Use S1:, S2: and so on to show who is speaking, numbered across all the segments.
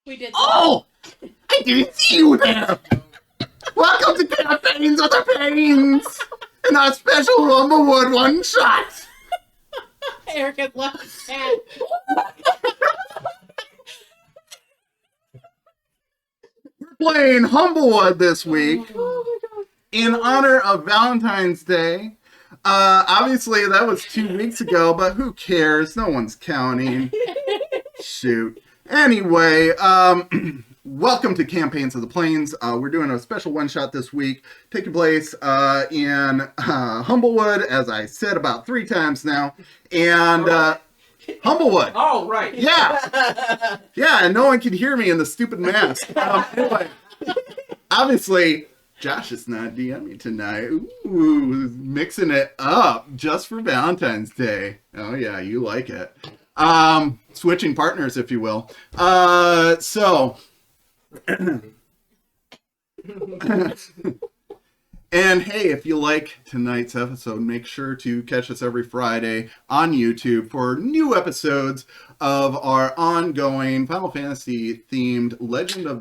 S1: We did.
S2: Oh! I didn't see you there! Welcome to Campaigns with the Pains! And our special Humblewood one-shot!
S1: Erica's left the chat.
S2: We're playing Humblewood this week in honor of Valentine's Day. Obviously, that was 2 weeks ago, but who cares? No one's counting. Shoot. Anyway, welcome to Campaigns of the Plains. We're doing a special one-shot this week, taking place in Humblewood, as I said about 3 times now. And Humblewood.
S3: Oh, right.
S2: Yeah. Yeah, and no one can hear me in the stupid mask. Anyway, obviously, Josh is not DMing tonight. Ooh, mixing it up just for Valentine's Day. Oh, yeah, you like it. Switching partners, if you will. And hey, if you like tonight's episode, make sure to catch us every Friday on YouTube for new episodes of our ongoing Final Fantasy themed Legend of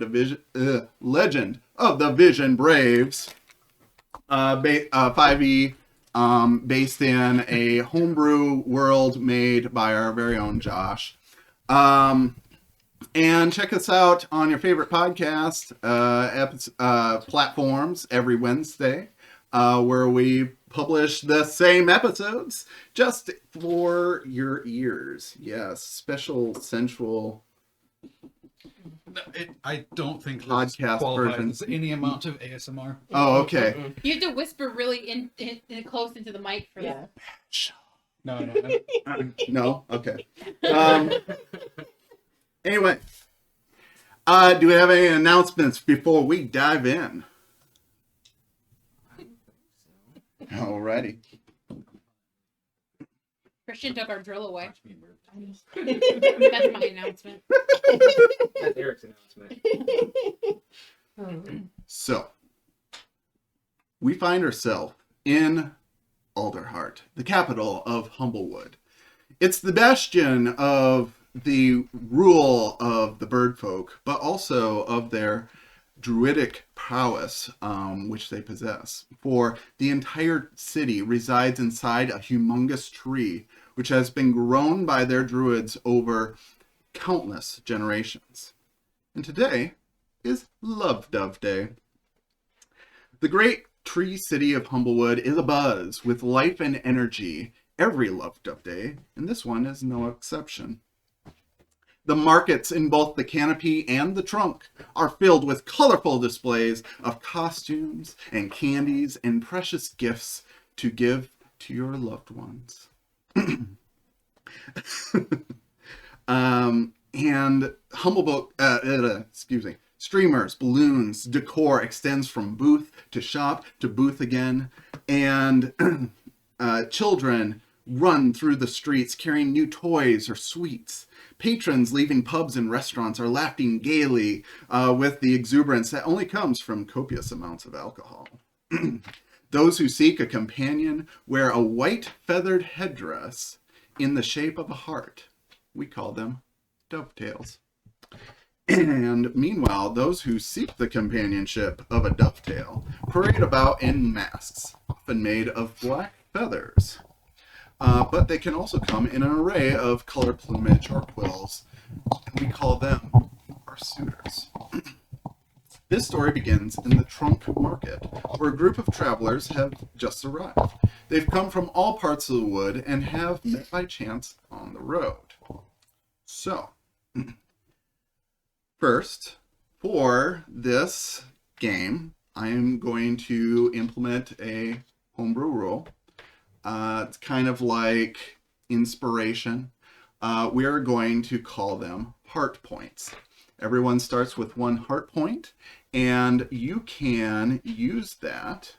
S2: the Vision Braves 5e. Based in a homebrew world made by our very own Josh. And check us out on your favorite podcast platforms every Wednesday, where we publish the same episodes just for your ears. Yes, special sensual
S4: I don't think
S2: podcast
S4: qualifies any amount of ASMR.
S2: Oh, okay.
S1: You have to whisper really in close into the mic for that.
S4: No.
S2: No? Okay. Anyway, do we have any announcements before we dive in? Alrighty.
S1: Christian took our drill away. That's my announcement.
S3: That's Eric's announcement.
S2: So, we find ourselves in Alderheart, the capital of Humblewood. It's the bastion of the rule of the bird folk, but also of their druidic prowess, which they possess. For the entire city resides inside a humongous tree, which has been grown by their druids over countless generations. And today is Love Dove Day. The great tree city of Humblewood is abuzz with life and energy every Love Dove Day, and this one is no exception. The markets in both the canopy and the trunk are filled with colorful displays of costumes and candies and precious gifts to give to your loved ones. And streamers, balloons, decor extends from booth to shop to booth again, and children run through the streets carrying new toys or sweets. Patrons leaving pubs and restaurants are laughing gaily with the exuberance that only comes from copious amounts of alcohol. Those who seek a companion wear a white feathered headdress in the shape of a heart. We call them dovetails. And meanwhile, those who seek the companionship of a dovetail parade about in masks, often made of black feathers. But they can also come in an array of color plumage or quills, and we call them our suitors. This story begins in the Trunk Market, where a group of travelers have just arrived. They've come from all parts of the wood and have met by chance on the road. So, first, for this game, I am going to implement a homebrew rule. It's kind of like inspiration. We are going to call them heart points. Everyone starts with 1 heart point, and you can use that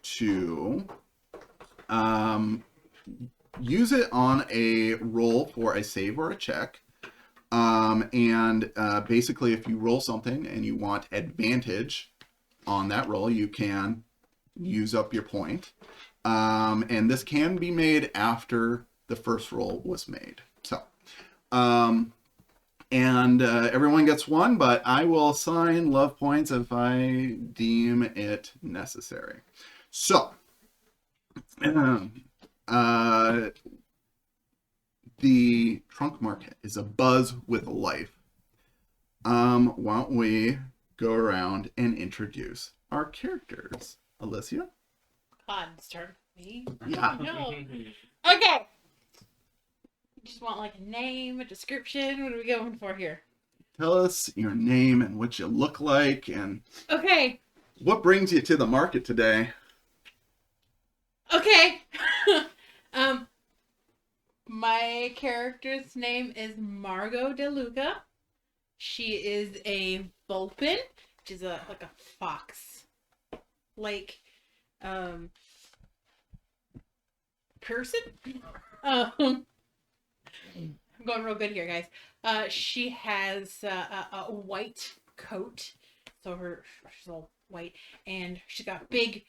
S2: to use it on a roll for a save or a check. Basically, if you roll something and you want advantage on that roll, you can use up your point. And this can be made after the first roll was made. So, And everyone gets one, but I will assign love points if I deem it necessary. So, the trunk market is abuzz with life. Why don't we go around and introduce our characters? Alicia?
S1: Pod's turn. Me?
S2: Yeah.
S1: No. Okay. Just want like a name, a description. What are we going for here?
S2: Tell us your name and what you look like and
S1: Okay.
S2: what brings you to the market today.
S1: Okay. My character's name is Margot DeLuca. She is a Vulpin, which is like a fox, like person. I'm going real good here, guys. She has a white coat, so she's all white, and she's got a big,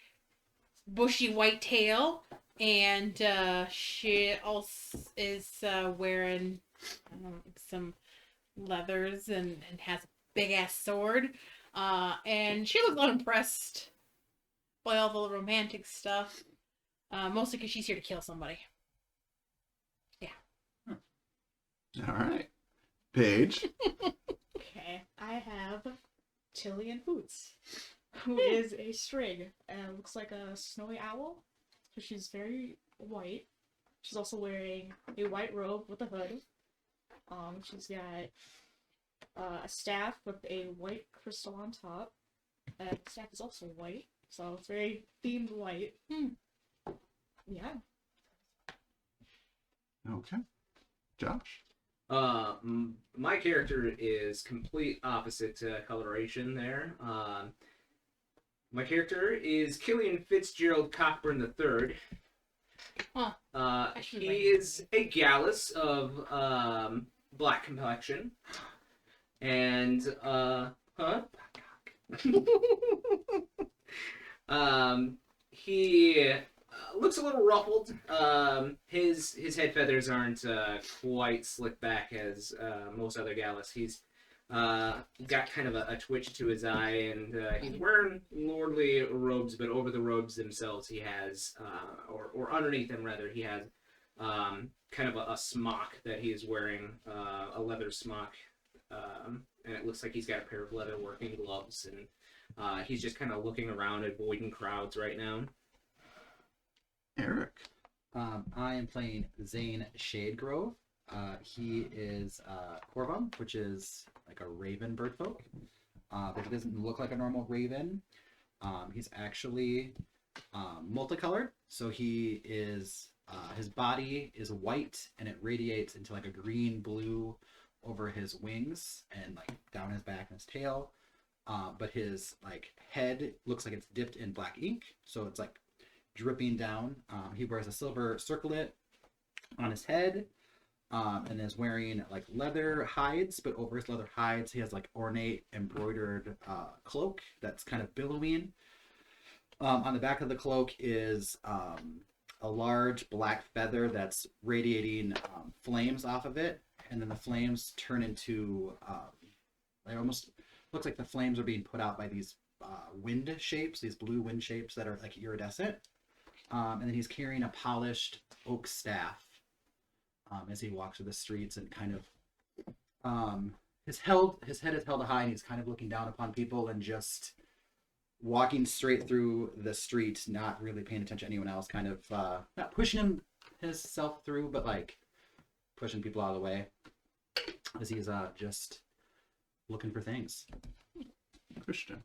S1: bushy white tail, and she also is wearing some leathers and has a big ass sword. And she looks unimpressed by all the romantic stuff, mostly because she's here to kill somebody.
S2: All right. Paige.
S5: Okay, I have Tillian Hoots, who is a strig and looks like a snowy owl. So she's very white. She's also wearing a white robe with a hood. She's got a staff with a white crystal on top. And the staff is also white, so it's very themed white. Yeah.
S2: Okay. Josh.
S3: My character is complete opposite coloration there. My character is Killian Fitzgerald Cockburn III.
S1: Huh.
S3: He is a Gallus of black complexion, and he looks a little ruffled. His head feathers aren't quite slicked back as most other Gallus. He's got kind of a twitch to his eye, and he's wearing lordly robes, but over the robes themselves he has, or underneath them rather, he has kind of a smock that he is wearing, a leather smock, and it looks like he's got a pair of leather working gloves, and he's just kind of looking around, avoiding crowds right now.
S2: Eric.
S6: I am playing Zane Shadegrove. He is Corvum, which is like a raven bird folk, but he doesn't look like a normal raven. He's actually multicolored, so he is his body is white and it radiates into like a green blue over his wings and like down his back and his tail. But his like head looks like it's dipped in black ink, so it's like dripping down. He wears a silver circlet on his head. And is wearing like leather hides, but over his leather hides he has like ornate embroidered cloak that's kind of billowing. On the back of the cloak is a large black feather that's radiating flames off of it, and then the flames turn into they almost looks like the flames are being put out by these wind shapes, these blue wind shapes that are like iridescent. And then he's carrying a polished oak staff as he walks through the streets, and kind of his head is held high, and he's kind of looking down upon people and just walking straight through the street, not really paying attention to anyone else, kind of not pushing himself through, but like pushing people out of the way as he's just looking for things.
S2: Christian.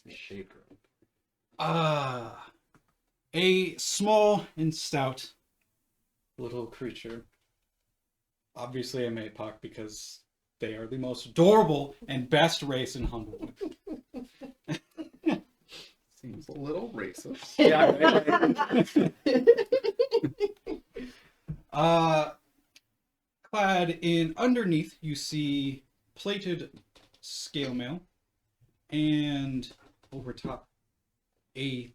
S6: Shaker.
S4: A small and stout little creature. Obviously, I'm APOC because they are the most adorable and best race in Humblewood.
S2: Seems a little racist.
S4: Clad in underneath, you see plated scale mail, and over top, a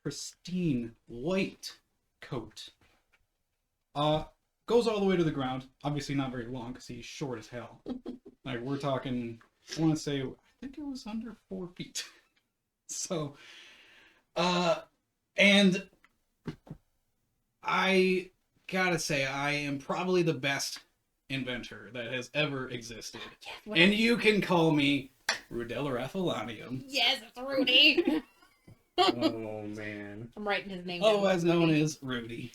S4: pristine white coat. goes all the way to the ground. Obviously not very long because he's short as hell. Like we're talking, I want to say, I think it was under 4 feet. So, and I gotta say, I am probably the best inventor that has ever existed.
S1: Yes,
S4: And you can call me Rudella Rathalanium,
S1: yes, it's Rudy.
S3: Oh man.
S1: I'm writing his name down.
S4: otherwise known as Rudy.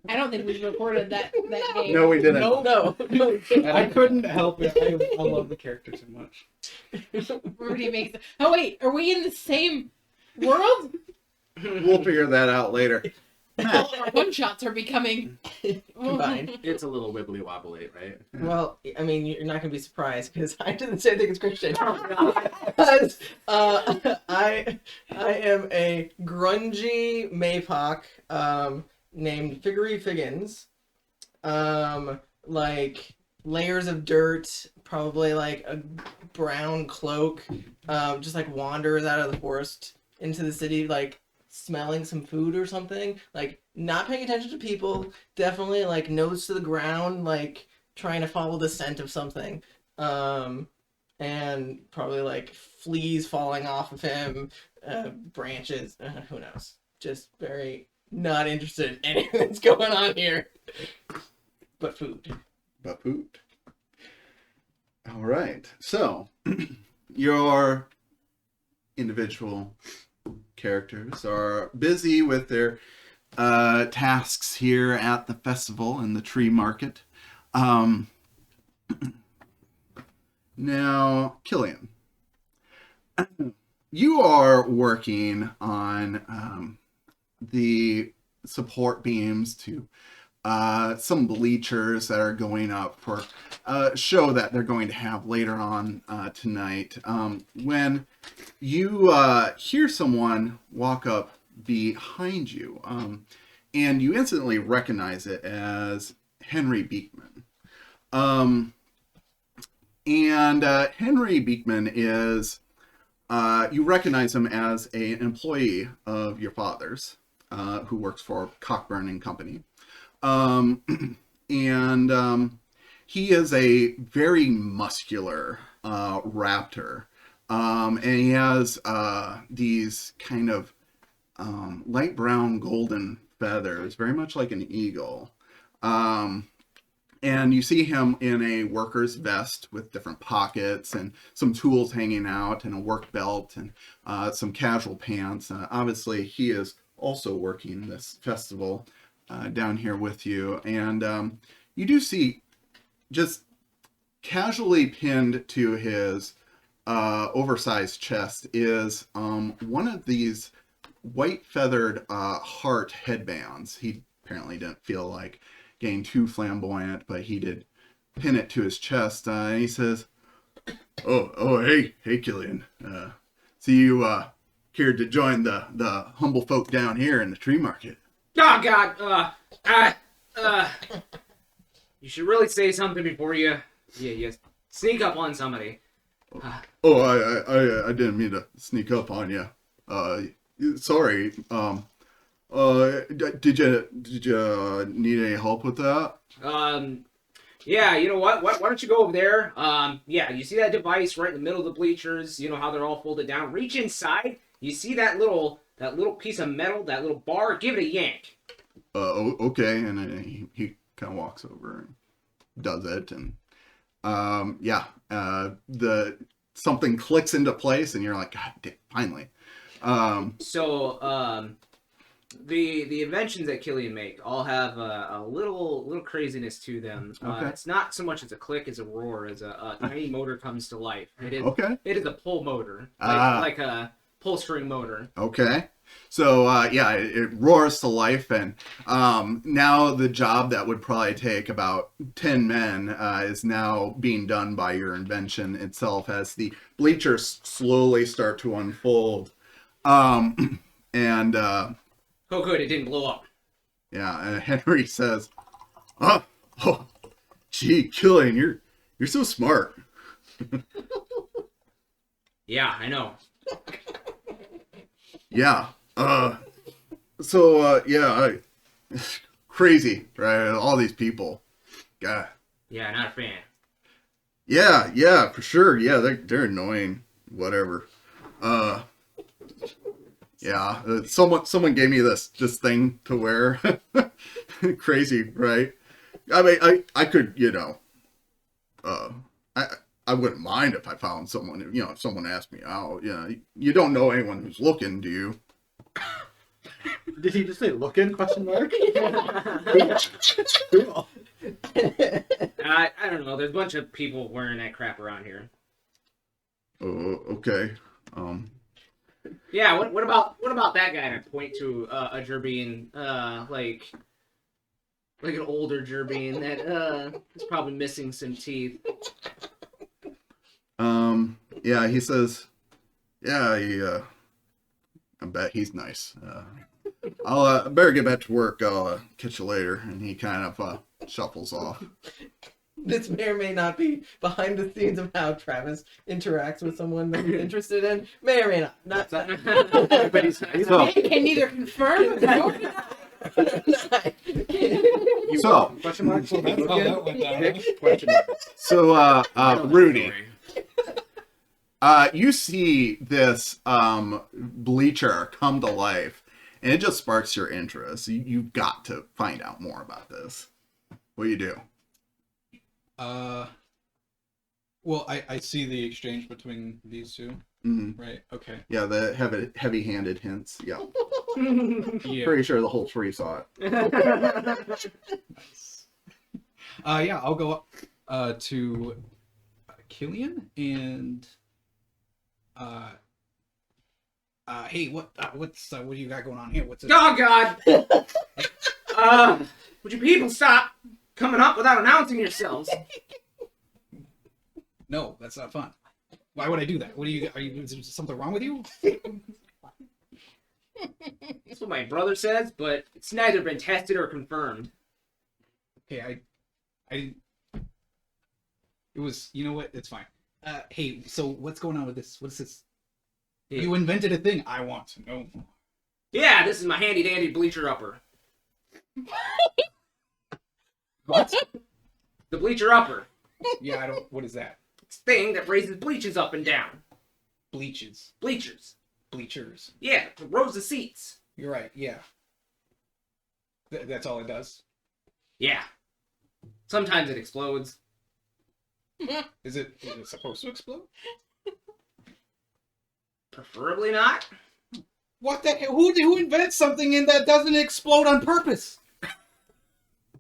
S1: I don't think we've recorded that game.
S2: No, we didn't.
S7: No.
S4: I couldn't help it. I love the character too much.
S1: Rudy makes it. Oh wait, are we in the same world?
S2: We'll figure that out later.
S1: All our one shots are becoming
S7: Combined.
S3: It's a little wibbly wobbly, right?
S7: Well, I mean, you're not gonna be surprised because I did the same thing as Christian. Because, I am a grungy Maypock named Figgery Figgins. Like layers of dirt, probably like a brown cloak. Just like wanders out of the forest into the city, like smelling some food or something, like not paying attention to people, definitely like nose to the ground, like trying to follow the scent of something, and probably like fleas falling off of him, branches, who knows, just very not interested in anything that's going on here but food.
S2: But food. All right. So, your individual characters are busy with their tasks here at the festival and the tree market. Now, Killian, you are working on the support beams to some bleachers that are going up for a show that they're going to have later on tonight. When you hear someone walk up behind you, and you instantly recognize it as Henry Beekman. Henry Beekman is, you recognize him as an employee of your father's, who works for Cockburn and Company. He is a very muscular raptor. And he has these kind of light brown golden feathers, very much like an eagle. And you see him in a worker's vest with different pockets and some tools hanging out and a work belt and some casual pants. Obviously, he is also working this festival down here with you. And you do see just casually pinned to his oversized chest is one of these white feathered heart headbands. He apparently didn't feel like getting too flamboyant, but he did pin it to his chest. And he says, hey, Killian. See you cared to join the humble folk down here in the tree market.
S3: Oh God! You should really say something before you sneak up on somebody.
S2: I didn't mean to sneak up on you. Sorry. Did you need any help with that?
S3: Yeah, you know what? Why don't you go over there? Yeah, you see that device right in the middle of the bleachers? You know how they're all folded down? Reach inside. You see that little piece of metal, that little bar? Give it a yank.
S2: Okay. And then he kind of walks over and does it. And, something clicks into place and you're like, God damn, finally.
S3: The inventions that Killian make all have a little craziness to them.
S2: Okay.
S3: It's not so much as a click as a roar, as a tiny motor comes to life. It is It is a pull motor, like a pull string motor.
S2: Okay. So, it roars to life, and now the job that would probably take about 10 men is now being done by your invention itself as the bleachers slowly start to unfold.
S3: Oh, good, it didn't blow up.
S2: Yeah, and Henry says, gee, Killian, you're so smart.
S3: Yeah, I know.
S2: Yeah, yeah, crazy, right? All these people. God.
S3: Yeah, not a fan.
S2: Yeah, for sure. Yeah, they're annoying. Whatever. Yeah. Someone gave me this thing to wear. Crazy, right? I mean, I could, I wouldn't mind if I found someone. If someone asked me out. You don't know anyone who's looking, do you?
S6: Did he just say looking? Question mark.
S3: I don't know. There's a bunch of people wearing that crap around here.
S2: Oh, okay.
S3: Yeah. What about that guy? And I point to a Jerbean, like an older Jerbean that is probably missing some teeth.
S2: Yeah, he says, yeah, I bet he's nice. I'll better get back to work. I'll catch you later. And he kind of shuffles off.
S7: This may or may not be behind the scenes of how Travis interacts with someone that he's interested in. May or may not. Not
S6: But he's
S2: So,
S1: Can neither confirm nor deny.
S2: So-
S6: question mark.
S4: That's how that went down.
S6: Pick question mark.
S2: so Rudy, you see this bleacher come to life, and it just sparks your interest. You've got to find out more about this. What do you do?
S4: Well, I see the exchange between these two,
S2: Mhm.
S4: right? Okay.
S2: Yeah, the heavy-handed hints. Yeah,
S4: Yeah.
S2: pretty sure the whole tree saw it.
S4: Yeah, I'll go up to Killian and hey, what do you got going on here? What's it?
S3: Oh God! Would you people stop coming up without announcing yourselves?
S4: No, that's not fun. Why would I do that? What is there something wrong with you?
S3: That's what my brother says, but it's neither been tested or confirmed.
S4: Okay, I it was, you know what? It's fine. Hey, so what's going on with this? What's this?
S3: Yeah.
S4: You invented a thing. I want to know more.
S3: Yeah, this is my handy dandy bleacher upper.
S4: What?
S3: The bleacher upper.
S4: Yeah, I don't. What is that?
S3: It's a thing that raises bleachers up and down.
S4: Bleachers.
S3: Bleachers.
S4: Bleachers.
S3: Yeah, the rows of seats.
S4: You're right. Yeah. That's all it does.
S3: Yeah. Sometimes it explodes.
S4: Is it supposed to explode?
S3: Preferably not.
S4: What the hell? Who invents something in that doesn't explode on purpose?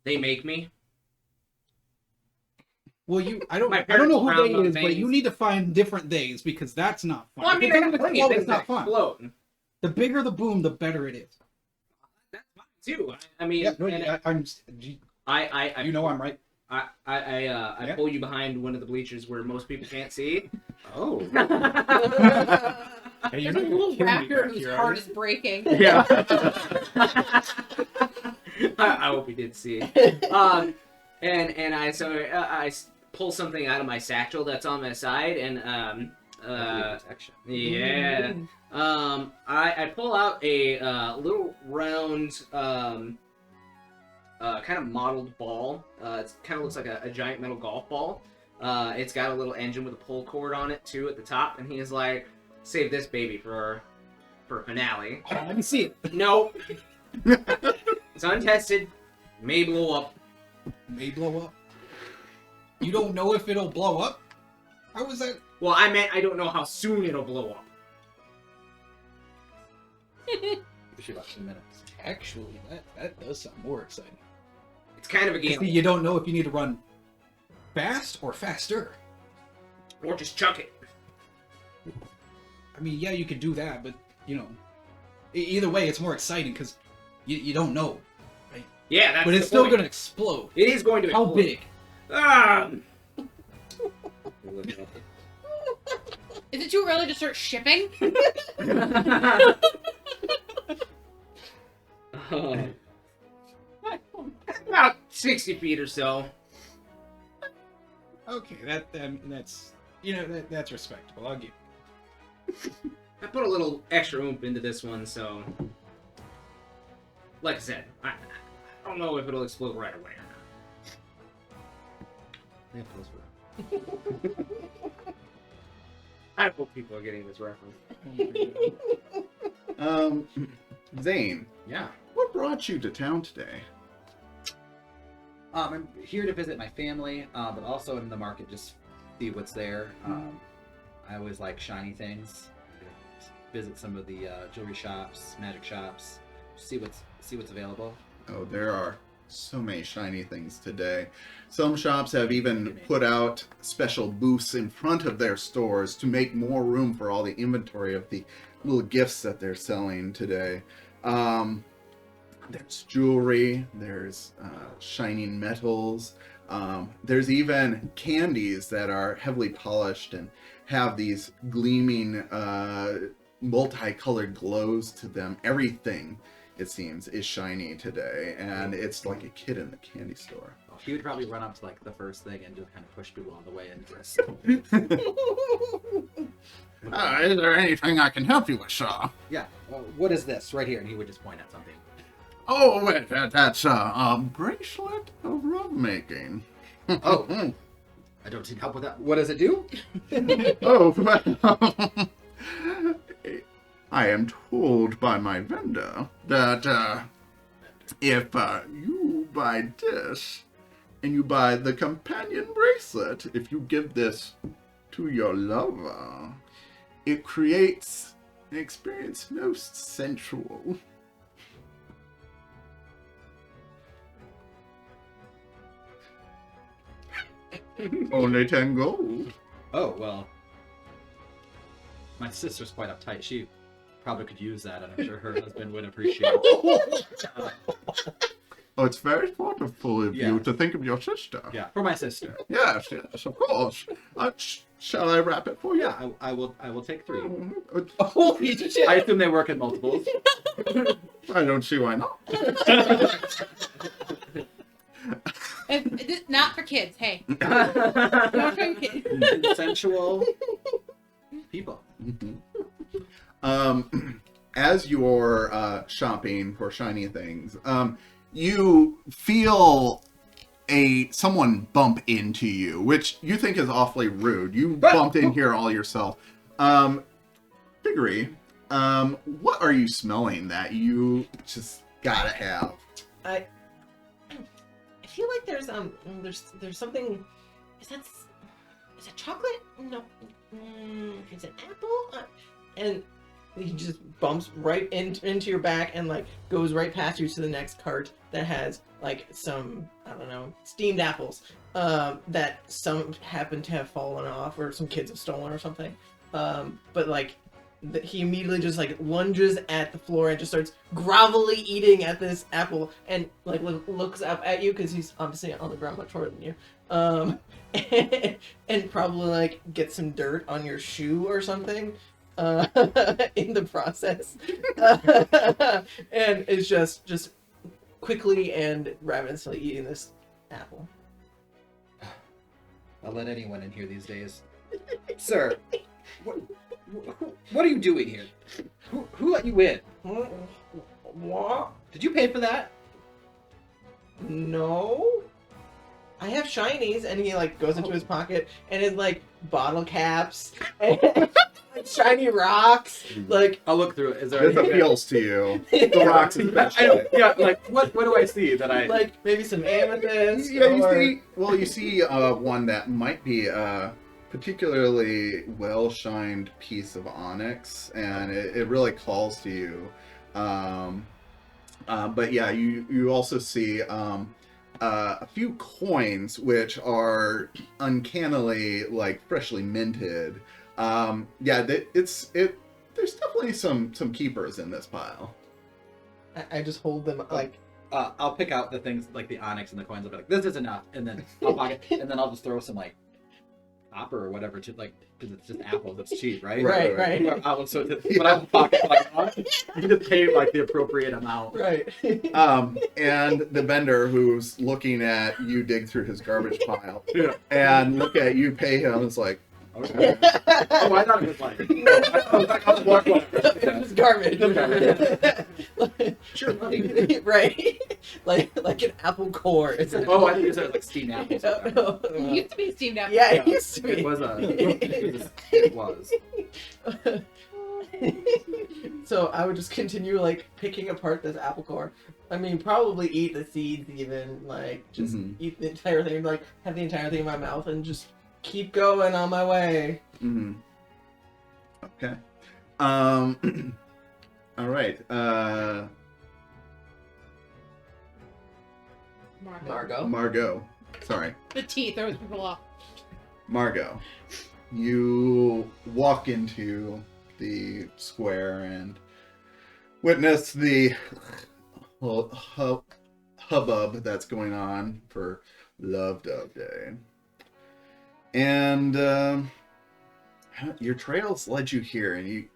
S3: They make me.
S4: Well, I don't
S3: My
S4: know who
S3: parents
S4: they
S3: frown on
S4: is, but
S3: things.
S4: you need to find different days because that's not fun.
S3: Well, I mean, I
S4: If it
S3: got
S4: doesn't
S3: plenty of
S4: explode,
S3: things
S4: it's
S3: that
S4: not fun.
S3: explode.
S4: The bigger the boom, the better it is.
S3: That's fine too. I mean,
S4: Yeah, no,
S3: and
S4: I'm.
S3: I
S4: You know I'm right.
S3: I
S4: Yeah.
S3: pull you behind one of the bleachers where most people can't see.
S6: Oh.
S4: Hey, you're
S1: There's a
S4: not gonna
S1: little
S4: kill me
S1: raptor
S4: back
S1: whose
S4: here, are
S1: heart
S4: you?
S1: is breaking.
S3: Yeah. I hope you did see. And I pull something out of my satchel that's on my side, and
S6: Protection.
S3: yeah. I pull out a little round kind of modeled ball. It kind of looks like a giant metal golf ball. It's got a little engine with a pull cord on it too at the top, and he's like, "Save this baby for finale."
S4: Hold on, let me see it.
S3: Nope. It's untested. May blow up.
S4: May blow up. You don't know if it'll blow up? How was that?
S3: Well, I meant I don't know how soon it'll blow up.
S6: Should about 2 minutes.
S4: Actually, that does sound more exciting.
S3: It's kind of a
S4: See,
S3: gamble.
S4: you don't know if you need to run fast or faster.
S3: Or just chuck it.
S4: I mean, yeah, you could do that, but, either way, it's more exciting because you don't know.
S3: Yeah, that's
S4: But it's
S3: the
S4: still
S3: point.
S4: going to explode.
S3: It is going to
S4: How
S3: explode.
S4: big?
S1: Is it too early to start shipping?
S3: About 60 feet or so.
S4: Okay, that's that's respectable. I'll give.
S3: I put a little extra oomph into this one, so like I said, I don't know if it'll explode right away or not.
S6: Yeah, close for
S3: I hope people are getting this reference.
S2: Zane,
S3: Yeah.
S2: what brought you to town today?
S6: I'm here to visit my family, but also in the market, just see what's there. I always like shiny things. Visit some of the jewelry shops, magic shops, see what's available.
S2: Oh, there are so many shiny things today. Some shops have even put out special booths in front of their stores to make more room for all the inventory of the little gifts that they're selling today. There's jewelry, there's shining metals, there's even candies that are heavily polished and have these gleaming multicolored glows to them. Everything, it seems, is shiny today, and it's like a kid in the candy store.
S6: Well, he would probably run up to like the first thing and just kind of push people on the way into this.
S2: Is there anything I can help you with, sir?
S6: Yeah. Well, what is this right here? And he would just point at something.
S2: Oh, wait, that's a bracelet of lovemaking.
S6: Oh. I don't need help with that. What does it do?
S2: Oh, well, I am told by my vendor that if you buy this and you buy the companion bracelet, if you give this to your lover, it creates an experience most sensual. Only 10 gold.
S6: Oh, well. My sister's quite uptight. She probably could use that, and I'm sure her husband would appreciate it.
S2: Oh, it's very thoughtful of you
S6: Yeah.
S2: to think of your sister.
S6: Yeah, for my sister.
S2: Yes, of course. Shall I wrap it for you?
S6: Yeah, I will take 3.
S7: Holy shit!
S6: I assume they work in multiples.
S2: I don't see why not.
S1: Not for kids. Hey, not for kids.
S6: Sensual people.
S2: As you're shopping for shiny things, you feel someone bump into you, which you think is awfully rude. You bumped in here all yourself. Figgery, what are you smelling that you just gotta have?
S7: I feel like there's something. Is that chocolate? No. Is it apple? And he just bumps right into your back and like goes right past you to the next cart that has like some, I don't know, steamed apples that some happen to have fallen off or some kids have stolen or something. But like he immediately just like lunges at the floor and just starts grovelly eating at this apple and like looks up at you because he's obviously on the ground much taller than you. And probably like get some dirt on your shoe or something in the process. And it's just quickly and ravenously eating this apple.
S6: I'll let anyone in here these days. Sir, what are you doing here? Who let you in?
S7: What?
S6: Did you pay for that?
S7: No. I have shinies, and he like goes into his pocket and it's like bottle caps and like, shiny rocks. Like
S6: I'll look through it. Is there
S2: This
S6: anything
S2: appeals to you. The rocks especially.
S6: yeah, like what do I see that I
S7: like maybe some amethyst.
S2: Yeah,
S7: or...
S2: you see one that might be a particularly well-shined piece of onyx, and it really calls to you. But yeah, you also see a few coins which are uncannily like freshly minted. There's definitely some keepers in this pile.
S7: I just hold them like.
S6: I'll pick out the things like the onyx and the coins. I'll be like, this is enough, and then I'll pocket, and then I'll just throw some like copper or whatever to like because it's just apples. It's cheap, right?
S7: Right.
S6: But I pocket like you just pay like the appropriate amount.
S7: Right.
S2: And the vendor who's looking at you dig through his garbage pile and look at you pay him is like,
S6: Okay. Oh, I thought it was like. Oh, like on the block.
S7: It was garbage.
S6: Sure, money.
S7: Right? like an apple core. It's like,
S6: Oh, I think you said like steamed apples.
S7: no.
S1: It used to be steamed apple.
S7: Yeah, it used to be.
S6: It was It was.
S7: So I would just continue like picking apart this apple core. I mean, probably eat the seeds even, like just eat the entire thing, like have the entire thing in my mouth and just keep going on my way.
S2: Mm-hmm. Okay. All right.
S1: Margot.
S2: Margot. Sorry.
S1: The tea throws people off.
S2: Margot. You walk into the square and witness the hubbub that's going on for Love Dove Day. And your trails led you here, and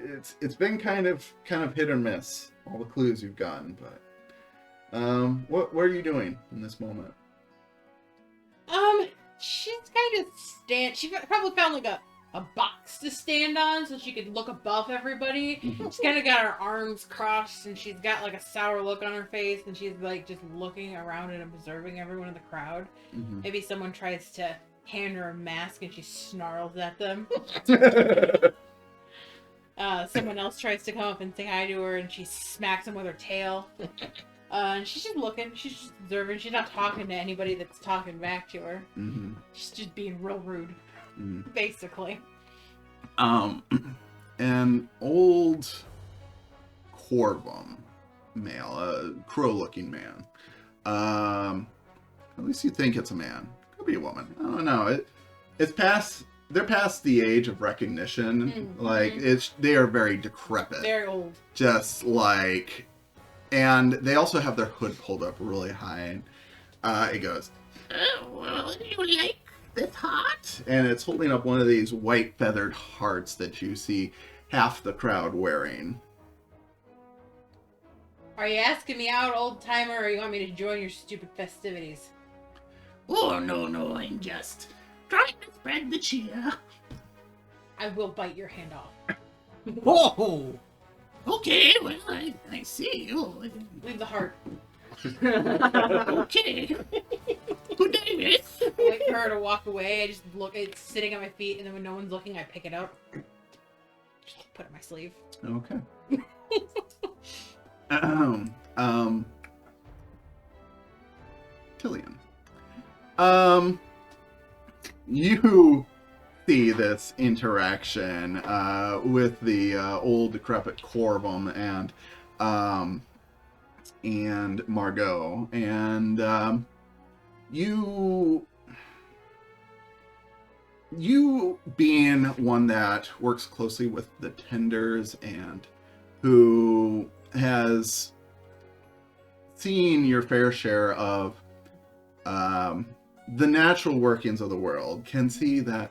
S2: it's been kind of hit or miss, all the clues you've gotten, but what are you doing in this moment?
S1: She's kind of she probably found like a box to stand on so she could look above everybody. She's kind of got her arms crossed and she's got like a sour look on her face and she's like just looking around and observing everyone in the crowd. Maybe someone tries to hand her a mask and she snarls at them. Someone else tries to come up and say hi to her and she smacks them with her tail. And she's just looking, she's just observing, she's not talking to anybody that's talking back to her. She's just being real rude, basically.
S2: An old Corvum male, a crow-looking man. At least you think it's a man. Could be a woman. I don't know. They're past the age of recognition. Like they are very decrepit.
S1: Very old.
S2: Just like, and they also have their hood pulled up really high. And it goes, "Oh, well, you like this heart?" And it's holding up one of these white feathered hearts that you see half the crowd wearing.
S1: Are you asking me out, old timer, or you want me to join your stupid festivities?
S8: Oh, no, I'm just trying to spread the cheer.
S1: I will bite your hand off.
S8: Oh, okay, well, I see you.
S1: Leave the heart.
S8: Okay. Good day, miss.
S1: I wait for her to walk away. I just look. It's sitting at my feet, and then when no one's looking, I pick it up. Just put it in my sleeve.
S2: Okay. Tillian. You see this interaction with the old decrepit Corvum and Margot, and you being one that works closely with the tenders and who has seen your fair share of the natural workings of the world, can see that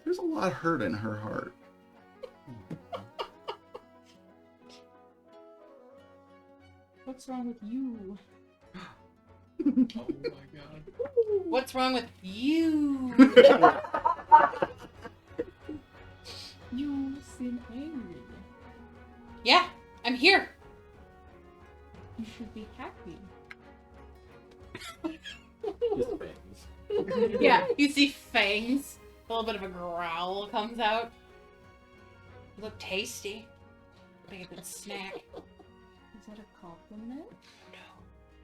S2: there's a lot of hurt in her heart.
S5: What's wrong with you?
S4: Oh my god.
S1: What's wrong with you?
S5: You seem angry.
S1: Yeah, I'm here.
S5: You should be happy.
S1: Yeah, you see fangs. A little bit of a growl comes out. You look tasty. Make a good snack.
S5: Is that a compliment?
S1: No,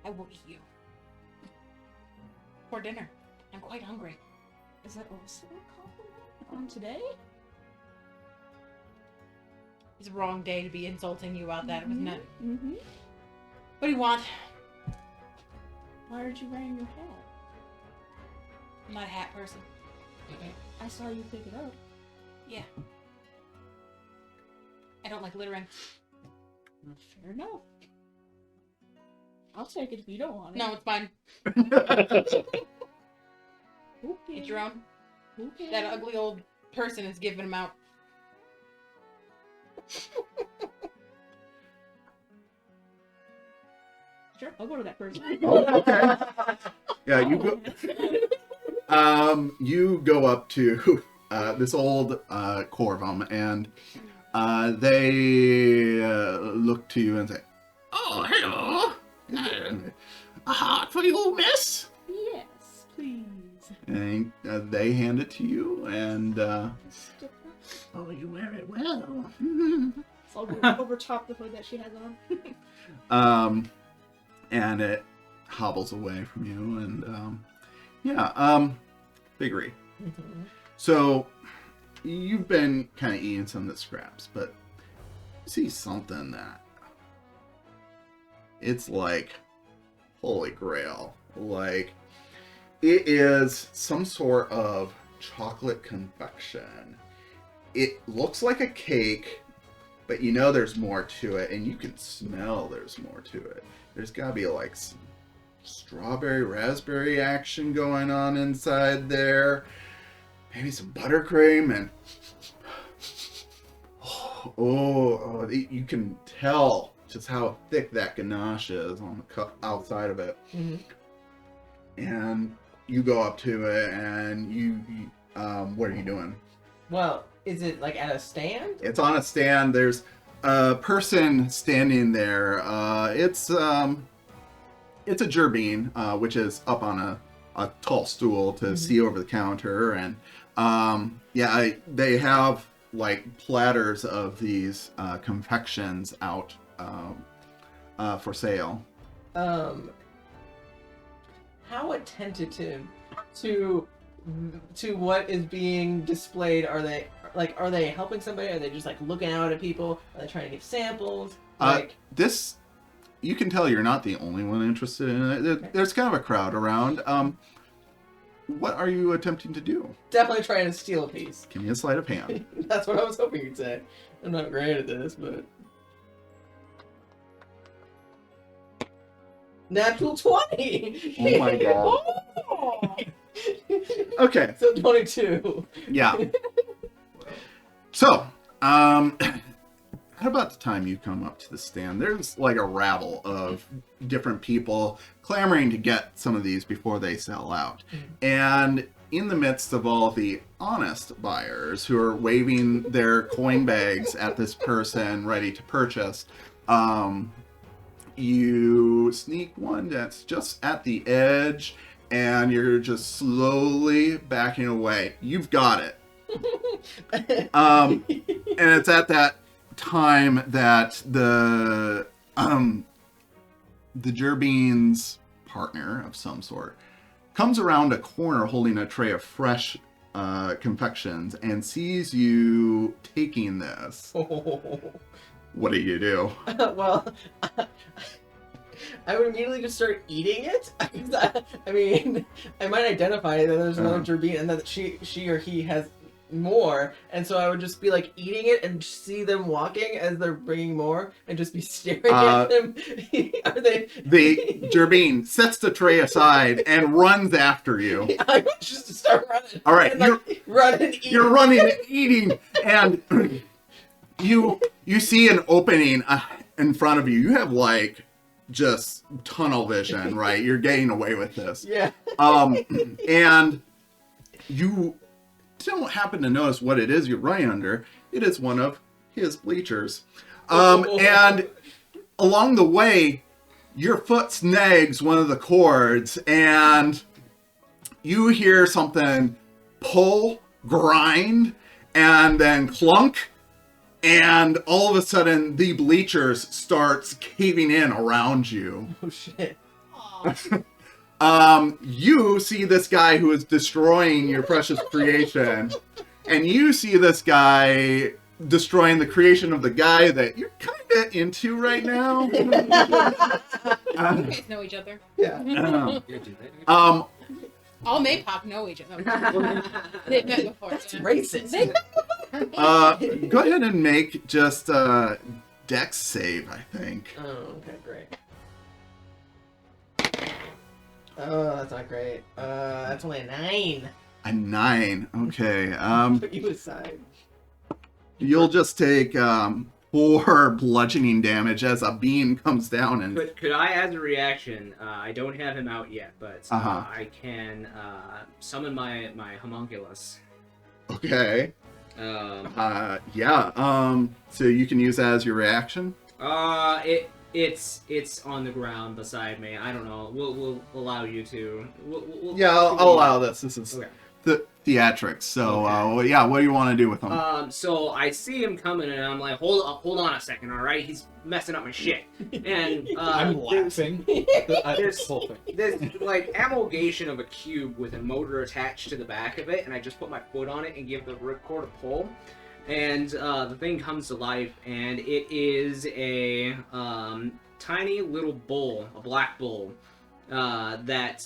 S1: I will eat you. For dinner. I'm quite hungry.
S5: Is that also a compliment on today?
S1: It's the wrong day to be insulting you about that, wasn't it?
S5: Mm-hmm.
S1: What do you want?
S5: Why aren't you wearing your hat?
S1: I'm not a hat person.
S5: I saw you pick it up.
S1: Yeah. I don't like littering.
S5: Fair enough. I'll take it if you don't want it.
S1: No, it's fine.
S5: Okay.
S1: Get your own.
S5: Okay.
S1: That ugly old person is giving them out.
S5: Sure, I'll go to that person.
S2: Okay. Yeah, you go. You go up to this old Corvum, and they look to you and say,
S8: Oh, hello. A heart for you, miss?
S5: Yes, please.
S2: and they hand it to you, and
S8: Oh, you wear it well.
S5: It's all over top the hood that she has on.
S2: and it hobbles away from you, and Biggery. So you've been kind of eating some of the scraps, but you see something that it's like holy grail. Like it is some sort of chocolate confection. It looks like a cake, but you know there's more to it, and you can smell there's more to it. There's gotta be like some strawberry, raspberry action going on inside there. Maybe some buttercream, and you can tell just how thick that ganache is on the outside of it. And you go up to it, and you what are you doing?
S7: Well, is it like at a stand?
S2: It's on a stand. There's a person standing there. It's a gerbine, which is up on a tall stool to see over the counter, and they have like platters of these confections out for sale.
S7: How attentive to what is being displayed are they? Like, are they helping somebody? Are they just like looking out at people? Are they trying to give samples? Like,
S2: This, you can tell you're not the only one interested in it. There's kind of a crowd around. What are you attempting to do?
S7: definitely trying to steal a piece.
S2: Give me a sleight of hand.
S7: That's what I was hoping you'd say. I'm not great at this, but natural 20.
S2: Oh my god.
S5: Oh!
S2: Okay.
S7: So 22.
S2: Yeah. So, at about the time you come up to the stand, there's like a rabble of different people clamoring to get some of these before they sell out. And in the midst of all the honest buyers who are waving their coin bags at this person ready to purchase, you sneak one that's just at the edge, and you're just slowly backing away. You've got it. And it's at that time that the Gerbine's partner of some sort comes around a corner holding a tray of fresh confections and sees you taking this. What do you do?
S7: Well, I would immediately just start eating it. I mean, I might identify that there's another Gerbine and that she or he has more, and so I would just be like eating it and see them walking as they're bringing more and just be staring at them. Are they?
S2: The Gerbine sets the tray aside and runs after you.
S7: I would just start running.
S2: All right,
S7: and, like, run and eat.
S2: You're running and eating, and you see an opening in front of you. You have like just tunnel vision, right? You're getting away with this.
S7: Yeah.
S2: And you don't happen to notice what it is you're running under. It is one of his bleachers. And along the way, your foot snags one of the cords, and you hear something pull, grind, and then clunk, and all of a sudden the bleachers starts caving in around you.
S7: Oh shit.
S2: You see this guy who is destroying your precious creation, and you see this guy destroying the creation of the guy that you're kind of into right now.
S1: You guys know each other.
S7: Yeah.
S1: All Maypop know each other. They've met before.
S7: That's
S1: yeah.
S7: racist.
S2: Go ahead and make just a dex save, I think.
S7: Oh, okay, great. Oh, that's not great. That's only a 9.
S2: A 9. Okay.
S7: Put you aside.
S2: You'll just take 4 bludgeoning damage as a beam comes down and
S3: Could I, as a reaction, I don't have him out yet, but I can summon my homunculus.
S2: okay. So you can use that as your reaction.
S3: It's on the ground beside me. I don't know. We'll allow you to.
S2: I'll allow this. This is
S3: Okay.
S2: the theatrics. So
S3: Okay.
S2: what do you want to do with him?
S3: So I see him coming, and I'm like, hold on a second, all right? He's messing up my shit. And
S4: I'm laughing.
S3: there's-
S4: Whole thing.
S3: There's like amalgamation of a cube with a motor attached to the back of it, and I just put my foot on it and give the ripcord a pull, and the thing comes to life, and it is a tiny little bull, a black bull, that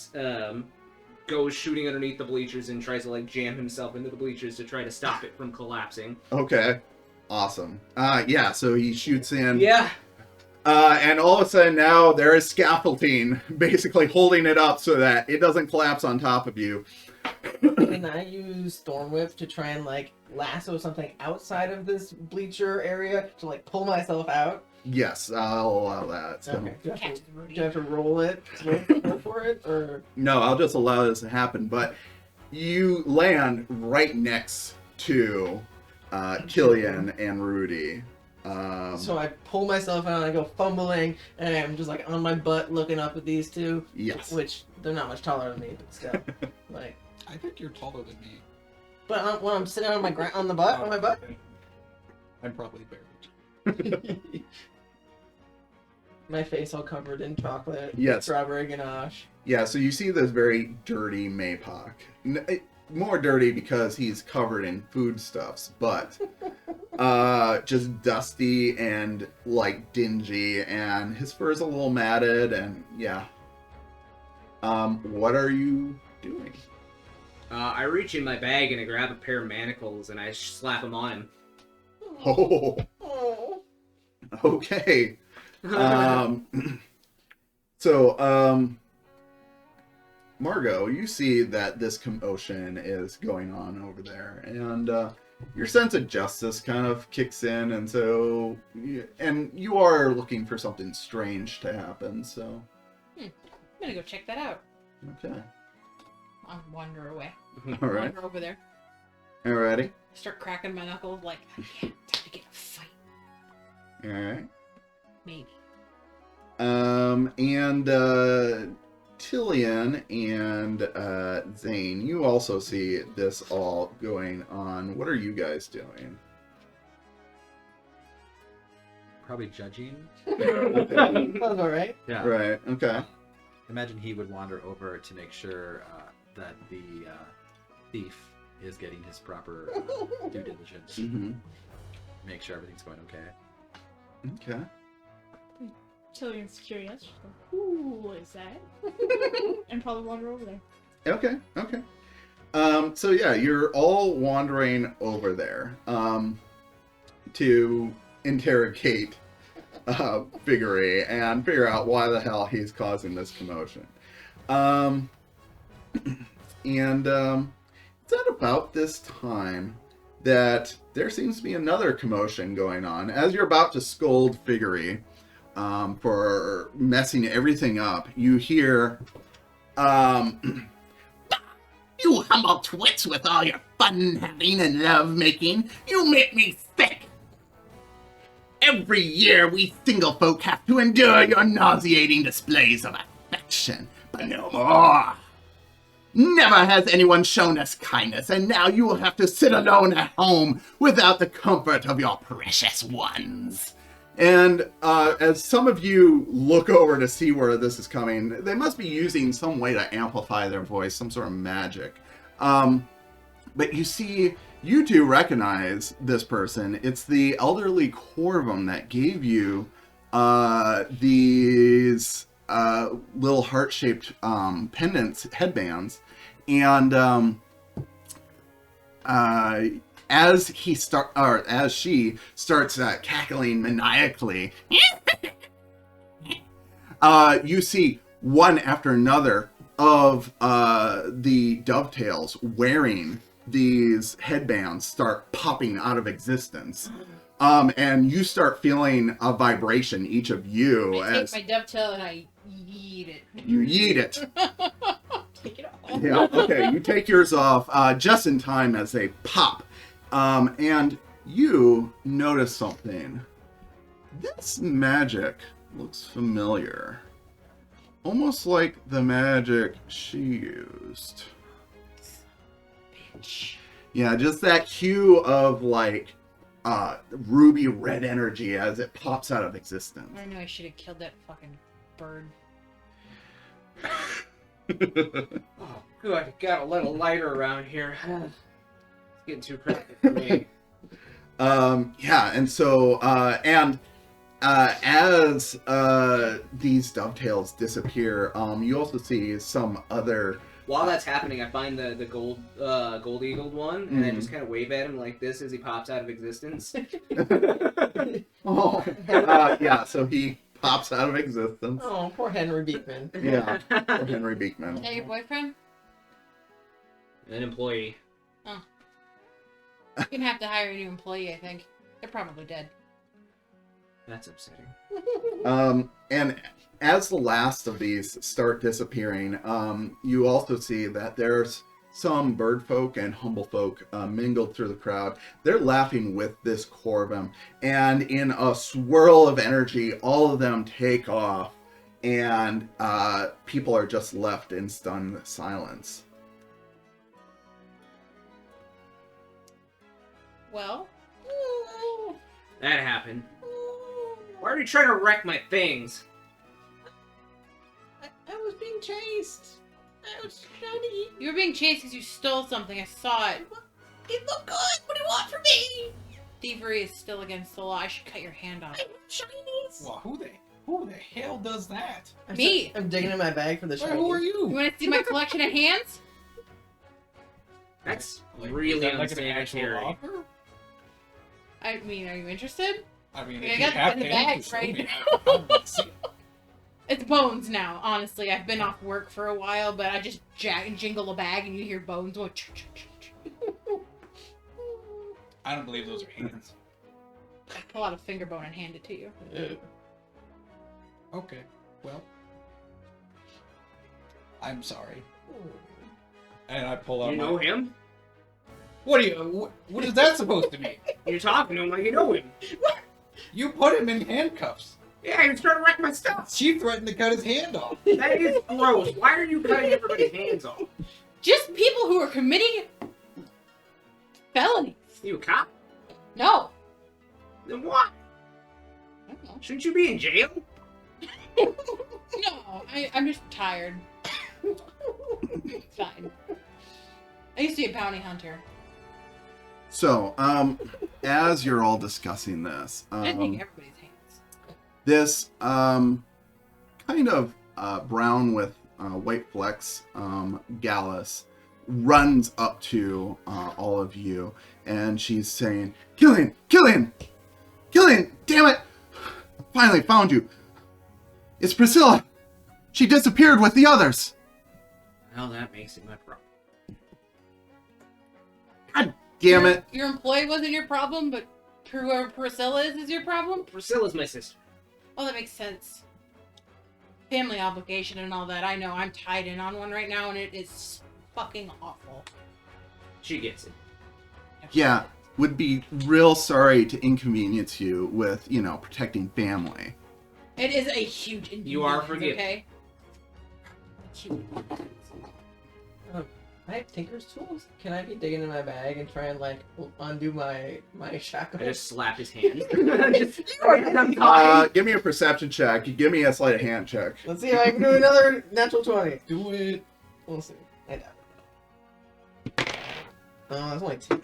S3: goes shooting underneath the bleachers and tries to like jam himself into the bleachers to try to stop it from collapsing.
S2: Okay, awesome. So he shoots in.
S3: Yeah.
S2: And all of a sudden now there is scaffolding basically holding it up so that it doesn't collapse on top of you.
S7: Can I use Storm Whip to try and like lasso something outside of this bleacher area to like pull myself out?
S2: Yes, I'll allow that. So.
S7: Okay. Do
S1: Captain Rudy.
S7: I have to roll for it, or?
S2: No, I'll just allow this to happen. But you land right next to Killian and Rudy.
S7: So I pull myself out and I go fumbling, and I'm just like on my butt looking up at these two.
S2: Yes.
S7: Which they're not much taller than me, but still, like.
S4: I think you're taller than me.
S7: But when I'm sitting on my on my butt.
S4: I'm probably buried.
S7: My face all covered in chocolate.
S2: Yes.
S7: Strawberry ganache.
S2: Yeah, so you see this very dirty Maypock. More dirty because he's covered in foodstuffs, but just dusty and like dingy, and his fur's a little matted, and yeah. What are you doing?
S3: I reach in my bag and I grab a pair of manacles and I slap them on him.
S2: Oh,
S7: Oh.
S2: okay. Margot, you see that this commotion is going on over there, and your sense of justice kind of kicks in, and so you are looking for something strange to happen. So,
S1: I'm gonna go check that out.
S2: okay,
S1: I'll wander away.
S2: all right,
S1: Wander over there.
S2: alrighty,
S1: Start cracking my knuckles like, yeah, time to get a fight.
S2: all right,
S1: Maybe.
S2: and Tillian and Zane, you also see this all going on. What are you guys doing?
S6: Probably judging.
S7: That was alright.
S6: Yeah.
S2: Right. Okay.
S6: Imagine he would wander over to make sure that the thief is getting his proper due diligence.
S2: Mm-hmm.
S6: Make sure everything's going okay.
S2: Okay.
S5: Tillian's curious. She's like, who is that? And probably wander over there.
S2: Okay. Okay. So yeah, you're all wandering over there to interrogate Figure and figure out why the hell he's causing this commotion. It's at about this time that there seems to be another commotion going on. As you're about to scold Figure for messing everything up, you hear,
S8: You humble twits with all your fun-having and love-making. You make me sick. Every year we single folk have to endure your nauseating displays of affection, but no more. Never has anyone shown us kindness, and now you will have to sit alone at home without the comfort of your precious ones.
S2: and as some of you look over to see where this is coming, they must be using some way to amplify their voice, some sort of magic. But you see, you two recognize this person. It's the elderly Corvum that gave you these little heart-shaped pendants, headbands, and as she starts cackling maniacally, you see one after another of the dovetails wearing these headbands start popping out of existence. And you start feeling a vibration, each of you,
S1: I take
S2: as
S1: my dovetail and I yeet it.
S2: you yeet it.
S1: Take it off.
S2: Yeah, okay, you take yours off just in time as they pop. And you notice something. This magic looks familiar. Almost like the magic she used.
S1: Bitch.
S2: Yeah, just that hue of like ruby red energy as it pops out of existence.
S1: I know I should have killed that fucking bird.
S3: Oh, good. Got a little lighter around here. It's getting too crowded for me.
S2: Yeah, and so as these dovetails disappear, you also see some other.
S3: While that's happening, I find the gold eagled one, and then just kind of wave at him like this as he pops out of existence.
S2: Oh, yeah. So he pops out of existence.
S7: Oh, poor Henry Beekman.
S2: Yeah, poor Henry Beekman.
S1: Is that your boyfriend?
S3: An employee.
S1: You're gonna have to hire a new employee, I think. They're probably dead.
S3: That's upsetting.
S2: And as the last of these start disappearing, you also see that there's some bird folk and humble folk mingled through the crowd. They're laughing with this Corvum, and in a swirl of energy, all of them take off, and people are just left in stunned silence.
S1: Well,
S3: That happened. Why are you trying to wreck my things?
S7: I was being chased. I was shiny.
S1: you were being chased because you stole something. I saw it.
S7: It looked good. What do you want from me?
S1: Thievery is still against the law. I should cut your hand off.
S7: I want shinies.
S4: Well, who the hell does that?
S1: Me.
S7: I'm digging in my bag for the
S4: Wait,
S7: shinies.
S4: who are
S1: You
S4: you?
S1: want to see my collection of hands?
S3: That's
S4: Like,
S3: really
S4: is that like an
S3: unsanitary.
S4: actual offer?
S1: I mean, are you interested?
S4: I mean,
S1: I
S4: if
S1: got
S4: you have
S1: in the
S4: hands,
S1: bag,
S4: you show
S1: right?
S4: me. I wanna see it.
S1: It's bones now, honestly. I've been off work for a while, but I just jingle a bag and you hear bones going.
S4: I don't believe those are hands.
S1: I pull out a finger bone and hand it to you.
S4: Okay, well, I'm sorry. And I pull out
S3: You
S4: my...
S3: know him?
S4: What are you? What is that supposed to mean?
S3: You're talking to him like you know him.
S4: You put him in handcuffs.
S3: Yeah, he was trying to wreck my stuff.
S4: She threatened to cut his hand off.
S3: That is gross. Why are you cutting everybody's hands off?
S1: Just people who are committing felonies.
S3: You a cop?
S1: No.
S3: Then what?
S1: I don't know.
S3: Shouldn't you be in jail?
S1: No, I'm just tired. It's fine. I used to be a bounty hunter.
S2: So, as you're all discussing this,
S1: I didn't take everybody's hands.
S2: this kind of brown with white flecks Gallus runs up to all of you, and she's saying, Killian! Killian! Killian! Damn it! Finally found you! It's Priscilla! She disappeared with the others!
S3: Well, that makes it my problem.
S2: God damn it!
S1: Your employee wasn't your problem, but whoever Priscilla is your problem?
S3: Priscilla's my sister.
S1: Oh, that makes sense. Family obligation and all that. I know I'm tied in on one right now, and it is fucking awful.
S3: She gets it.
S2: Yeah, would be real sorry to inconvenience you with, protecting family.
S1: It is a huge inconvenience,
S3: You are forgiven.
S1: okay? Huge.
S7: I have Tinker's tools. Can I be digging in my bag and try and undo my shackles?
S3: I just slap his hand.
S2: Give me a perception check. Give me a sleight of hand check.
S7: Let's see if I can do another natural 20.
S4: Do it.
S7: We'll see. I doubt it. Oh, that's only 2.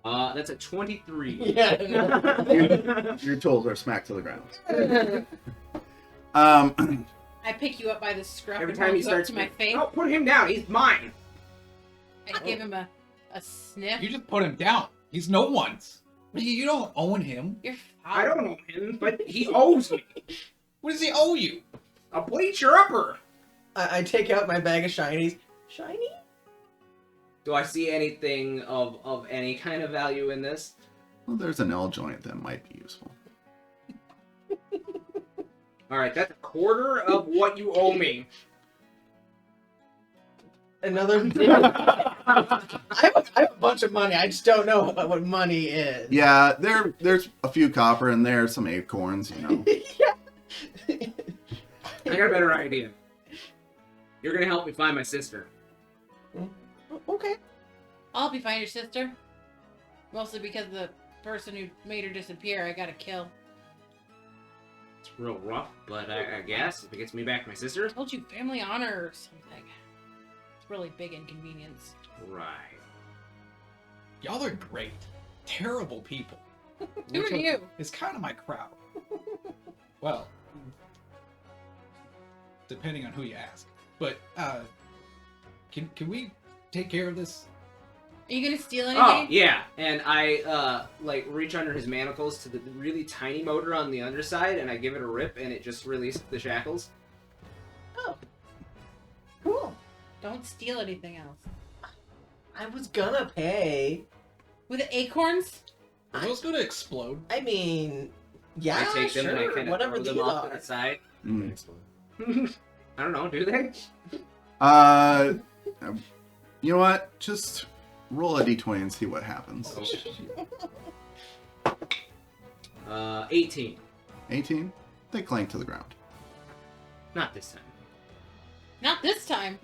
S3: That's a 23.
S7: Yeah. No.
S2: Your tools are smacked to the ground.
S1: I pick you up by the scruff
S3: Every
S1: and
S3: time
S1: hold
S3: he
S1: you up
S3: starts
S1: to my face.
S3: No, put him down. He's mine.
S1: I give him a sniff.
S4: You just put him down. He's no one's. You don't own him.
S1: You're
S3: I
S1: foul.
S3: don't know him, but he owes me.
S4: What does he owe you?
S3: A bleacher upper.
S7: I take out my bag of shinies. Shiny?
S3: Do I see anything of any kind of value in this?
S2: Well, there's an L joint that might be useful.
S3: All right, that's a quarter of what you owe me.
S7: Another. I have a bunch of money. I just don't know what money is.
S2: Yeah, there's a few copper in there, some acorns, you know.
S3: I got a better idea. You're gonna help me find my sister.
S7: Okay.
S1: I'll help you find your sister. Mostly because the person who made her disappear, I gotta kill.
S3: It's real rough, but I guess if it gets me back my sister.
S1: I told you family honor or something. It's really big inconvenience.
S3: Right.
S4: Y'all are great. Terrible people.
S1: Who are you?
S4: It's kind of my crowd. Well, depending on who you ask. But can we take care of this?
S1: Are you gonna steal anything?
S3: Oh yeah, and I like reach under his manacles to the really tiny motor on the underside, and I give it a rip, and it just releases the shackles.
S7: Oh. Cool.
S1: Don't steal anything else.
S7: I was gonna pay.
S1: With the acorns?
S4: Are those going to explode?
S7: I mean, yeah,
S3: I take them
S7: sure.
S3: and I kind of
S7: Whatever
S3: throw them
S7: these
S3: off to
S7: are.
S3: the side.
S2: Mm.
S3: I don't know, do they?
S2: You know what? Just roll a d20 and see what happens.
S3: 18.
S2: 18. They clank to the ground.
S3: Not this time.
S1: Not this time.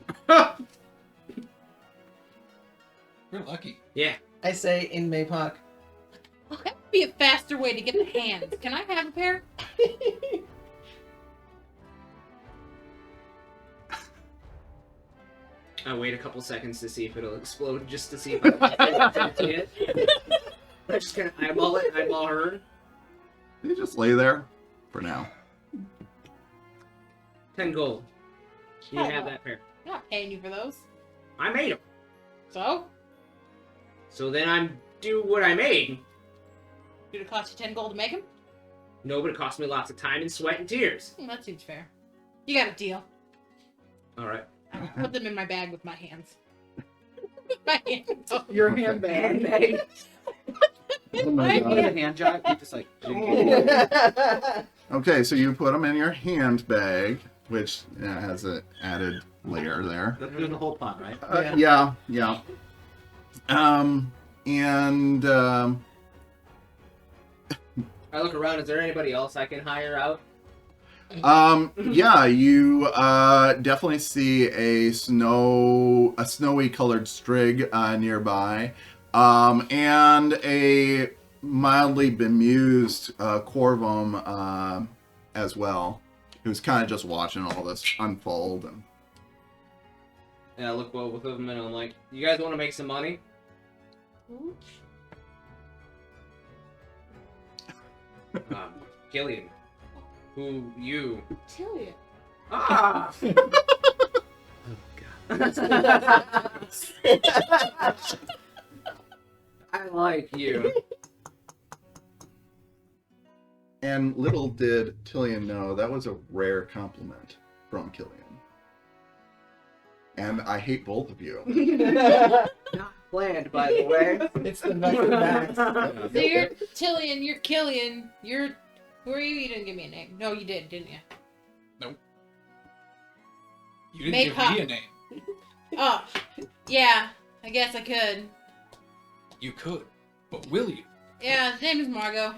S4: We're lucky.
S3: Yeah.
S7: I say in Maypok.
S1: Well, that would be a faster way to get the hands. Can I have a pair?
S3: I wait a couple seconds to see if it'll explode, just to see if I see it. I just kind of eyeball her.
S2: They just lay there for now.
S3: 10 gold. You
S1: Oh,
S3: have
S1: well.
S3: that pair.
S1: I'm not paying you for those.
S3: I made them.
S1: So?
S3: So then I'm do what I made.
S1: Did it cost you 10 gold to make them?
S3: No, but it cost me lots of time and sweat and tears.
S1: That seems fair. You got a deal.
S3: Alright.
S1: I put them in my bag with my hands. My hands.
S7: Your
S2: Okay.
S7: handbag.
S2: Oh my
S1: God.
S6: With a hand job, you just like.
S2: Okay, so you put them in your handbag, which has an added layer there.
S6: That's doing the whole pot, right?
S2: Yeah. And
S3: I look around, is there anybody else I can hire out?
S2: yeah, you definitely see a snowy colored strig nearby, and a mildly bemused Corvum as well, who's kind of just watching all this unfold.
S3: And I look both of them and I'm like, you guys want to make some money? Gillian. Who you?
S1: Tillian.
S3: Ah! I like you.
S2: And little did Tillian know that was a rare compliment from Killian. And I hate both of you.
S3: Not planned, by the way.
S7: It's the best.
S1: So you're Tillian, you're Killian, you're... Who are you? You didn't give me a name. No, you did, didn't you?
S4: You didn't
S1: Make
S4: give
S1: hot.
S4: me a name.
S1: Oh, yeah. I guess I could.
S4: You could, but will you?
S1: Yeah, his name is Margot.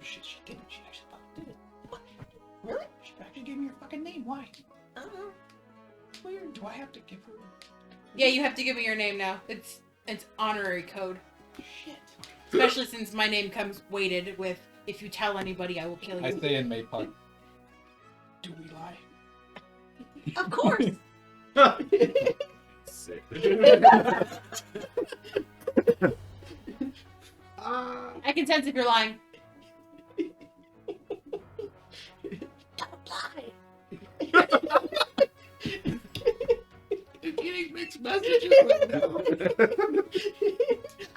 S4: Shit, she didn't. She actually fucking did it. What?
S7: Really?
S4: She actually gave me her fucking name. Why?
S7: Uh-huh.
S4: Weird. Do I have to give her?
S1: Yeah, you have to give me your name now. It's honorary code.
S4: Shit.
S1: Especially since my name comes weighted with, if you tell anybody, I will kill you.
S4: I say in Maypug. Do we lie?
S1: Of course.
S3: Sick.
S1: I can sense if you're lying. Don't lie.
S2: You're getting mixed messages right now.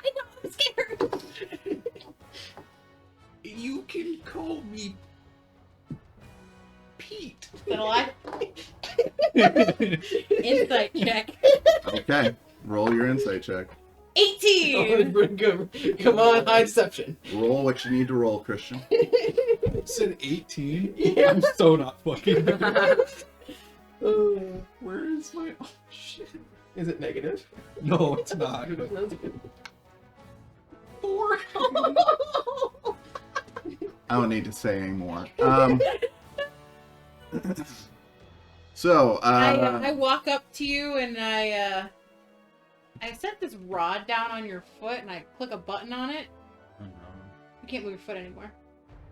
S1: I know, I'm scared.
S4: You can call me Pete.
S1: Is that a lie? Insight check.
S2: Okay, roll your insight check.
S1: 18!
S7: Come on, high deception.
S2: Roll what you need to roll, Christian.
S4: You said 18?
S7: Yeah.
S4: I'm so not fucking.
S7: Where is my? Oh shit! Is it negative?
S4: No, it's not.
S7: That's good.
S4: 4.
S2: I don't need to say anymore. So,
S1: I walk up to you and I set this rod down on your foot and I click a button on it.
S6: Oh, no.
S1: You can't move your foot anymore.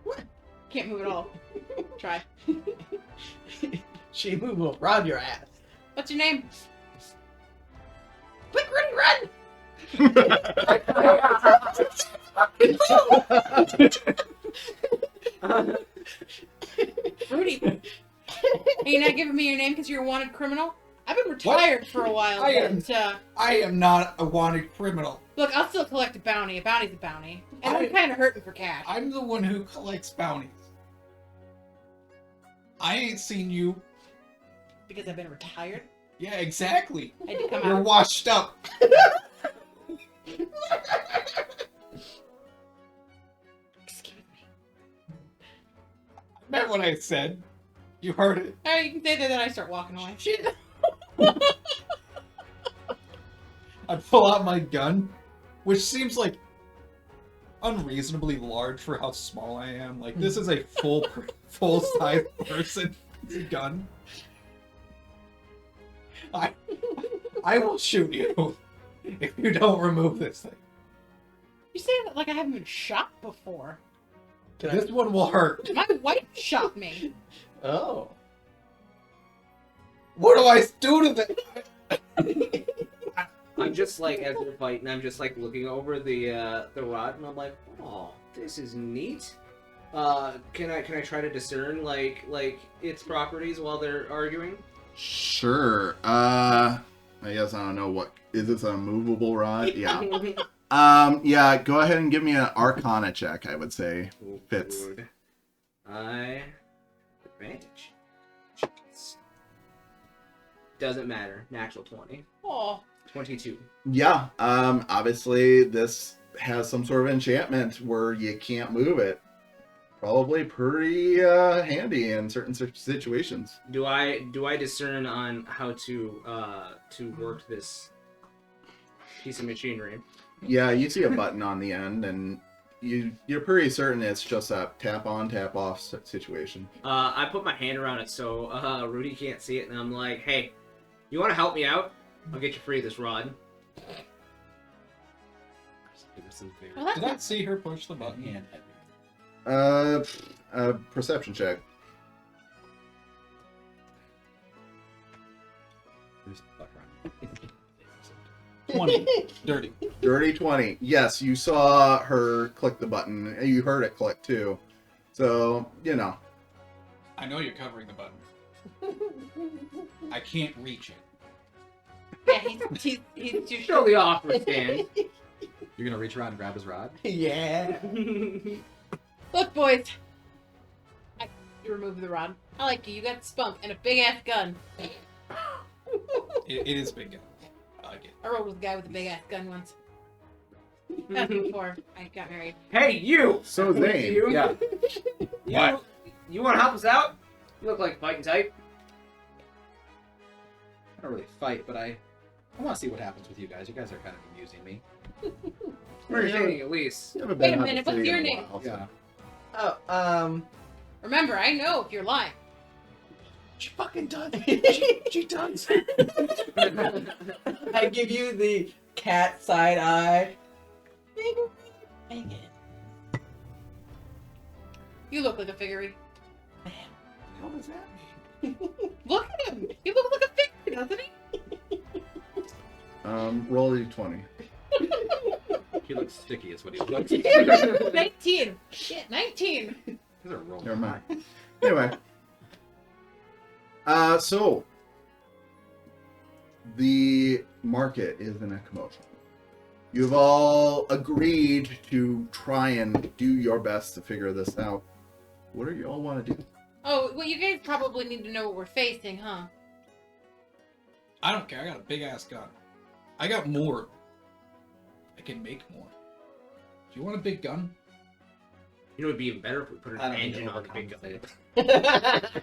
S1: What? Can't move at all. Try.
S7: She move will rod your ass.
S1: What's your name?
S7: Quick, Rudy, run!
S1: Rudy. Are you not giving me your name because you're a wanted criminal? I've been retired for a while.
S4: I am.
S1: But,
S4: I am not a wanted criminal.
S1: look, I'll still collect a bounty. A bounty's a bounty. And I'm kind of hurting for cash.
S4: I'm the one who collects bounties. I ain't seen you.
S1: Because I've been retired.
S4: Yeah, exactly.
S1: I had to come
S4: You're
S1: out.
S4: washed up.
S1: Excuse me.
S4: I meant what I said. You heard it.
S1: Alright, you can say that, then I start walking away.
S7: Shit.
S4: I pull out my gun, which seems like unreasonably large for how small I am. Like, this is a full-size person's gun. I will shoot you if you don't remove this thing.
S1: You say that like I haven't been shot before.
S4: This one will hurt.
S1: My wife shot me.
S7: Oh.
S4: What do I do to this?
S3: I'm just like, as we're fighting, I'm just like looking over the rod, and I'm like, oh, this is neat. Can I try to discern like its properties while they're arguing?
S2: sure. I guess I don't know what is this a movable rod? Yeah. Yeah. Go ahead and give me an Arcana check. I would say
S3: Oh,
S2: fits.
S3: Lord. Advantage. Doesn't matter. Natural 20.
S1: Oh.
S3: 22.
S2: Yeah. Obviously, this has some sort of enchantment where you can't move it. Probably pretty handy in certain situations.
S3: Do I discern on how to work this piece of machinery?
S2: Yeah, you see a button on the end, and you're pretty certain it's just a tap on, tap off situation.
S3: I put my hand around it so Rudy can't see it, and I'm like, hey, you want to help me out? I'll get you free of this rod.
S6: This is very
S1: Well,
S4: Did I see her push the button?
S6: hand heavy.
S2: Perception check.
S6: Where's the fuck around?
S4: 20. Dirty.
S2: Dirty 20. Yes, you saw her click the button. And you heard it click too. So, you know.
S4: I know you're covering the button. I can't reach it.
S1: Yeah, he's too
S3: Show
S1: short.
S3: the awkward stand.
S6: You're gonna reach around and grab his rod?
S7: Yeah.
S1: Look, boys. You remove the rod. I like you. You got spunk and a big ass gun.
S4: It is big gun. I like it.
S1: I rode with a guy with a big ass gun once. That's before I got married.
S3: Hey, you!
S2: So Zane.
S3: You?
S6: Yeah.
S3: What? You want to help us out? You look like fighting type.
S6: I don't really fight, but I want to see what happens with you guys. You guys are kind of amusing me.
S3: Entertaining, at least.
S2: You haven't
S1: Wait a
S2: been out
S1: minute,
S2: of the
S1: what's
S2: city
S1: your
S2: in a
S1: name?
S2: while, so-
S6: Yeah.
S7: Oh,
S1: Remember, I know if you're lying.
S4: She fucking does. She does.
S7: I give you the cat side eye.
S1: You look like a figurine.
S4: What does that mean?
S1: Look at him. He looks like a figurine, doesn't he?
S2: Roll a 20.
S6: He looks sticky, is what he looks.
S1: 19. Shit, 19.
S6: These are rolling.
S2: Never mind. Anyway. So the market is in a commotion. You've all agreed to try and do your best to figure this out. What do you all want to do?
S1: Oh, well, you guys probably need to know what we're facing, huh?
S4: I don't care. I got a big ass gun. I got more. I can make more. Do you want a big gun?
S3: You know, it'd be even better if we put
S6: I
S3: an
S6: don't
S3: engine
S6: need to
S3: on the big gun.
S6: overcompensate.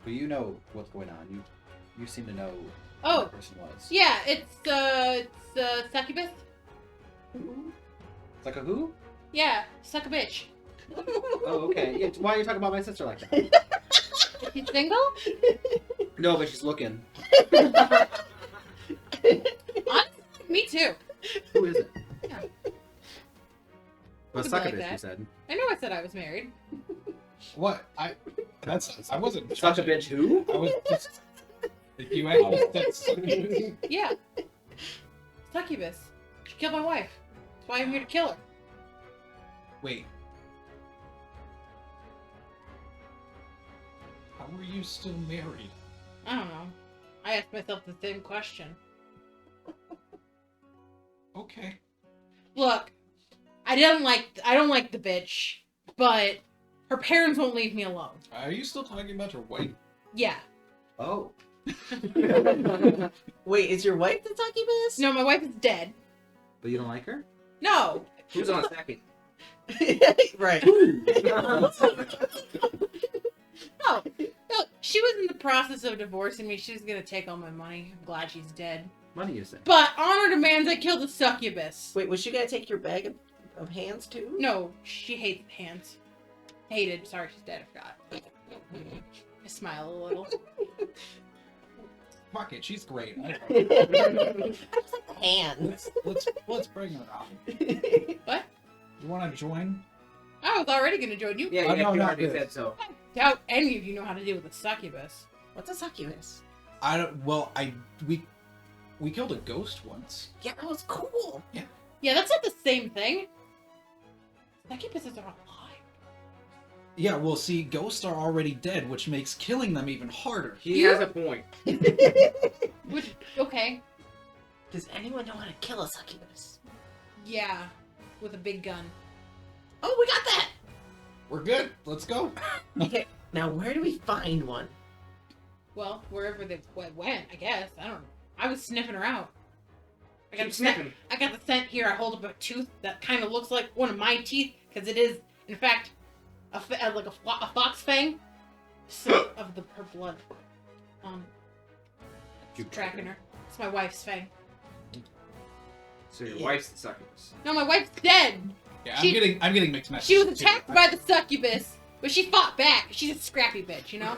S6: But you know what's going on. You seem to know who
S1: Oh.
S6: that person was.
S1: Yeah, it's succubus.
S6: It's like a who?
S1: Yeah, suck a bitch.
S6: Oh, okay. Yeah, why are you talking about my sister like that?
S1: Is she single?
S6: No, but she's looking.
S1: Me too.
S6: Who is it?
S1: Yeah.
S6: But
S1: Something
S6: suck
S1: like
S6: a bitch,
S1: that.
S6: you said.
S1: I know I said I was married.
S4: What? I wasn't.
S6: Suck a bitch who?
S4: I was just. You actually said
S1: Yeah. Succubus. She killed my wife. That's why I'm here to kill her.
S4: Wait. How were you still married?
S1: I don't know. I asked myself the same question.
S4: Okay.
S1: Look, I don't like the bitch, but her parents won't leave me alone.
S4: Are you still talking about your wife?
S1: Yeah.
S6: Oh.
S7: Wait, is your wife the succubus?
S1: No, my wife is dead.
S6: But you don't like her?
S1: No.
S3: Who's on second?
S7: Right.
S1: No. No. She was in the process of divorcing me. She was gonna take all my money. I'm glad she's dead.
S6: Money, you say?
S1: But honor demands I kill the succubus.
S7: Wait, was she gonna take your bag of hands too?
S1: No, she hates hands. Hated. Sorry, she's dead. I forgot. I smile a little.
S4: Fuck it, she's great.
S7: Hands.
S4: Let's bring her on.
S1: What?
S4: You want to join?
S1: I was already gonna join you.
S3: Yeah,
S4: Oh,
S3: yeah,
S4: no,
S3: you
S4: not
S3: already
S4: this.
S3: said so.
S1: I doubt any of you know how to deal with a succubus.
S7: What's a succubus?
S4: I don't. Well, we killed a ghost once.
S7: Yeah, that was cool.
S1: Yeah, that's not the same thing. Succubuses are alive.
S4: Yeah, well, see, ghosts are already dead, which makes killing them even harder.
S3: He has a point.
S1: Which, okay.
S7: Does anyone know how to kill a succubus?
S1: Yeah, with a big gun.
S7: Oh, we got that!
S4: We're good. Let's go.
S7: Okay, now where do we find one?
S1: Well, wherever they went, I guess. I don't know. I was sniffing her out.
S3: Keep sniffing.
S1: I got the scent here. I hold up a tooth that kind of looks like one of my teeth, because it is, in fact, like a fox fang. So, of her blood. Keep tracking her. It's my wife's fang.
S3: So your wife's the succubus.
S1: No, my wife's dead.
S4: Yeah,
S1: She-
S4: I'm getting mixed messages.
S1: She was
S4: too.
S1: attacked by the succubus, but she fought back. She's a scrappy bitch, you know?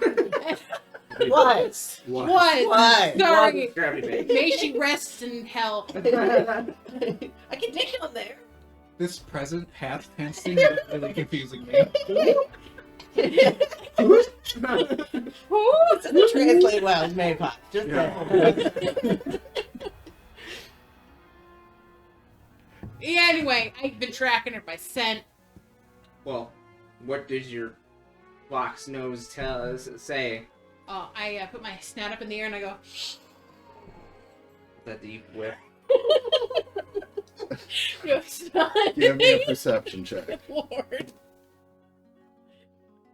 S7: What?
S1: What? Sorry.
S3: Gravity bait.
S1: May she rest in hell.
S7: I can take it on there.
S4: This present past tense thing is really confusing me.
S1: Who?
S7: It doesn't translate well as May Pop. Just
S1: Yeah, anyway, I've been tracking her by scent.
S3: Well, what does your fox nose say?
S1: I put my snout up in the air and I go,
S3: That deep whiff.
S1: no, it's not.
S2: Give me a perception check.
S1: Good Lord.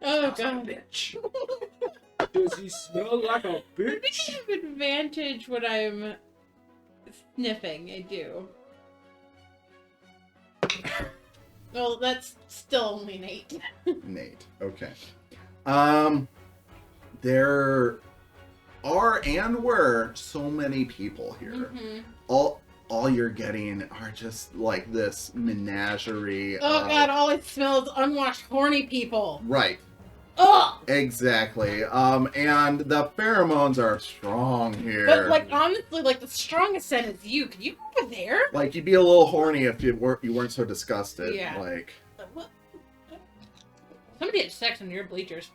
S1: Oh, God.
S3: Bitch. Does he smell like a
S1: I
S3: bitch?
S1: think I have advantage when I'm sniffing. I do. Well, that's still only an 8.
S2: Nate. Okay. There are and were so many people here.
S1: Mm-hmm.
S2: All you're getting are just like this menagerie.
S1: Oh,
S2: of-
S1: God, all I smell is unwashed, horny people.
S2: Right.
S1: Ugh!
S2: Exactly. And the pheromones are strong here.
S1: But, like, honestly, like, the strongest scent is you. Could you go over there?
S2: Like, you'd be a little horny if you weren't so disgusted.
S1: Yeah.
S2: Like,
S1: What? Somebody had sex in your bleachers.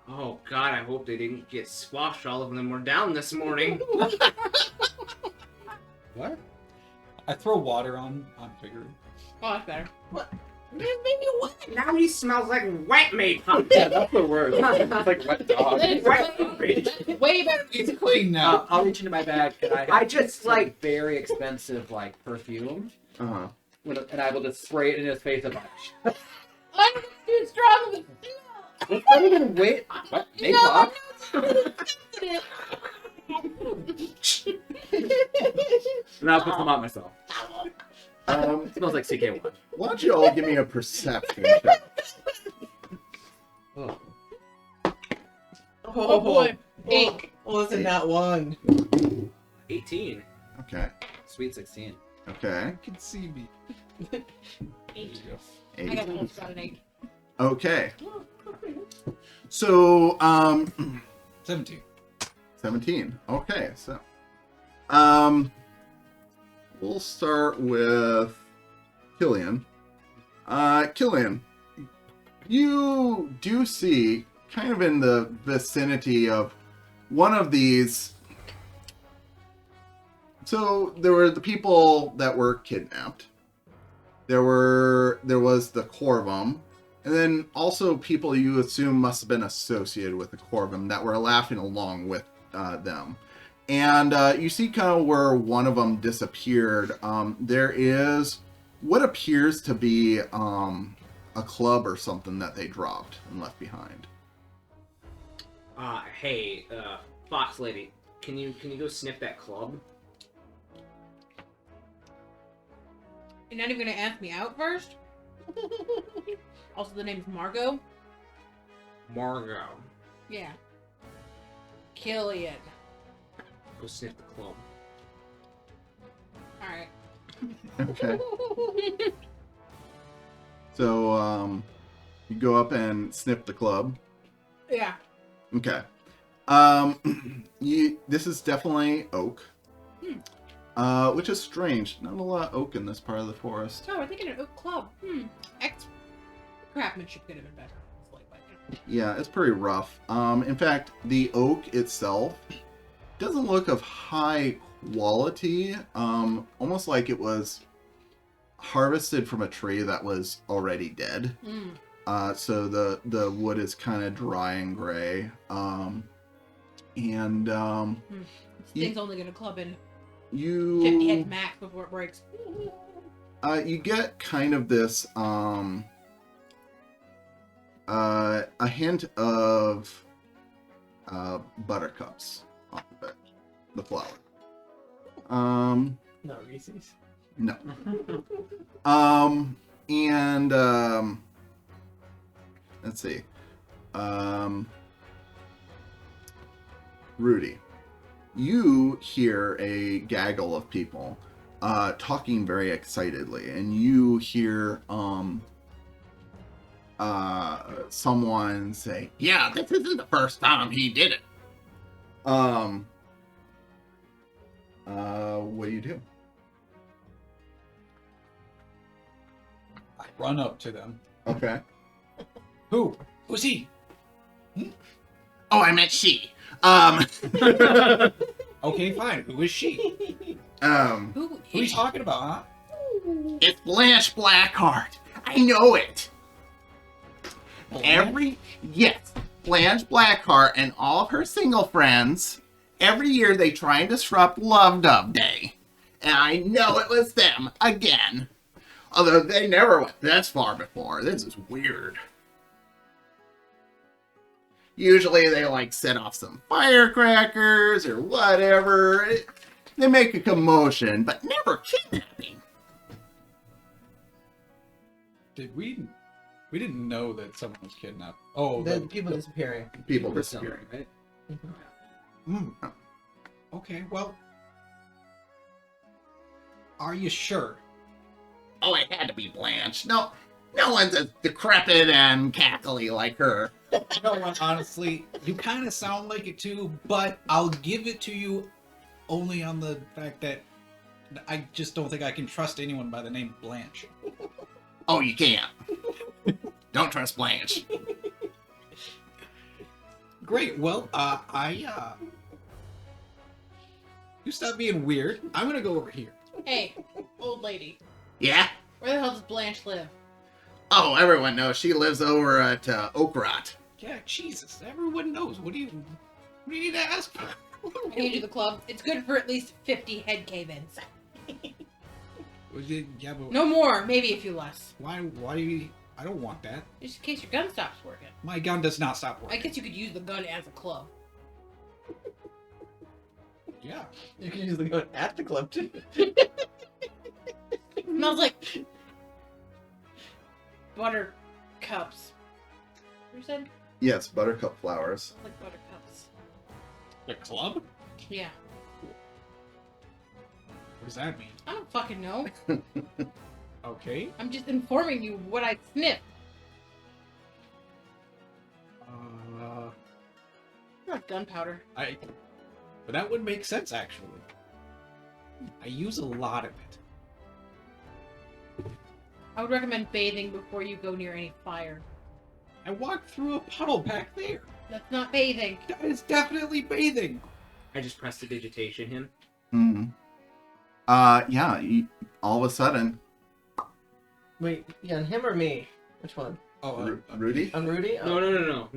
S3: Oh God, I hope they didn't get squashed. All of them were down this morning.
S6: What?
S4: I throw water on Figure.
S1: Oh, that's better.
S7: Maybe what?
S3: Now he smells like wet meat.
S6: Yeah, that's the word. It's like wet dog.
S1: That's way better.
S4: It's clean now.
S6: I'll reach into my bag and
S3: I just
S6: some
S3: like.
S6: very expensive like perfume,
S2: uh-huh.
S6: and I will just spray it in his face a bunch.
S1: I'm too strong of a
S6: What's better than wait? What? Make
S1: No,
S6: pop?
S1: I'm not sensitive.
S3: And I'll put some on myself.
S2: Um,
S3: It smells like CK1.
S2: why don't you all give me a perception check?
S3: Oh.
S1: Oh boy. 8.
S7: Well, it's not one.
S3: 18.
S2: Okay.
S6: Sweet 16.
S2: Okay.
S4: You can see me.
S1: 8. I
S2: 8.
S1: got almost got an 8.
S2: Okay. So,
S4: 17.
S2: 17. Okay, so we'll start with Killian. Killian, you do see kind of in the vicinity of one of these. So there were the people that were kidnapped. There was the Corvum, and then also people you assume must have been associated with the Corvum that were laughing along with them. And you see kind of where one of them disappeared. There is what appears to be a club or something that they dropped and left behind.
S3: Hey, Fox Lady, can you go sniff that club?
S1: You're not even gonna ask me out first? Also, the name's Margot?
S3: Margot,
S1: Yeah. Killian.
S3: go sniff the club.
S1: Alright.
S2: Okay. So you go up and snip the club.
S1: Yeah.
S2: Okay. This is definitely oak. Which is strange. Not a lot of oak in this part of the forest.
S1: So, we're thinking an oak club. Craftsmanship could have been better. It's like, but,
S2: Yeah, it's pretty rough. In fact, the oak itself doesn't look of high quality. Almost like it was harvested from a tree that was already dead. So the wood is kind of dry and gray.
S1: This thing's only gonna club in 50
S2: you
S1: heads max before it breaks.
S2: you get kind of this a hint of buttercups off of it, the flower.
S7: No Reese's.
S2: No. And let's see. Rudy, you hear a gaggle of people talking very excitedly, and you hear someone say,
S8: Yeah, this isn't the first time he did it.
S2: what do you do?
S4: I run up to them.
S2: Okay.
S4: Who? Who's he?
S8: Oh, I meant she.
S4: Okay, fine. Who is she?
S1: Who
S4: Who are you
S1: is
S4: talking about, huh?
S8: It's Blanche Blackheart. I know it. Yes, Blanche Blackheart and all of her single friends, every year they try and disrupt Love Dove Day. And I know it was them again. Although they never went this far before. This is weird. Usually they like set off some firecrackers or whatever. They make a commotion, but never kidnapping.
S4: Did we didn't know that someone was kidnapped. Oh,
S7: The people disappearing.
S2: People
S3: We're selling,
S2: disappearing.
S3: right?
S4: Okay, well, are you sure?
S8: Oh, it had to be Blanche. No one's as decrepit and cackly like her.
S4: You know what, honestly, you kind of sound like it too, but I'll give it to you only on the fact that I just don't think I can trust anyone by the name Blanche.
S8: Oh, you can't. Don't trust Blanche.
S4: Great, well, you stop being weird. I'm gonna go over here.
S1: Hey, old lady.
S8: Yeah?
S1: Where the hell does Blanche live?
S8: Oh, everyone knows she lives over at Oak Rot.
S4: Yeah, Jesus, everyone knows. What do you need to ask for?
S1: I need you the club. It's good for at least 50 head cave-ins.
S4: Yeah, but
S1: No more, maybe a few less.
S4: why do you... I don't want that.
S1: Just in case your gun stops working.
S4: My gun does not stop
S1: I
S4: working.
S1: guess you could use the gun as a club.
S4: Yeah.
S7: You can use the gun at the club too.
S1: Smells like buttercups. You said
S2: Yes, buttercup flowers.
S1: like buttercups.
S4: The club?
S1: Yeah.
S4: What does that mean?
S1: I don't fucking know.
S4: Okay.
S1: I'm just informing you what I sniffed. Not gunpowder.
S4: But that would make sense, actually. I use a lot of it.
S1: I would recommend bathing before you go near any fire.
S4: I walked through a puddle back there.
S1: That's not bathing.
S4: That is definitely bathing.
S3: I just prestidigitation him.
S2: Hmm. Yeah. All of a sudden,
S7: Wait, you on him or me? Which one?
S4: Oh,
S2: Rudy.
S7: On Rudy?
S3: No, no.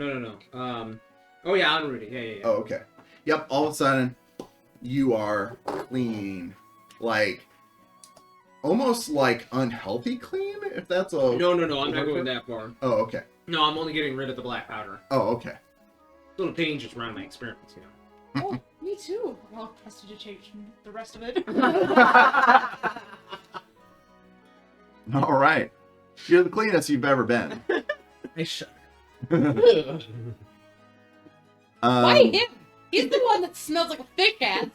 S3: Oh yeah, on Rudy. Yeah.
S2: Oh, okay. Yep. All of a sudden, you are clean, like almost like unhealthy clean. If that's a
S3: No, I'm not going that far.
S2: Oh, okay.
S3: No, I'm only getting rid of the black powder.
S2: Oh, okay.
S3: A little dangerous around my experiments, you know.
S5: Oh, me too. Well, prestidigitation, the rest of it.
S2: All right. You're the cleanest you've ever been.
S7: I shudder.
S1: Why him? He's the one that smells like a fish ass.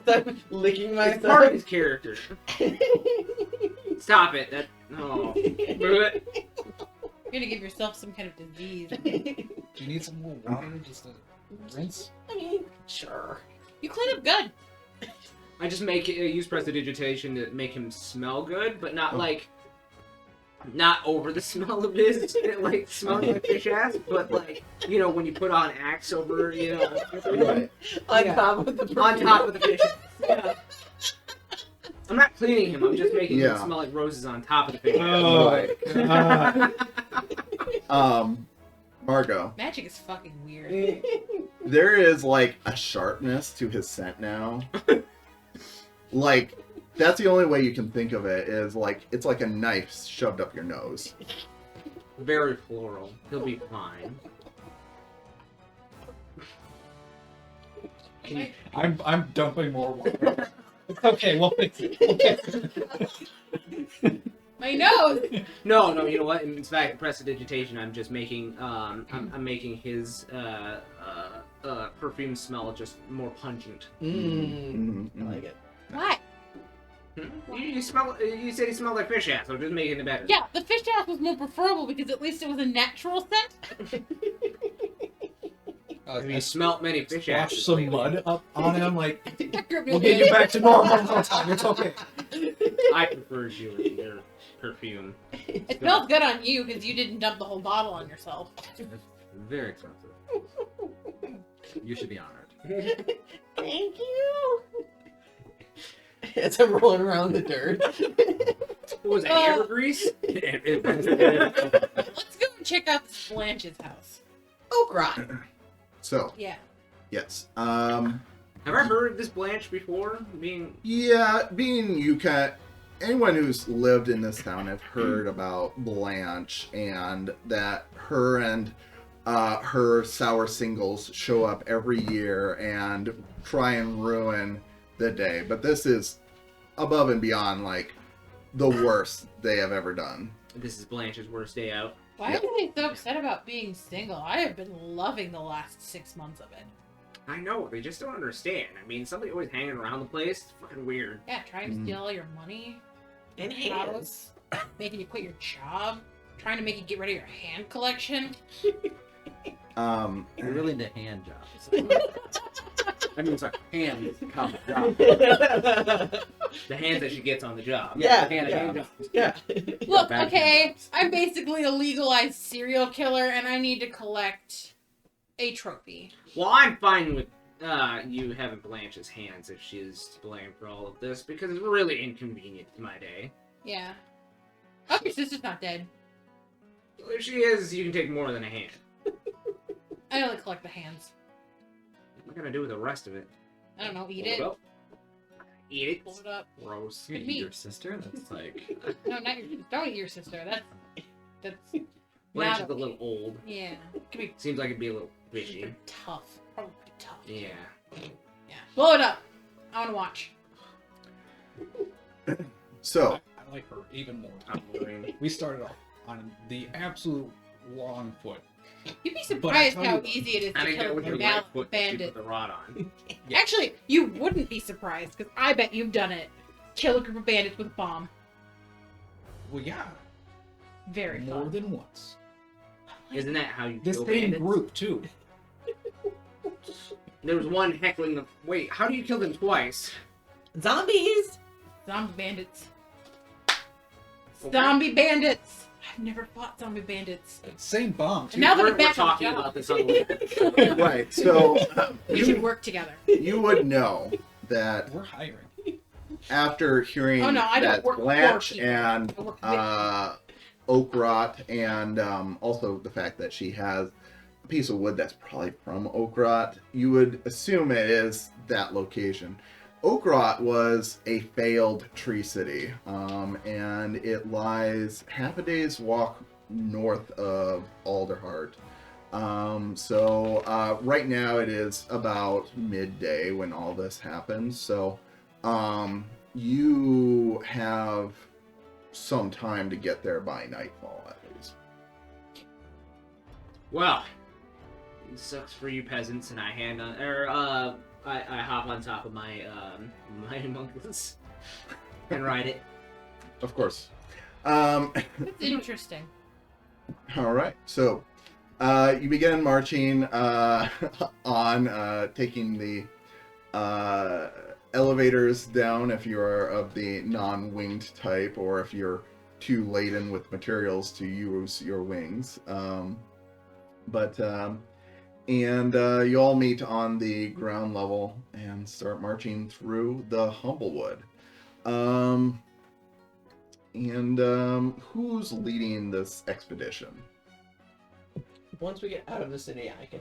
S7: I'm licking
S3: It's part of
S7: myself.
S3: his character. Stop it. That no. Move it.
S1: You're gonna give yourself some kind of disease.
S4: do you need some more water just to rinse?
S7: I mean, sure.
S1: You clean up good.
S3: I just use prestidigitation to make him smell good, but not like not over the smell of his like smelling like fish ass, but like when you put on Axe over
S2: Right.
S7: On
S3: Yeah.
S7: top of the
S3: on top of the fish. Yeah. I'm not cleaning him. I'm just making him
S2: Yeah.
S3: smell like roses on top of the fish.
S4: Oh,
S2: Right. Margot,
S1: Magic is fucking weird.
S2: there is like a sharpness to his scent now. Like, that's the only way you can think of it is like it's like a knife shoved up your nose.
S3: Very floral. He'll be fine.
S4: I'm dumping more water. It's okay, we'll fix it. We'll fix it.
S1: My nose.
S3: No, you know what? In fact, prestidigitation, I'm just making I'm making his perfume smell just more pungent.
S7: Mmm.
S2: Mhm,
S7: I like it.
S1: Why?
S3: You smell. You said he smelled like fish ass. So I'm just making it better.
S1: Yeah, the fish ass was more preferable because at least it was a natural scent.
S3: You smelt many fish
S4: Splash
S3: asses.
S4: some
S3: lately.
S4: mud up on him, like,
S1: We'll
S4: we'll get you back to normal in no time, it's okay.
S3: I prefer you and your perfume.
S1: It smells good on you because you didn't dump the whole bottle on yourself.
S6: Very expensive. You should be honored.
S7: Thank you. As I'm rolling around the dirt.
S3: What was it? Ambergrease?
S1: Let's go and check out Blanche's house.
S7: Oh, God.
S2: So,
S1: Yeah.
S2: yes.
S3: Have I heard of this Blanche before? Being
S2: Yeah, being UCAT, anyone who's lived in this town have heard about Blanche and that her and her sour singles show up every year and try and ruin the day. But this is above and beyond like the worst they have ever done.
S3: this is Blanche's worst day out.
S1: Why
S2: Yep.
S1: are they so upset about being single? I have been loving the last 6 months of it.
S3: I know, they just don't understand. I mean, somebody always hanging around the place. It's fucking weird.
S1: Yeah, trying to
S2: Mhm.
S1: steal all your money,
S7: And
S1: your house, making you quit your job, trying to make you get rid of your hand collection.
S6: You're really into hand jobs.
S3: I mean, it's like
S6: Hands come job.
S3: the hands that she gets on the job.
S7: Yeah,
S3: The hand
S7: yeah.
S3: hand job.
S7: Yeah.
S1: Look,
S6: bad
S1: okay,
S6: hands.
S1: I'm basically a legalized serial killer and I need to collect a trophy.
S3: Well, I'm fine with you having Blanche's hands if she's to blame for all of this, because it's really inconvenient to my day.
S1: Yeah. Oh, your sister's not dead.
S3: If she is, you can take more than a hand.
S1: I only collect the hands.
S3: What am I gonna do with the rest of it?
S1: I don't know, eat
S3: Pull
S1: it,
S3: up. Eat
S1: pull
S3: it.
S1: it up.
S3: Gross.
S6: You
S1: Could be.
S6: eat your sister? That's like.
S1: No, not your, don't eat your sister. That's
S3: Blanche
S1: not
S3: is a little old.
S1: Yeah, could be
S3: Seems like it'd be a little fishy.
S1: tough. Probably tough.
S3: Yeah.
S1: Yeah. Blow it up. I want to watch.
S2: So,
S4: I like her even more.
S3: I'm worrying.
S4: We started off on the absolute wrong foot.
S1: You'd be
S4: But I
S1: surprised
S4: tell
S1: how
S4: you what,
S1: easy it is
S3: I
S1: to
S3: think that
S1: kill
S3: with your
S1: gal-
S3: right foot that you
S1: bandit.
S3: put the rod on.
S4: Yeah.
S1: Actually, you wouldn't be surprised because I bet you've done it. Kill a group of bandits with a bomb.
S4: Well, yeah,
S1: Very
S4: more
S1: fun.
S4: than once.
S3: Isn't that how you
S4: This
S3: kill
S4: same
S3: bandits?
S4: group too.
S3: There was one heckling the. Wait, how do you kill them twice?
S7: Zombies!
S1: Zombie bandits.
S3: Okay.
S1: Zombie bandits. I've never fought zombie bandits.
S4: Same bomb too.
S1: And now that
S3: We're,
S1: I'm back
S3: we're
S1: on the
S3: talking
S1: job,
S3: about this on the
S2: right. So,
S1: we should work together.
S2: you would know that
S4: We're hiring.
S2: after hearing
S1: Oh, no, I don't
S2: that
S1: work for
S2: Blanche
S1: people.
S2: and
S1: I work with
S2: Oak Rot, and also the fact that she has a piece of wood that's probably from Oak Rot, you would assume it is that location. Oak Rot was a failed tree city, and it lies half a day's walk north of Alderheart. So right now it is about midday when all this happens. So you have some time to get there by nightfall at least.
S3: Well, it sucks for you peasants, and I hand on, I hop on top of my my homunculus and ride it.
S2: Of course.
S1: That's interesting.
S2: All right. So you begin marching on, taking the elevators down if you are of the non-winged type, or if you're too laden with materials to use your wings. And you all meet on the ground level and start marching through the Humblewood. Who's leading this expedition?
S7: Once we get out of the city, I can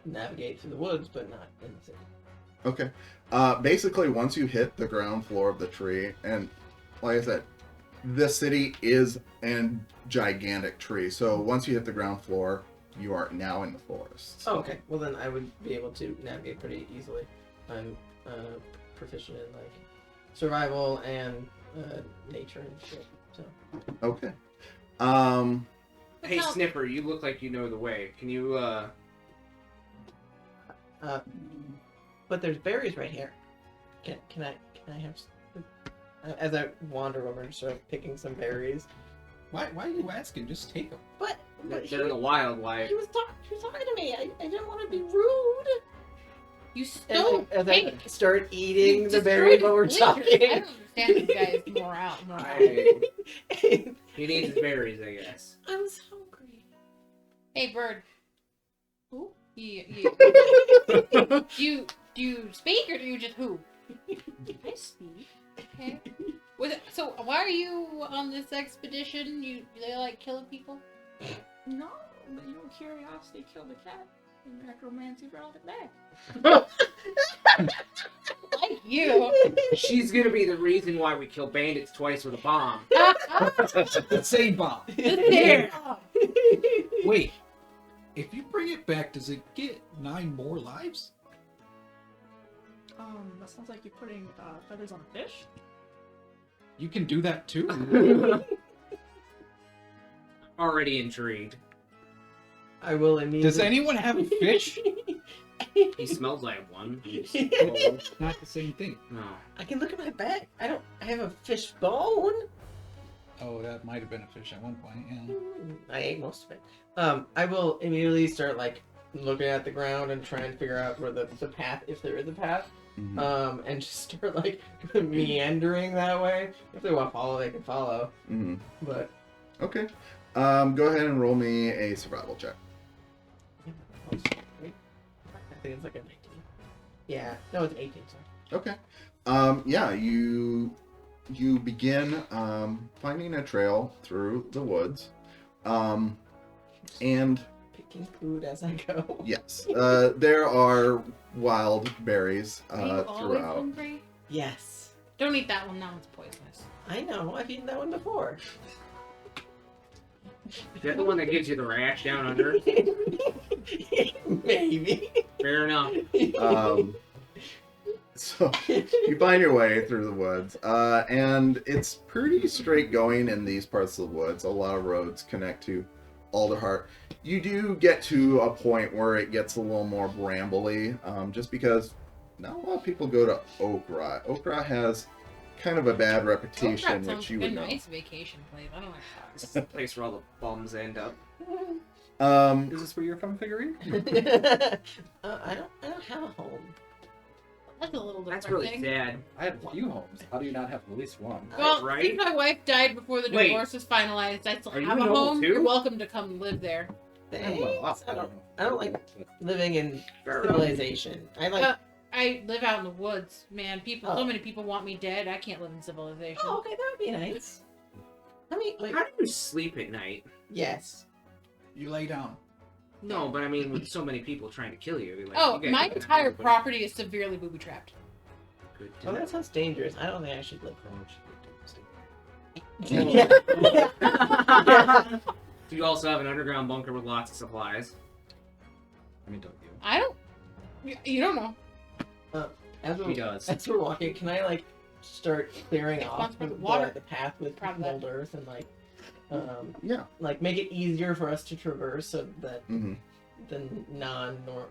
S7: navigate through the woods, but not in the city.
S2: Okay. Basically, once you hit the ground floor of the tree, and like I said, this city is a gigantic tree. So once you hit the ground floor, you are now in the forest.
S7: Oh, okay. Well, then I would be able to navigate pretty easily. I'm proficient in like survival and nature and shit. So
S2: Okay.
S3: Hey,
S1: No.
S3: Sniffer, you look like you know the way. Can you,
S7: but there's berries right here. Can I have? As I wander over and start picking some berries.
S4: Why are you asking? Just take them.
S7: But
S3: they're in the wild, why?
S7: He was talking to me. I didn't want to be rude.
S1: You stole
S7: As I
S1: cake.
S7: start eating
S1: You
S7: the berries while we're
S1: destroyed his
S7: talking.
S1: I don't understand this guy's morale.
S3: He needs his berries, I guess.
S7: I was hungry.
S1: Hey, bird. Who? Do you speak or do you just who?
S5: I speak.
S1: Okay. So why are you on this expedition? You like killing people?
S5: No, but you know, curiosity killed the cat. And necromancy brought it back.
S1: Like you.
S3: She's gonna be the reason why we kill bandits twice with a bomb.
S4: Same bomb.
S1: There.
S4: Wait, if you bring it back, does it get 9 more lives?
S5: That sounds like you're putting feathers on a fish.
S4: You can do that too.
S3: Already intrigued.
S7: I will immediately.
S4: Does anyone have a fish?
S3: He smells like one.
S4: Not the same thing.
S3: No.
S7: I can look at my bag. I have a fish bone.
S4: Oh, that might have been a fish at one point. Yeah.
S7: I ate most of it. I will immediately start like looking at the ground and trying to figure out where the path, if there is a path.
S2: Mhm.
S7: And just start like meandering that way. If they want to follow, they can follow.
S2: Mhm.
S7: But
S2: Okay. Go ahead and roll me a survival check.
S7: I think it's like a 19. Yeah, no, it's 18. Sorry.
S2: Okay. Yeah, you begin finding a trail through the woods. And
S7: Picking food as I go.
S2: yes, there are wild berries
S1: Are you always
S2: throughout.
S1: hungry?
S7: Yes,
S1: Don't eat that one. That one's poisonous.
S7: I know. I've eaten that one before.
S3: Is that the one that gives you the rash down under?
S7: Maybe.
S3: Fair enough.
S2: So you find your way through the woods, and it's pretty straight going in these parts of the woods. A lot of roads connect to Alderheart. You do get to a point where it gets a little more brambly, just because not a lot of people go to Okra. Okra has kind of a bad reputation, which you would know.
S1: A nice vacation place. I don't like that.
S3: This is the place where all the bums end up.
S4: Is this where you're from, Figurine?
S7: I don't have a home.
S1: That's a little different
S3: That's really
S1: thing.
S3: sad.
S6: I have a few homes. How do you not have at least one?
S1: Well,
S3: Right?
S1: since my wife died before the
S3: Wait.
S1: divorce was finalized, I still
S3: Are you
S1: have a
S3: an old
S1: home.
S3: too?
S1: You're welcome to come live there.
S7: Thanks. I don't like living in
S3: Fair enough.
S7: civilization. I like.
S1: I live out in the woods, man. So
S7: Oh.
S1: many people want me dead. I can't live in civilization.
S7: Oh, okay, that would be nice. I mean, like,
S3: How do you sleep at night?
S7: yes.
S4: You lay down.
S3: No, but I mean, with so many people trying to kill you. Like,
S1: Oh,
S3: you gotta
S1: my
S3: get
S1: entire
S3: everybody.
S1: property is severely booby trapped.
S3: Good to
S7: Oh,
S3: know.
S7: that sounds dangerous. I don't think I should live
S3: Do you also have an underground bunker with lots of supplies?
S6: I mean, don't you?
S1: I don't. You don't know.
S7: As
S3: He
S7: we're,
S3: does.
S7: as we're walking, can I like start clearing
S1: It's
S7: off
S1: once with
S7: the
S1: water.
S7: path with
S1: Probably.
S7: mold earth and like,
S2: Yeah.
S7: like make it easier for us to traverse so that
S2: hmm
S7: the naturey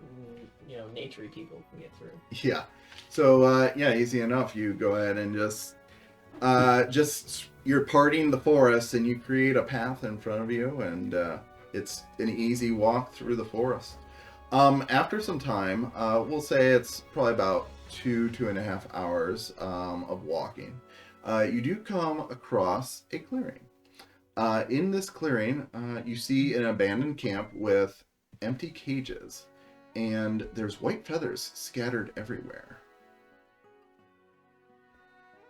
S7: people can get through.
S2: Yeah. So yeah, easy enough. You go ahead and just you're parting the forest, and you create a path in front of you, and it's an easy walk through the forest. After some time, we'll say it's probably about 2.5 hours of walking. You do come across a clearing. In this clearing, you see an abandoned camp with empty cages, and there's white feathers scattered everywhere.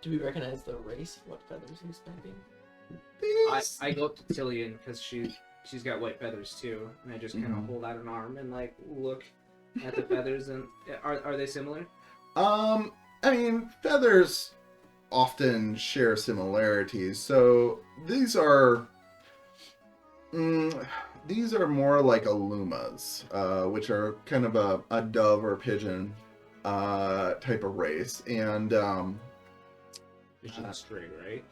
S7: Do we recognize the race of what feathers he's packing?
S3: I go up to Tillian because she's got white feathers too, and I just kind of
S2: Mhm.
S3: hold out an arm and like look at the feathers. And are they similar?
S2: I mean, feathers often share similarities. So these are more like alumas, which are kind of a dove or pigeon type of race, and
S3: It's just straight, right?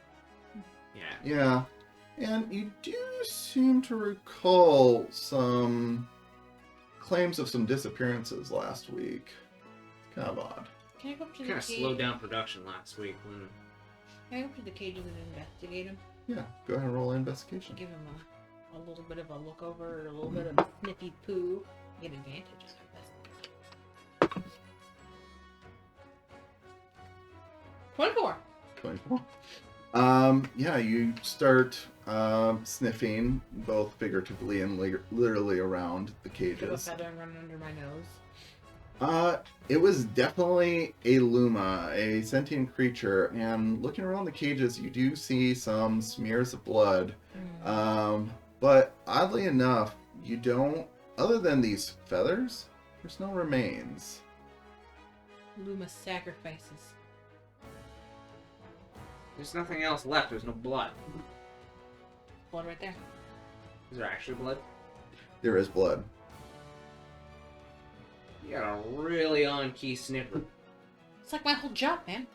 S3: Yeah.
S2: yeah, and you do seem to recall some claims of some disappearances last week. Kind of odd.
S1: Can I go up to the
S3: Kind of
S1: cage?
S3: slowed down production last week when
S1: Can I go up to the cages and investigate them?
S2: Yeah, go ahead and roll an investigation.
S1: Give them a little bit of a look over, or a little bit of a sniffy poo. Get advantage. 24.
S2: 24. Yeah, you start sniffing both figuratively and literally around the
S1: Feel a
S2: cages.
S1: feather running under my nose.
S2: It was definitely a Luma, a sentient creature, and looking around the cages, you do see some smears of blood. But oddly enough, you don't, other than these feathers, there's no remains.
S1: Luma sacrifices.
S3: there's nothing else left. There's no blood.
S1: Blood right there.
S3: Is there actually blood?
S2: There is blood.
S3: You got a really on-key sniffer.
S1: It's like my whole job, man.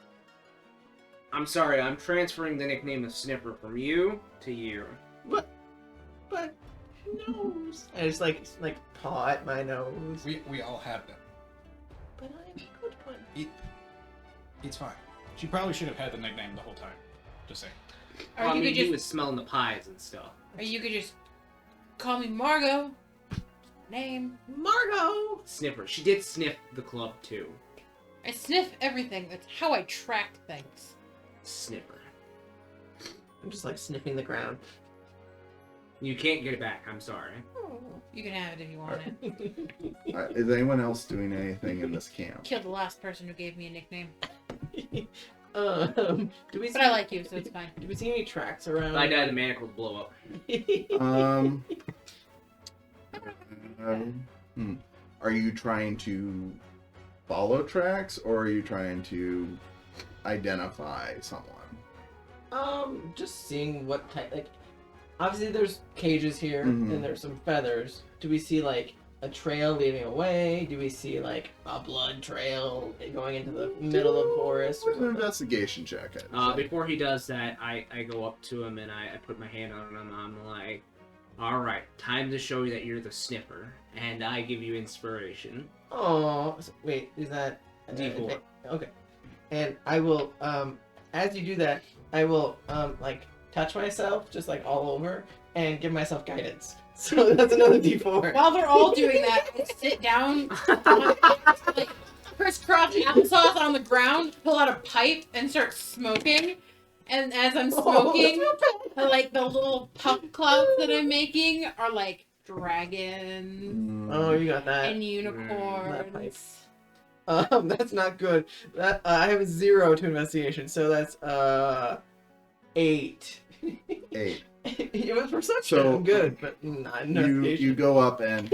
S3: I'm sorry, I'm transferring the nickname of Sniffer from you to you.
S7: But nose. I just like paw at my nose.
S4: We all have them.
S7: But I'm a good one.
S4: It's fine. She probably should have had the nickname the whole time. Just saying.
S1: Or
S3: I
S1: you
S3: mean,
S1: could
S3: he
S1: just,
S3: was smelling the pies and stuff.
S1: or you could just call me Margot. Name.
S7: Margot.
S3: Sniffer. She did sniff the club too.
S1: I sniff everything. That's how I track things.
S3: Sniffer.
S7: I'm just like sniffing the ground.
S3: You can't get it back. I'm sorry.
S1: You can have it if you want it.
S2: Is anyone else doing anything in this camp?
S1: Killed the last person who gave me a nickname.
S7: Do we?
S1: But I like you, so it's fine.
S7: Do we see any tracks around?
S3: If I die, the manacles blow up.
S2: Are you trying to follow tracks, or are you trying to identify someone?
S7: Just seeing what type. Like, obviously there's cages here,
S2: Mhm.
S7: and there's some feathers. Do we see like a trail leading away? Do we see like a blood trail going into the middle of the forest?
S2: Where's an investigation check? I'd say.
S3: Before he does that, I go up to him and I put my hand on him. I'm like, all right, time to show you that you're the sniffer, and I give you inspiration.
S7: Oh, wait, is that
S3: D4.
S7: Okay. And I will, as you do that, I will, like, touch myself, just like all over, and give myself guidance. So that's another D4.
S1: While they're all doing that, I sit down, like crisscross applesauce on the ground, pull out a pipe, and start smoking. And as I'm smoking, like the little puff clouds that I'm making are like dragons
S7: Oh, you got that.
S1: and
S7: that pipe.
S1: unicorns.
S7: That's not good. That I have a 0 to investigation, so that's 8.
S2: 8.
S7: It was perception.
S2: So,
S7: I'm good, but not
S2: You
S7: investigation.
S2: go up and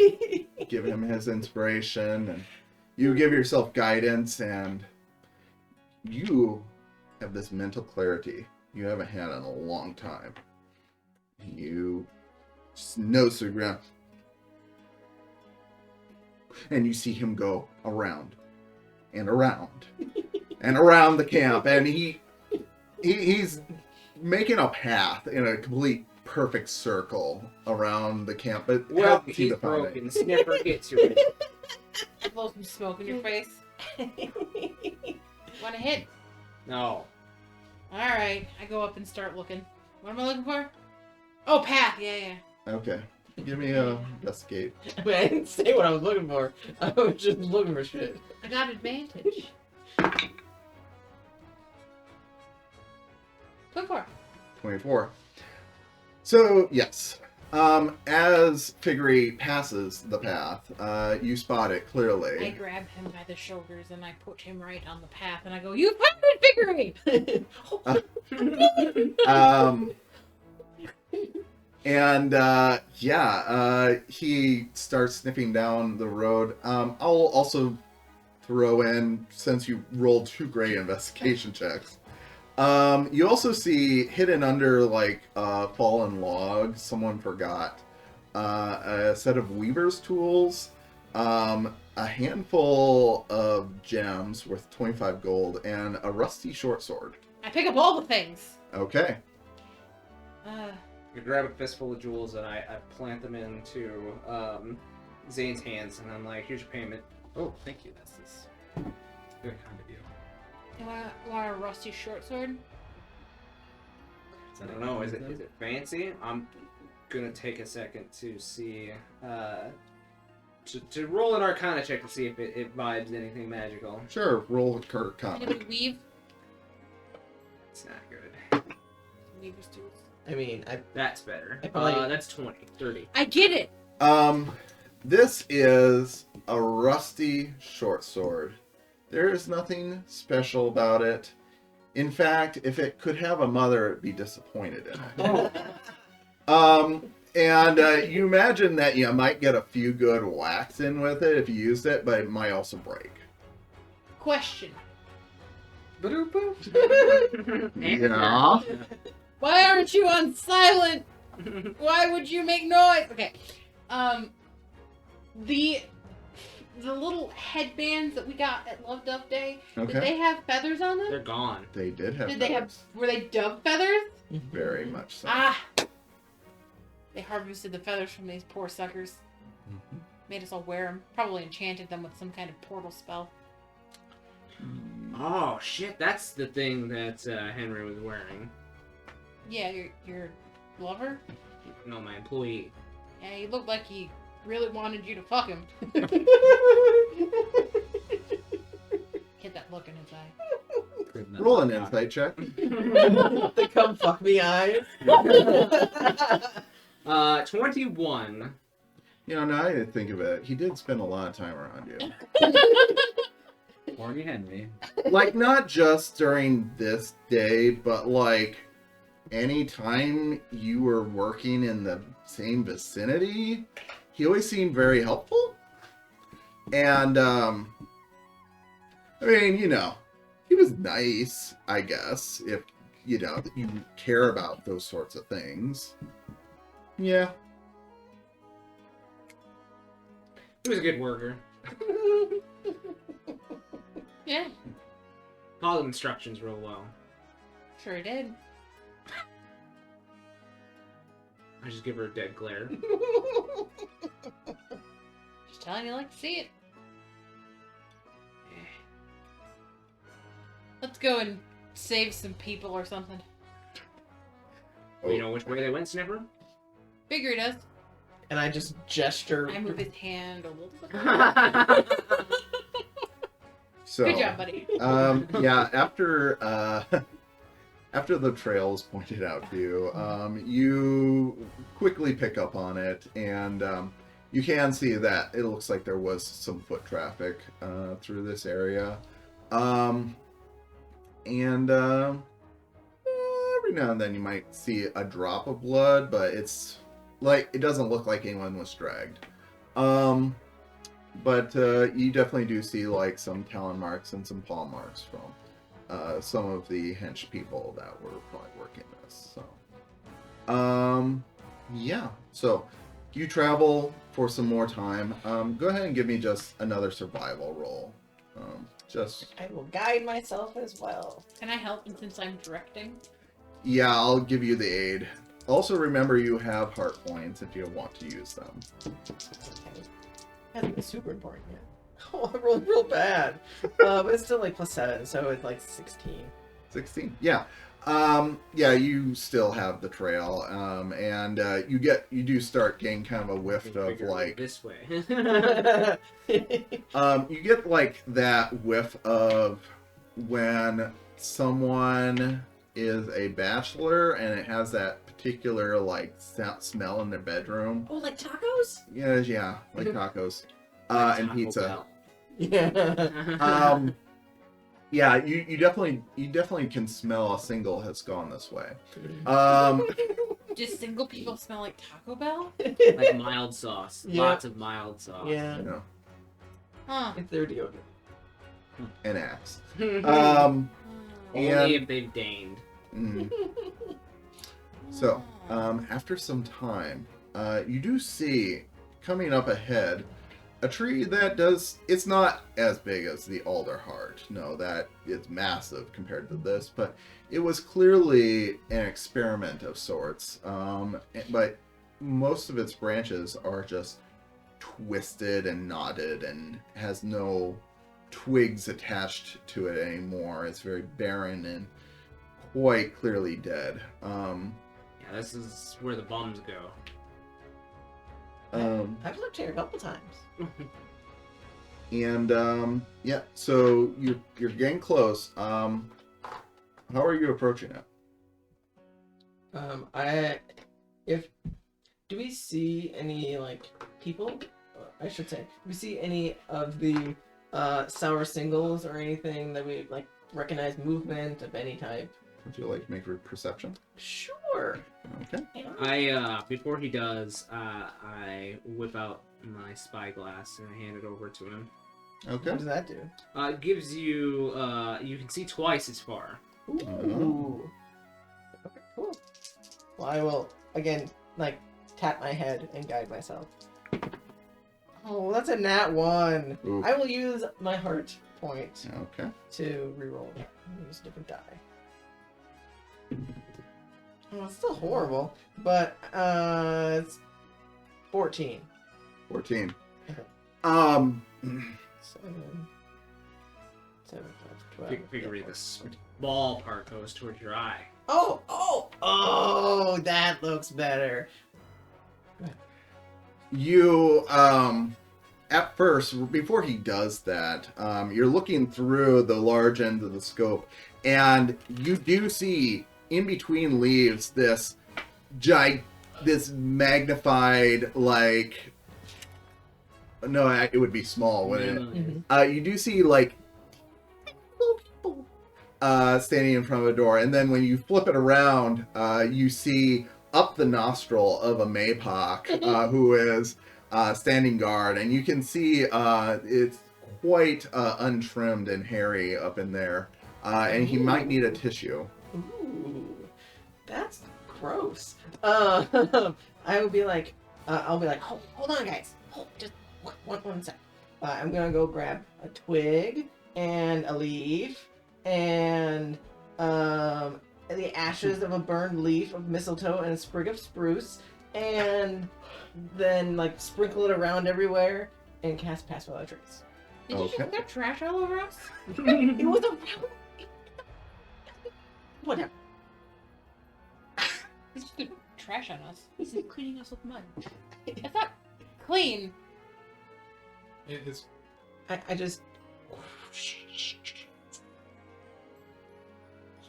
S2: give him his inspiration, and you give yourself guidance, and you have this mental clarity you haven't had in a long time. You just nose to the ground, and you see him go around and around and around the camp, and he's making a path in a complete perfect circle around the camp, but
S3: Well,
S2: hasn't seen
S3: he's
S2: the fountain.
S3: broken. Sniffer, get to it.
S1: Blow some smoke in your face. Want to hit?
S3: No.
S1: Alright, I go up and start looking. What am I looking for? Oh, path. Yeah.
S2: Okay. Give me a investigate.
S7: Wait, I didn't say what I was looking for. I was just looking for shit.
S1: I got advantage. 24.
S2: 24. So, yes. As Figgery passes the path, you spot it
S1: I
S2: clearly.
S1: grab him by the shoulders and I put him right on the path and I go, "You fucking Figgery!"
S2: He starts sniffing down the road. I'll also throw in, since you rolled 2 great investigation checks, you also see hidden under like a fallen log, someone forgot a set of weaver's tools, a handful of gems worth 25 gold, and a rusty short sword.
S1: I pick up all the things.
S2: Okay.
S3: I grab a fistful of jewels and I plant them into Zane's hands, and I'm like, here's your payment.
S6: Oh, thank you. That's very kind of you.
S1: You want a rusty short sword?
S6: Is
S3: I
S6: that
S3: don't know, is it fancy? I'm gonna take a second to see, to roll an Arcana check to see if it vibes anything magical.
S2: Sure, roll Arcana.
S1: Anybody weave?
S3: It's not good.
S1: Weaver's tools.
S7: I mean,
S3: That's better.
S7: I probably-
S3: That's 20, 30.
S1: I get it.
S2: This is a rusty short sword. There is nothing special about it. In fact, if it could have a mother, it'd be disappointed in it. You imagine that you might get a few good whacks in with it if you used it, but it might also break.
S1: Question.
S2: Yeah.
S1: Why aren't you on silent? Why would you make noise? Okay. The little headbands that we got at Love Dove Day, did
S2: Okay.
S1: they have feathers on them?
S3: They're gone.
S2: They did have
S1: Did they have?
S2: feathers.
S1: Were they dove feathers?
S2: Very much so.
S1: Ah. They harvested the feathers from these poor suckers.
S2: Mhm.
S1: Made us all wear them. Probably enchanted them with some kind of portal spell.
S3: Oh shit, that's the thing that Henry was wearing.
S1: Yeah, your lover?
S3: No, my employee.
S1: Yeah, he looked like he really wanted you to fuck him. Get that look in his eye.
S2: Roll an insight check.
S7: the come fuck me eyes.
S3: 21.
S2: You know, now I didn't think of it. He did spend a lot of time around you.
S6: Horny Henry.
S2: Like, not just during this day, but like anytime you were working in the same vicinity, he always seemed very helpful. And I mean, you know, he was nice, I guess, if you know you care about those sorts of things. Yeah.
S3: He was a good worker.
S1: Yeah,
S3: Followed instructions real well.
S1: sure did.
S3: I just give her a dead glare.
S1: Just telling you, like to see it. Let's go and save some people or something.
S3: Oh. You know which way they went, Sniffer?
S1: Figure it does.
S7: And I just gesture.
S1: I move his hand a little bit.
S2: So,
S1: Good job, buddy.
S2: yeah, after after the trail is pointed out to you, you quickly pick up on it, and you can see that it looks like there was some foot traffic through this area. And every now and then you might see a drop of blood, but it's like it doesn't look like anyone was dragged. But you definitely do see like some talon marks and some paw marks from some of the hench people that were probably working this. So, yeah. So you travel for some more time. Go ahead and give me just another survival roll.
S7: I will guide myself as well.
S1: Can I help since I'm directing?
S2: Yeah, I'll give you the aid. Also, remember you have heart points if you want to use them.
S7: That's super important. Yeah. Oh, I rolled real bad. But it's still like +7, so it's like 16.
S2: 16. Yeah. Yeah, you still have the trail, and you do start getting kind of a whiff of
S3: Figure
S2: like
S3: this way.
S2: you get like that whiff of when someone is a bachelor and it has that particular like smell in their bedroom.
S1: Oh, like tacos?
S2: Yeah, like tacos, and
S3: Taco
S2: pizza.
S3: Bell.
S7: Yeah.
S2: Yeah, you definitely can smell a single has gone this way.
S1: Just single people smell like Taco Bell?
S3: Like mild sauce.
S7: Yeah.
S3: Lots of mild sauce.
S7: Yeah.
S2: You know,
S1: Huh.
S7: It's their deodorant.
S2: an axe.
S3: Only
S2: And-
S3: if they've deigned.
S2: Mm. So, after some time, you do see coming up ahead a tree that it's not as big as the Alderheart. No, that is massive compared to this, but it was clearly an experiment of sorts. But most of its branches are just twisted and knotted and has no twigs attached to it anymore. It's very barren and quite clearly dead.
S3: Yeah, this is where the bums go.
S7: I've lived here a couple times.
S2: And yeah, so you're getting close. How are you approaching it?
S7: Do we see any like people? I should say, do we see any of the sour singles or anything that we like recognize movement of any type?
S2: Would you like to make a perception?
S7: Sure.
S2: Okay.
S3: Before he does, I whip out my spyglass and I hand it over to him.
S2: Okay.
S7: What does that do?
S3: It gives you, you can see twice as far.
S7: Ooh. Okay, cool. Well, I will again like tap my head and guide myself. Oh, that's a nat 1.
S2: Ooh.
S7: I will use my heart point
S2: Okay.
S7: to reroll that. Use a different die. Oh, it's still horrible, but it's 14.
S2: 14.
S7: Okay.
S2: 7.
S7: 7, 12.
S3: Figure this ball part goes towards your eye.
S7: Oh, that looks better.
S2: You at first, before he does that, you're looking through the large end of the scope, and you do see in between leaves this magnified, like, no, it would be small, wouldn't it? You do see like little people standing in front of a door, and then when you flip it around, you see up the nostril of a Maypock who is standing guard, and you can see it's quite untrimmed and hairy up in there, and he might need a tissue.
S7: Ooh, that's gross. I will be like, I'll be like, hold on, guys. One sec. I'm gonna go grab a twig and a leaf and the ashes of a burned leaf of mistletoe and a sprig of spruce, and then like sprinkle it around everywhere and cast Pass Without a Trace.
S1: Did you
S2: Okay.
S1: just throw trash all over us?
S7: It was a whatever.
S1: You just threw trash on us.
S5: This is cleaning us with mud.
S1: That's not clean.
S4: It is.
S7: I just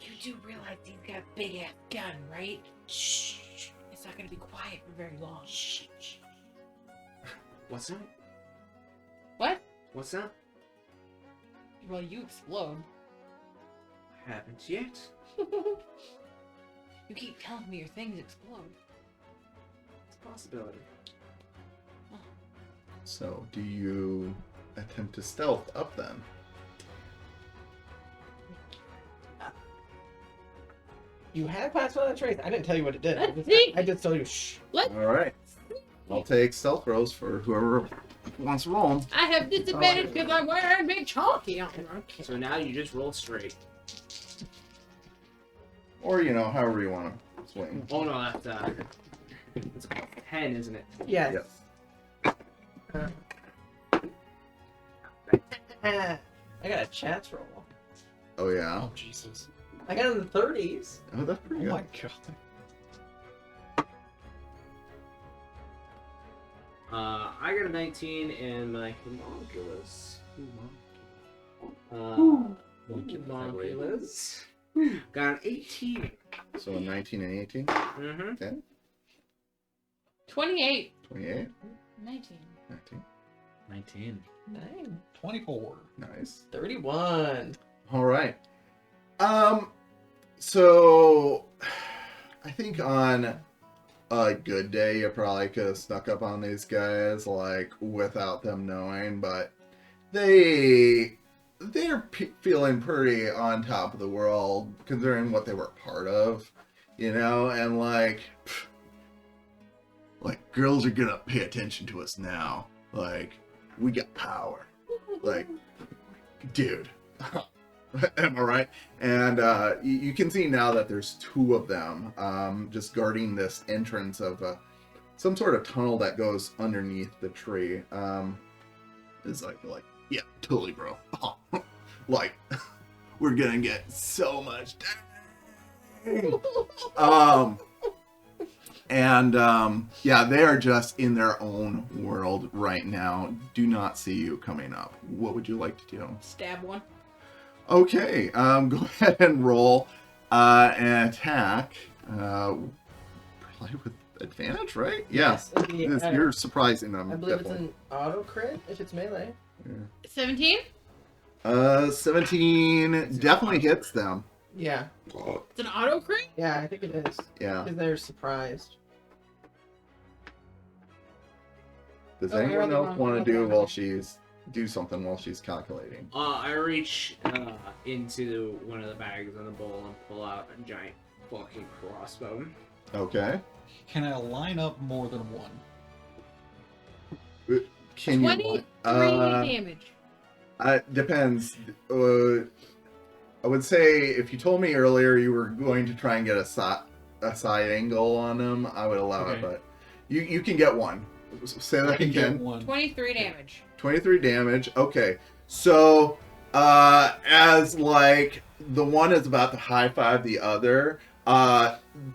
S1: You do realize he's got a big ass gun, right? Shh. It's not gonna be quiet for very long. Shh.
S3: What's that?
S1: What?
S3: What's that?
S1: Well, you explode.
S3: Haven't yet.
S1: You keep telling me your things explode.
S3: It's a possibility.
S2: So, do you attempt to stealth up then?
S7: you had Pass Without a Trace. I didn't tell you what it did.
S1: See?
S7: I just told you shh.
S1: Let's.
S2: All right. I'll take stealth rolls for whoever wants to roll 'em.
S1: I have disadvantage because I'm wearing big chalky armor.
S3: So now you just roll straight.
S2: Or, however you want to swing.
S3: Oh no, that's it's a 10, isn't it?
S7: Yes.
S2: Yes.
S7: I got a chance roll.
S2: Oh, yeah.
S4: Oh Jesus!
S7: I got in the 30s.
S2: Oh, that's
S4: Oh
S2: pretty good.
S4: my god!
S3: I got a 19 and my homunculus. Homunculus. Got an 18.
S2: So, 19 and 18?
S3: Mm-hmm.
S1: 28.
S2: 28?
S1: 19.
S2: 19.
S6: 19.
S4: 24.
S2: Nice.
S7: 31.
S2: All right. So I think on a good day, you probably could have snuck up on these guys, like, without them knowing, but they're feeling pretty on top of the world, considering what they were part of, and like, girls are gonna pay attention to us now. Like, we got power. Like, dude. Am I right? And you can see now that there's two of them just guarding this entrance of some sort of tunnel that goes underneath the tree. It's like, yeah, totally, bro. Like, we're gonna get so much. Yeah, they are just in their own world right now. Do not see you coming up. What would you like to do?
S1: Stab one.
S2: Okay, go ahead and roll an attack. Probably with advantage, right?
S7: Yes,
S2: Yes. You're surprising them.
S7: I believe
S2: definitely.
S7: it's an auto crit if it's melee.
S1: 17?
S2: 17 definitely hits them.
S7: Yeah.
S1: It's an auto crit?
S7: Yeah, I think it is.
S2: Yeah.
S7: Because they're surprised.
S2: Does
S1: Oh, I
S2: anyone
S1: rolled the
S2: else
S1: wrong
S2: want
S1: one.
S2: to do something while she's calculating?
S3: I reach into one of the bags on the bowl and pull out a giant fucking crossbow.
S2: Okay.
S4: Can I line up more than one?
S2: Can
S1: 23
S2: you?
S1: damage.
S2: Depends. I would say if you told me earlier you were going to try and get a side angle on them, I would allow it.
S4: Okay.
S2: But you can get one. Say
S4: I
S2: that
S4: can get
S2: again.
S4: one.
S1: 23 damage.
S2: 23 damage. Okay. So as like the one is about to high five the other,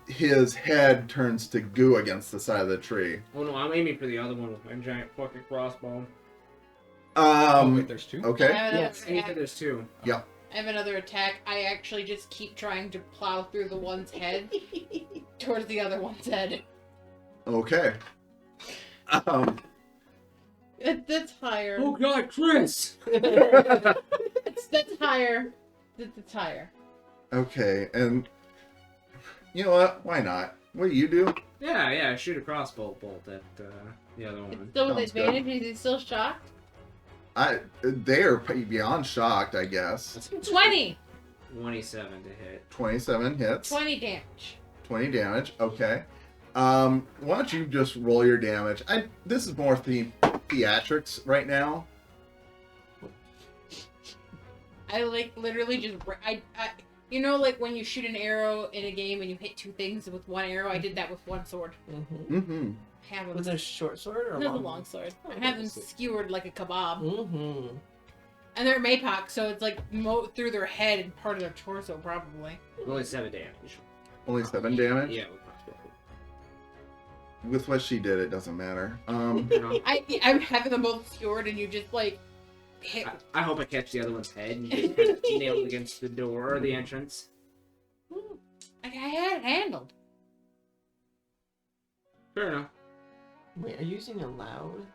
S2: his head turns to goo against the side of the tree.
S3: Oh no, I'm aiming for the other one with my giant fucking crossbow.
S4: Oh wait, there's two.
S2: Okay.
S1: I have another
S7: Yes.
S3: Aim for
S1: attack.
S3: this too.
S1: I have another attack. I actually just keep trying to plow through the one's head towards the other one's head.
S2: Okay.
S1: That's higher.
S3: Oh god, Chris!
S1: That's higher. That's higher.
S2: Okay, and you know what? Why not? What do you do?
S3: Yeah, shoot a crossbow bolt at the other
S1: It's
S3: one.
S1: still with
S2: Sounds good.
S1: advantage. Is he still shocked?
S2: They are beyond shocked, I guess.
S1: 20.
S3: 27 to hit.
S2: 27 hits.
S1: 20 damage.
S2: 20 damage. Okay. Why don't you just roll your damage? This is more theatrics right now.
S1: I like literally just you know, like when you shoot an arrow in a game and you hit two things with one arrow. I did that with one sword.
S7: Mm-hmm.
S2: Mm-hmm.
S1: I have them.
S7: Was it a short sword or a
S1: No,
S7: long?
S1: a long sword.
S7: Oh,
S1: I have them
S7: that's it.
S1: skewered like a kebab.
S7: Mm-hmm.
S1: And they're Maypock, so it's like through their head and part of their torso, probably.
S3: Only 7 damage.
S2: Only 7 damage.
S3: Yeah, with crossbow.
S2: With what she did, it doesn't matter.
S3: You know,
S1: I'm having them both skewered, and you just like hit.
S3: I hope I catch the other one's head and just kind of nail it against the door or the entrance.
S1: I had it handled.
S3: Fair enough.
S7: Wait, are you using a loud?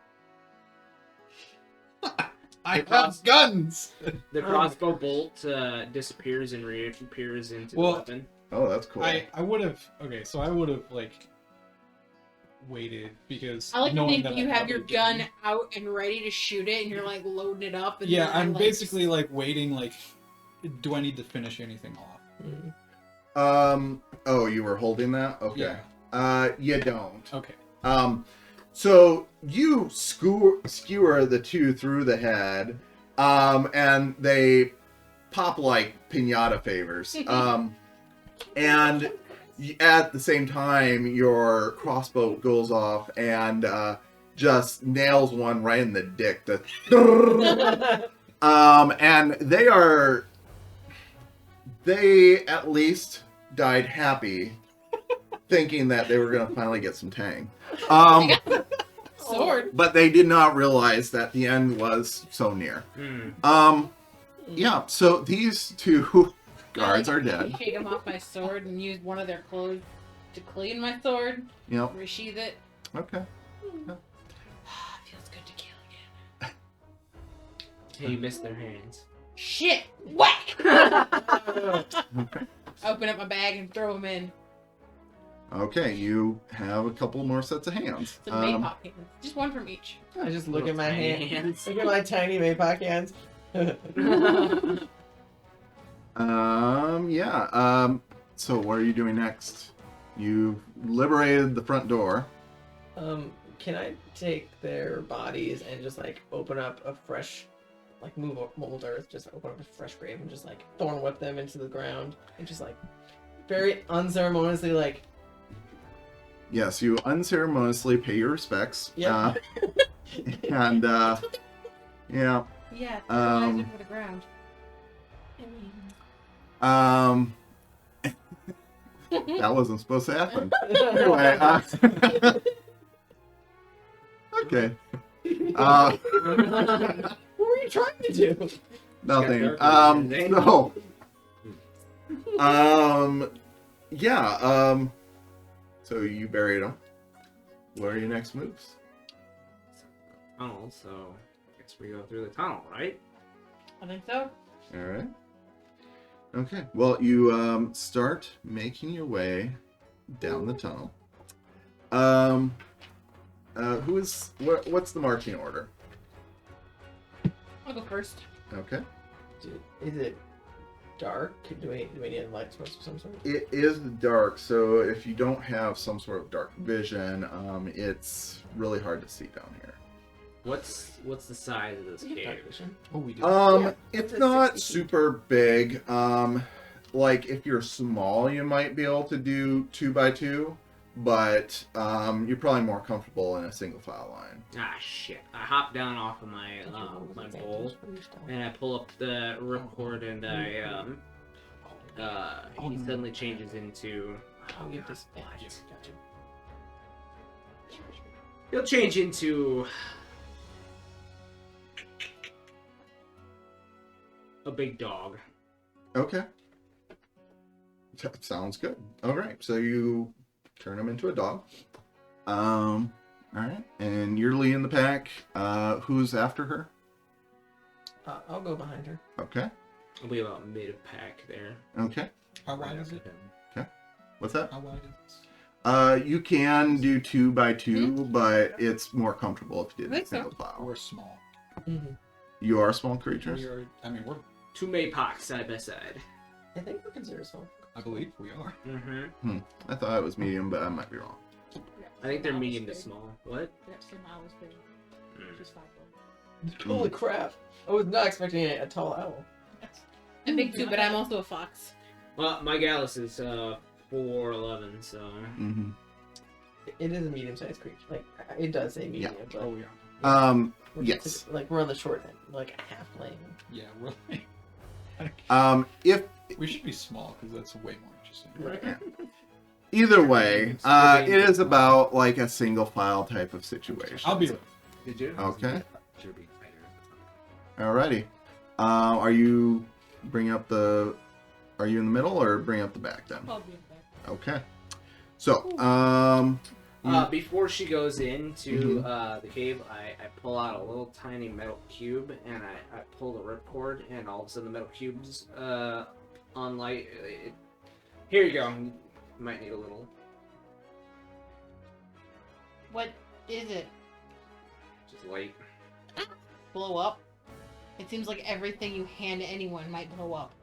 S4: I have guns.
S3: The crossbow bolt disappears and reappears into the
S4: Well,
S3: weapon.
S2: Oh, that's cool.
S4: I would have. Okay, so I would have like waited because
S1: I like to
S4: knowing
S1: think
S4: that
S1: you
S4: I
S1: have your
S4: probably
S1: gun
S4: didn't.
S1: out and ready to shoot it, and you're like loading it up. And
S4: Yeah,
S1: then,
S4: I'm
S1: like,
S4: basically like waiting. Like, do I need to finish anything off?
S7: Mm.
S2: Oh, you were holding that? Okay. You don't.
S4: Okay.
S2: So you skewer the two through the head, and they pop like pinata favors. And at the same time, your crossbow goes off and just nails one right in the dick. And they at least died happy, thinking that they were gonna finally get some tang.
S1: sword.
S2: But they did not realize that the end was so near. Yeah, so these two guards are dead.
S1: Take them off my sword and use one of their clothes to clean my sword.
S2: Yep.
S1: Resheath it.
S2: Okay.
S1: Feels good to kill again.
S3: Hey, you missed their hands.
S1: Shit! Whack!
S2: Okay.
S1: Open up my bag and throw them in.
S2: Okay, you have a couple more sets of hands.
S1: Some Maypop hands. Just one from each.
S7: I just look at my
S3: Tiny
S7: hands. Look at my tiny Maypock hands.
S2: Yeah. So what are you doing next? You've liberated the front door.
S7: Can I take their bodies and just like open up a fresh, like move mold earth, just open up a fresh grave and just like thorn whip them into the ground and just like very unceremoniously like.
S2: Yes, you unceremoniously pay your respects.
S7: Yeah.
S2: And yeah.
S1: Yeah, throw them into the ground.
S2: That wasn't supposed to happen. Anyway, okay.
S7: What were you trying to do?
S2: Nothing. Yeah. So you buried them. What are your next moves?
S3: Tunnel, so I guess we go through the tunnel, right?
S1: I think so.
S2: All right. Okay. Well, you start making your way down the tunnel. What's the marching order?
S1: I'll go first.
S2: Okay.
S7: Is it dark? Do we need light source of some sort?
S2: It is dark, so if you don't have some sort of dark vision, it's really hard to see down here.
S3: What's the size of this
S7: We have dark
S3: cave?
S7: vision.
S4: Oh, we do.
S7: Yeah,
S2: It's
S7: it's
S2: not
S7: 60 feet.
S2: super big. Like if you're small, you might be able to do 2x2, but you're probably more comfortable in a single file line.
S3: Ah, shit. I hop down off of my my bowl, and I pull up the ripcord, and he suddenly changes into...
S7: I'll give this. Yeah,
S3: What?
S7: gotcha.
S3: He'll change into... a big dog.
S2: Okay. Sounds good. All right, so you turn him into a dog. All right, and you're leading the pack. Who's after her?
S7: I'll go behind her.
S2: Okay.
S3: I'll be about mid-pack there.
S2: Okay.
S4: How wide is it?
S2: What's that?
S4: How wide is this?
S2: You can do 2x2, but it's more comfortable if you did
S1: I
S2: a
S1: think so.
S2: single file.
S4: We're small.
S7: Mm-hmm.
S2: You are small creatures?
S4: We are. I mean, we're.
S3: 2 Maypocks side by side.
S7: I think we're considered small.
S4: I believe we are.
S3: Mm-hmm.
S2: I thought it was medium, but I might be wrong.
S3: I think they're medium to small. What?
S1: That's some owls big.
S5: She's 5 foot.
S7: Holy crap! I was not expecting a tall owl.
S1: I'm big too, but I'm also a fox.
S3: Well, my Gallus is 4'11", so
S2: Mhm.
S7: It is a medium-sized creature. Like it does say medium, but
S4: Oh yeah.
S7: we're
S2: Yes.
S7: just, like we're on the short end, like a half lane.
S4: Yeah, really.
S2: If
S4: We should be small because that's way more interesting.
S2: either way,
S3: It's
S2: it is about like a single file type of situation.
S4: I'll be right.
S3: did you?
S2: Okay.
S6: Should be tighter.
S2: Alrighty. Are you bring up the? Are you in the middle or bring up the back then?
S5: I'll be in back.
S2: Okay. So,
S3: Before she goes into the cave, I pull out a little tiny metal cube and I pull the ripcord, and all of a sudden the metal cube's on light. Here you go. You might need a little.
S1: What is it?
S3: Just light.
S1: Blow up? It seems like everything you hand to anyone might blow up.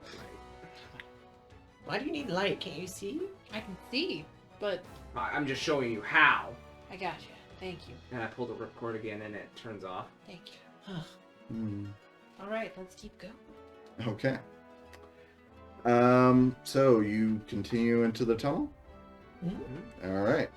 S7: Why do you need light? Can't you see?
S1: I can see, but
S3: I'm just showing you how.
S1: I gotcha. Thank you.
S3: And I pull the ripcord again, and it turns off.
S1: Thank you. All right, let's keep going.
S2: okay. So you continue into the tunnel.
S3: Mm-hmm.
S2: All right.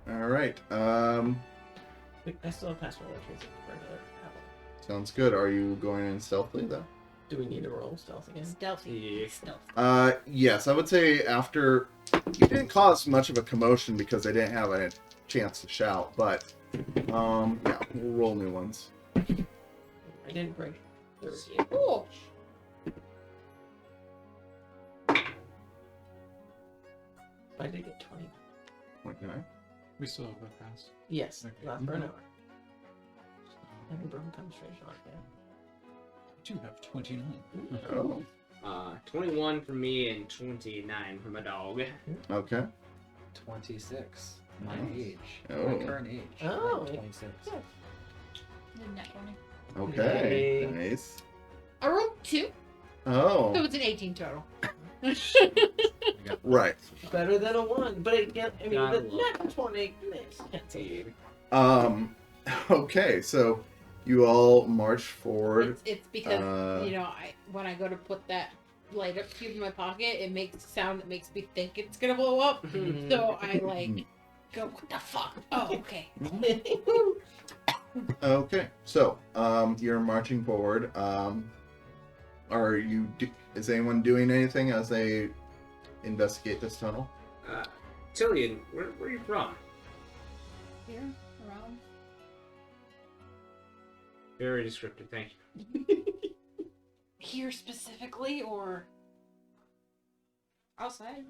S2: All right.
S7: I still have password tracer for another owl.
S2: Sounds good. Are you going in stealthily though?
S7: Do we need to roll stealth again?
S1: Stealthy.
S3: Yeah.
S1: Stealth.
S2: Yes, I would say after you didn't cause much of a commotion because they didn't have a chance to shout, but yeah, we'll roll new ones.
S7: I didn't break.
S1: Cool.
S7: I did get 20.
S2: 29.
S4: We still have a pass.
S7: Yes,
S4: Okay.
S7: last for an hour. I haven't broken concentration on it
S4: I do have 29.
S2: Oh,
S3: 21 for me and 29 for my dog.
S2: okay.
S6: 26. My
S2: Nice.
S6: age.
S2: Oh.
S6: My current age.
S7: Oh.
S6: 26.
S5: Did net 20.
S2: Okay.
S7: Yay.
S2: Nice.
S1: I rolled 2,
S2: Oh,
S1: so it's an 18 total.
S2: right.
S7: now. Better than a 1, but again, I mean,
S3: God
S7: the
S3: love
S7: net 20, can't see.
S2: Okay, so you all march forward.
S1: It's because
S2: Uh,
S1: you know when I go to put that light up cube in my pocket, it makes a sound that makes me think it's gonna blow up. So I like go, what the fuck? Oh, okay.
S2: Okay, so you're marching forward. Are you? Is anyone doing anything as they investigate this tunnel?
S3: Tillian, where are you from?
S5: Here, around.
S3: Very descriptive, thank you.
S1: Here specifically, or
S5: Outside.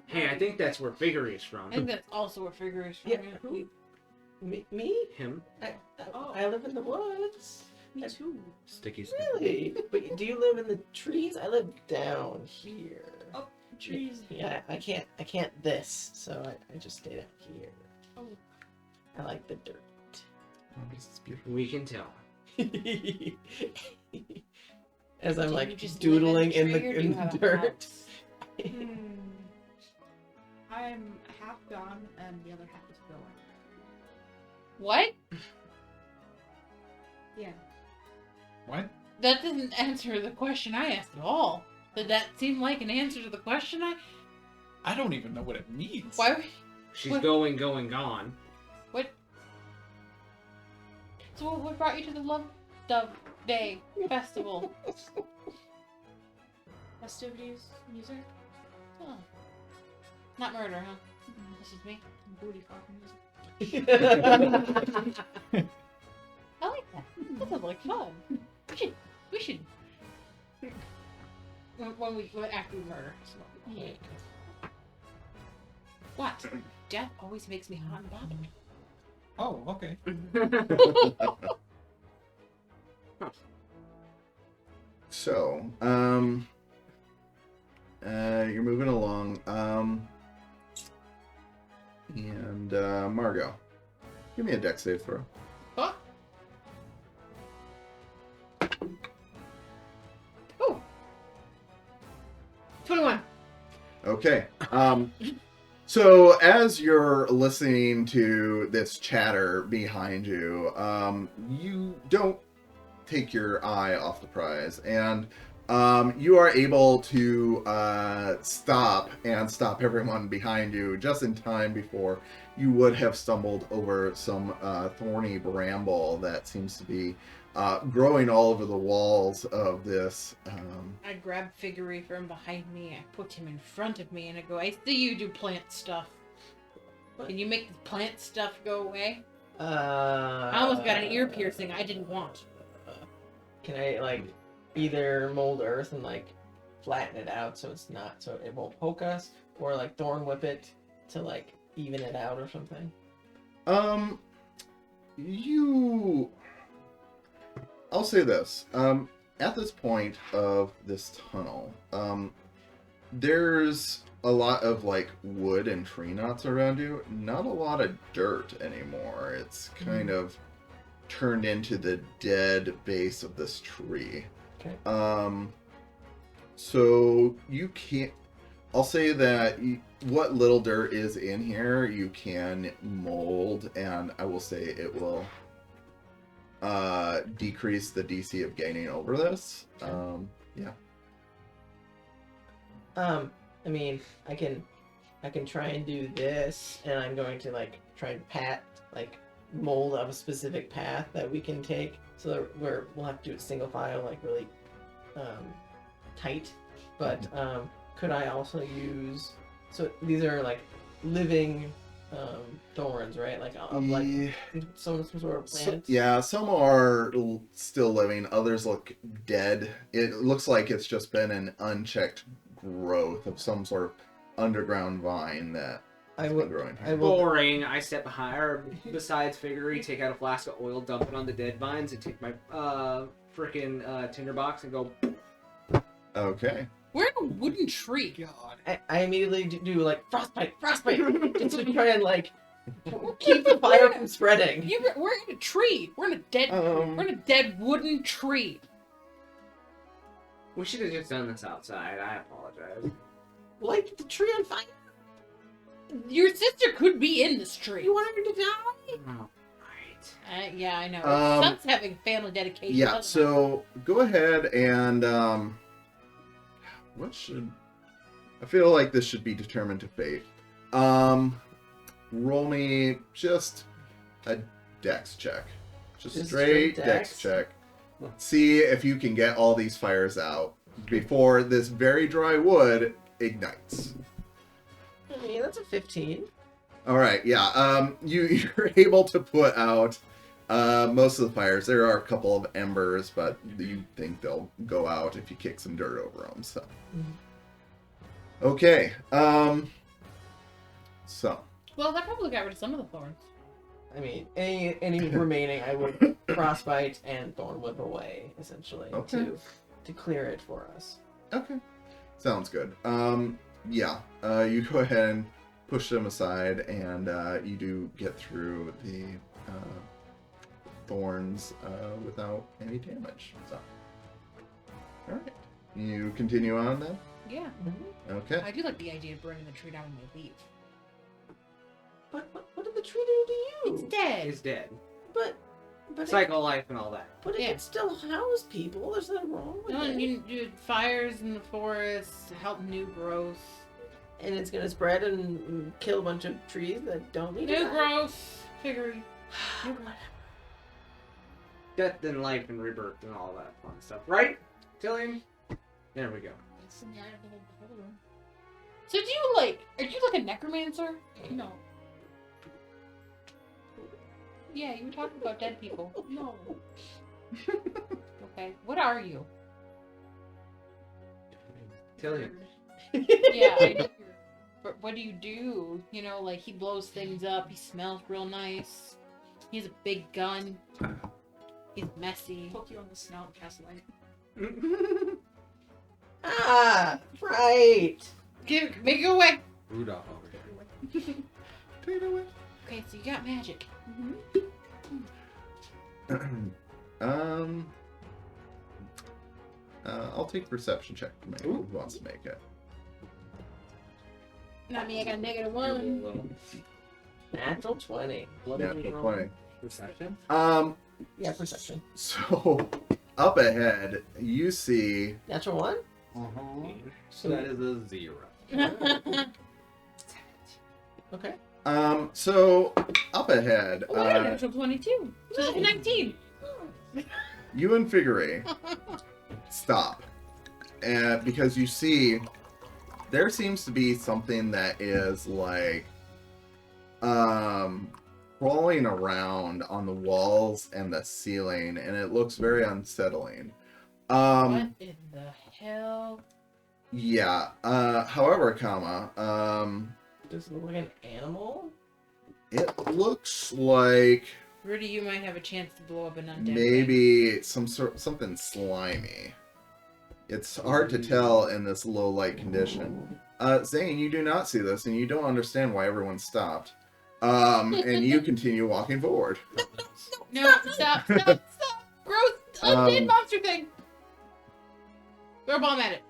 S3: Hey, I think that's where Figure is from.
S1: I think that's also where figure is from.
S7: Yeah, who? Me?
S3: Him.
S7: I live in the woods.
S5: Me too.
S6: Sticky sticky.
S7: Really? But do you live in the trees? I live down here.
S5: Oh, trees.
S7: Yeah, I can't this, so I just stayed out here.
S5: Oh.
S7: I like the dirt.
S2: Oh, this is beautiful.
S3: We can tell.
S7: As I'm
S1: do you
S7: like
S1: just live
S7: doodling
S1: in
S7: in
S1: the tree, or do you
S7: the
S1: have a
S7: dirt.
S1: house?
S5: I'm half gone and the other half is going.
S1: What?
S5: Yeah.
S4: What?
S1: That doesn't answer the question I asked at all. Did that seem like an answer to the question
S4: I don't even know what it means.
S1: Why?
S3: She's
S1: What?
S3: going, gone.
S1: What? So what brought you to the Love Dove Day Festival?
S5: Festivities, music,
S1: Oh. Not murder, huh? This is me.
S5: booty fucking music.
S1: I like that. That sounds like fun. We should. When after we murder.
S5: Yeah.
S1: What? Death always makes me hot and bothered.
S4: Oh, okay.
S2: So, you're moving along. And Margot, give me a dex save throw.
S1: Huh? Oh. 21.
S2: Okay. So as you're listening to this chatter behind you, you don't take your eye off the prize, and you are able to stop everyone behind you just in time before you would have stumbled over some thorny bramble that seems to be growing all over the walls of this.
S1: I grab Figure from behind me, I put him in front of me, and I go, I see you do plant stuff. Can you make the plant stuff go away? I almost got an ear piercing I didn't want.
S7: Can I like either mold earth and like flatten it out so it's not so it won't poke us, or like thorn whip it to like even it out or something?
S2: I'll say this. At this point of this tunnel, there's a lot of like wood and tree knots around you. Not a lot of dirt anymore. It's kind of turned into the dead base of this tree.
S7: Okay.
S2: So you can't. I'll say that what little dirt is in here, you can mold, and I will say it will decrease the DC of gaining over this. Yeah.
S7: I mean, I can try and do this, and I'm going to like try and mold of a specific path that we can take, so that we'll have to do it single file, like really tight. But could I also use? So these are like living thorns, right? Like like some sort of plant.
S2: Some are still living. Others look dead. It looks like it's just been an unchecked growth of some sort of underground vine that has been growing here.
S3: Boring. I step behind, or besides Figure, take out a flask of oil, dump it on the dead vines, and take my frickin' tinderbox and go.
S2: Okay.
S1: We're in a wooden tree.
S4: God.
S7: I immediately do like frostbite, just to try and like keep the fire from spreading.
S1: We're in a tree. We're in a dead wooden tree.
S3: We should have just done this outside. I apologize.
S7: Light the tree on fire.
S1: Your sister could be in this tree.
S7: You want her to die?
S3: Oh, right.
S1: Yeah, I know. Son's having family dedication.
S2: Yeah, so go ahead and I feel like this should be determined to fate. Roll me just a dex check. Just straight dex check. See if you can get all these fires out before this very dry wood ignites.
S7: I mean, that's a 15.
S2: All right, yeah. You're able to put out most of the fires. There are a couple of embers, but you think they'll go out if you kick some dirt over them. So, okay. So.
S1: Well, that probably got rid of some of the thorns.
S7: I mean, any remaining, I would frostbite and thorn whip away, essentially, to clear it for us.
S2: Okay. Sounds good. Yeah. You go ahead and push them aside, and you do get through the thorns without any damage. So. All right. You continue on then?
S1: Yeah.
S2: Okay.
S1: I do like the idea of burning the tree down when we leave.
S7: But what did the tree do to you?
S1: It's dead.
S3: He's dead.
S7: But
S3: Cycle life and all that.
S7: But it can still house people. There's nothing wrong with
S1: No,
S7: it.
S1: you do fires in the forest to help new growth.
S7: And it's gonna spread and kill a bunch of trees that don't need
S1: New
S7: it.
S1: growth. Figure.
S3: Death and life and rebirth and all that fun stuff. Right? Tillian? There we go.
S1: So do you are you like a necromancer?
S5: No.
S1: Yeah, you were talking about dead people.
S5: No.
S1: Okay, what are you?
S3: Tillian.
S1: Yeah, I know. But what do you do? You know, like he blows things up. He smells real nice. He has a big gun. He's messy.
S5: Poke you on the snout, cast light.
S7: Ah, right.
S1: Make it away.
S6: Rudolph over here.
S2: Take it away.
S1: Okay, so you got magic.
S2: I'll take a perception check from anyone who wants to make it.
S1: Not me, I got a negative
S3: You're a
S1: 1.
S3: little-
S7: Natural 20.
S3: What
S2: Yeah,
S3: did we
S2: for
S3: roll?
S2: 20.
S3: Perception?
S7: Yeah, perception.
S2: So up ahead, you see
S7: Natural 1?
S6: So that is a 0.
S7: Okay.
S2: so up ahead,
S1: Oh, I got a natural 22. So it's a 19.
S2: you and Figure stop. And because you see there seems to be something that is like crawling around on the walls and the ceiling, and it looks very unsettling.
S1: What in the hell?
S2: Yeah. However,
S7: Does it look like an animal?
S2: it looks like
S1: Rudy, you might have a chance to blow up an undead.
S2: maybe something slimy. It's hard to tell in this low light condition. Zane, you do not see this, and you don't understand why everyone stopped. And you continue walking forward.
S1: No, stop. Gross undead monster thing. Throw a bomb at it.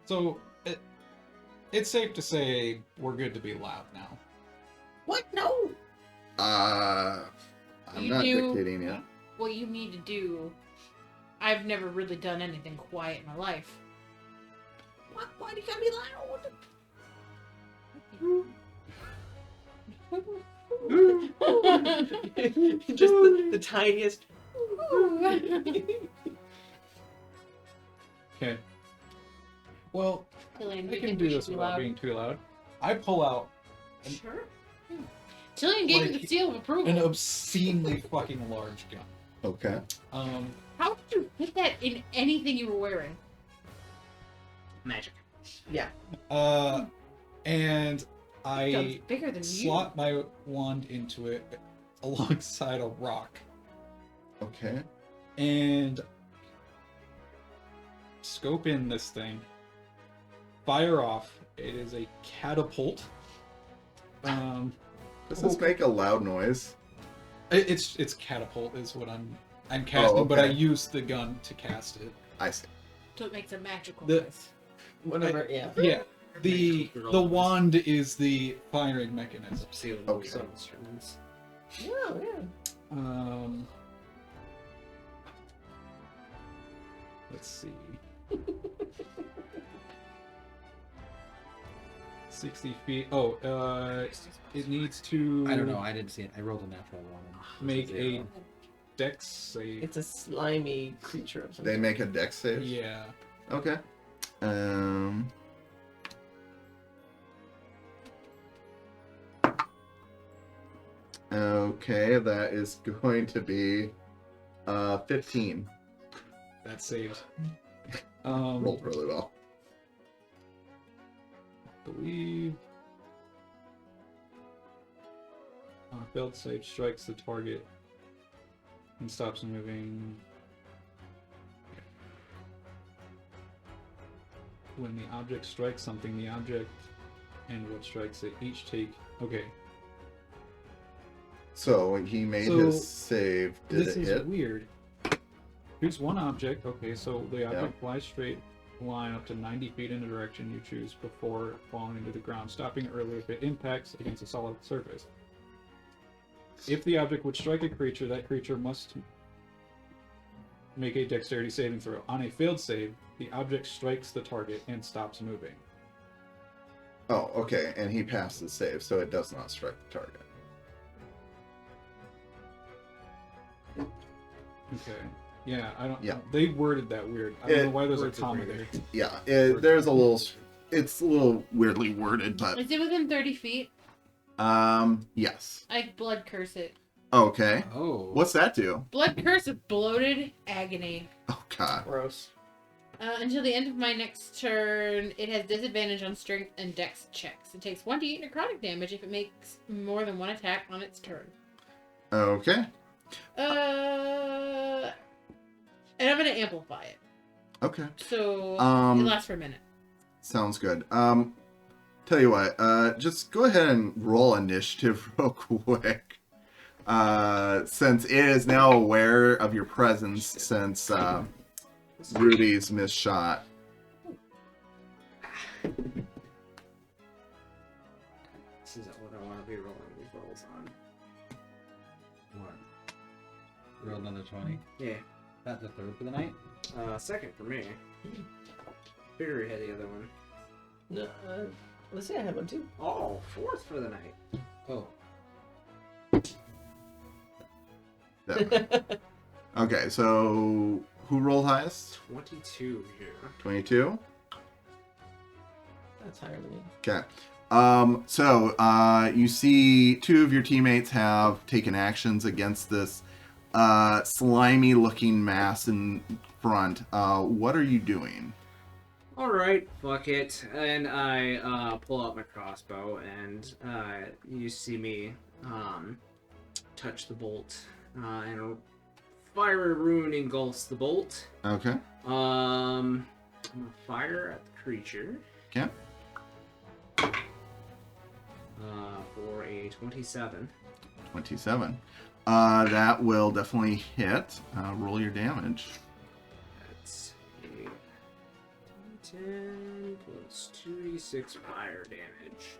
S4: So it's safe to say we're good to be loud now.
S7: What? No!
S2: I'm
S1: You
S2: not
S1: do-
S2: dictating yet.
S1: What you need to do. I've never really done anything quiet in my life.
S7: What? Why do you gotta be loud? Just the tiniest.
S4: Okay. Well,
S1: Tillian,
S4: I
S1: you
S4: can
S1: think
S4: do
S1: we should
S4: this
S1: be
S4: without
S1: loud?
S4: being too loud. I pull out
S1: Sure. Tillian gave you
S4: Like,
S1: the seal of approval.
S4: an obscenely fucking large gun.
S2: Okay.
S1: How did you fit that in anything you were wearing?
S3: Magic.
S7: Yeah.
S4: And
S1: Gun's
S4: I
S1: bigger than you.
S4: slot my wand into it alongside a rock
S2: Okay.
S4: and scope in this thing. Fire off. It is a catapult.
S2: Does this make a loud noise?
S4: It's catapult is what I'm casting, but I
S2: okay.
S4: use the gun to cast it.
S2: I see.
S1: So it makes a magical
S4: The-
S1: noise.
S7: Whatever. Yeah.
S4: Yeah. The wand is the firing mechanism.
S3: Seal
S2: Okay.
S3: some instruments.
S7: Oh, yeah.
S4: Let's see. 60 feet. Oh, it needs to
S6: I don't know. I didn't see it. I rolled a natural 1.
S4: make a
S6: Zero.
S4: dex save.
S7: It's a slimy creature of some
S2: They
S7: sort.
S2: make a dex save?
S4: Yeah.
S2: Okay. Okay, that is going to be 15.
S4: That saves.
S2: Rolled really well.
S4: Believe. Failed save strikes the target and stops moving. When the object strikes something, the object and what strikes it each take. Okay,
S2: So he made
S4: So,
S2: his save. Did
S4: this
S2: it
S4: is
S2: hit?
S4: weird. Choose one object. Okay, so the object flies straight line up to 90 feet in the direction you choose before falling into the ground, stopping early if it impacts against a solid surface. If the object would strike a creature, that creature must make a dexterity saving throw. On a failed save, the object strikes the target and stops moving.
S2: Oh, okay. And he passed the save, so it does not strike the target.
S4: Okay. Yeah, I don't.
S2: Yeah.
S4: They worded that weird. I don't know why there's a
S3: words are
S4: comma
S3: weird.
S4: there.
S2: Yeah, there's a little. It's a little weirdly worded, but
S1: Is it within 30 feet?
S2: yes.
S1: I blood curse it.
S2: Okay.
S6: Oh.
S2: What's that do?
S1: Blood curse of bloated agony.
S2: Oh God.
S7: Gross.
S1: Until the end of my next turn, it has disadvantage on strength and dex checks. It takes 1d8 necrotic damage if it makes more than one attack on its turn.
S2: Okay.
S1: And I'm gonna amplify it.
S2: Okay.
S1: So it
S2: Um,
S1: lasts for a minute.
S2: sounds good. Tell you what. Just go ahead and roll initiative real quick. Since it is now aware of your presence since Rudy's missed shot.
S3: This is what I want to be rolling these rolls on.
S6: What? Roll another 20.
S3: Yeah.
S6: That's the third for the night?
S3: Second for me. Victory had the other one.
S7: No, let's say I had one too.
S3: Oh, fourth for the night.
S6: Oh.
S2: That- Okay, so who rolled highest?
S3: 22 here.
S2: 22.
S7: That's higher than me.
S2: Okay. So you see two of your teammates have taken actions against this slimy looking mass in front. What are you doing?
S3: Alright, fuck it. And I pull out my crossbow, and you see me touch the bolt, and a fiery rune engulfs the bolt.
S2: Okay.
S3: I'm gonna fire at the creature.
S2: Okay.
S3: For a 27.
S2: 27. That will definitely hit. Roll your damage.
S3: That's a 10 plus 2d6 fire damage.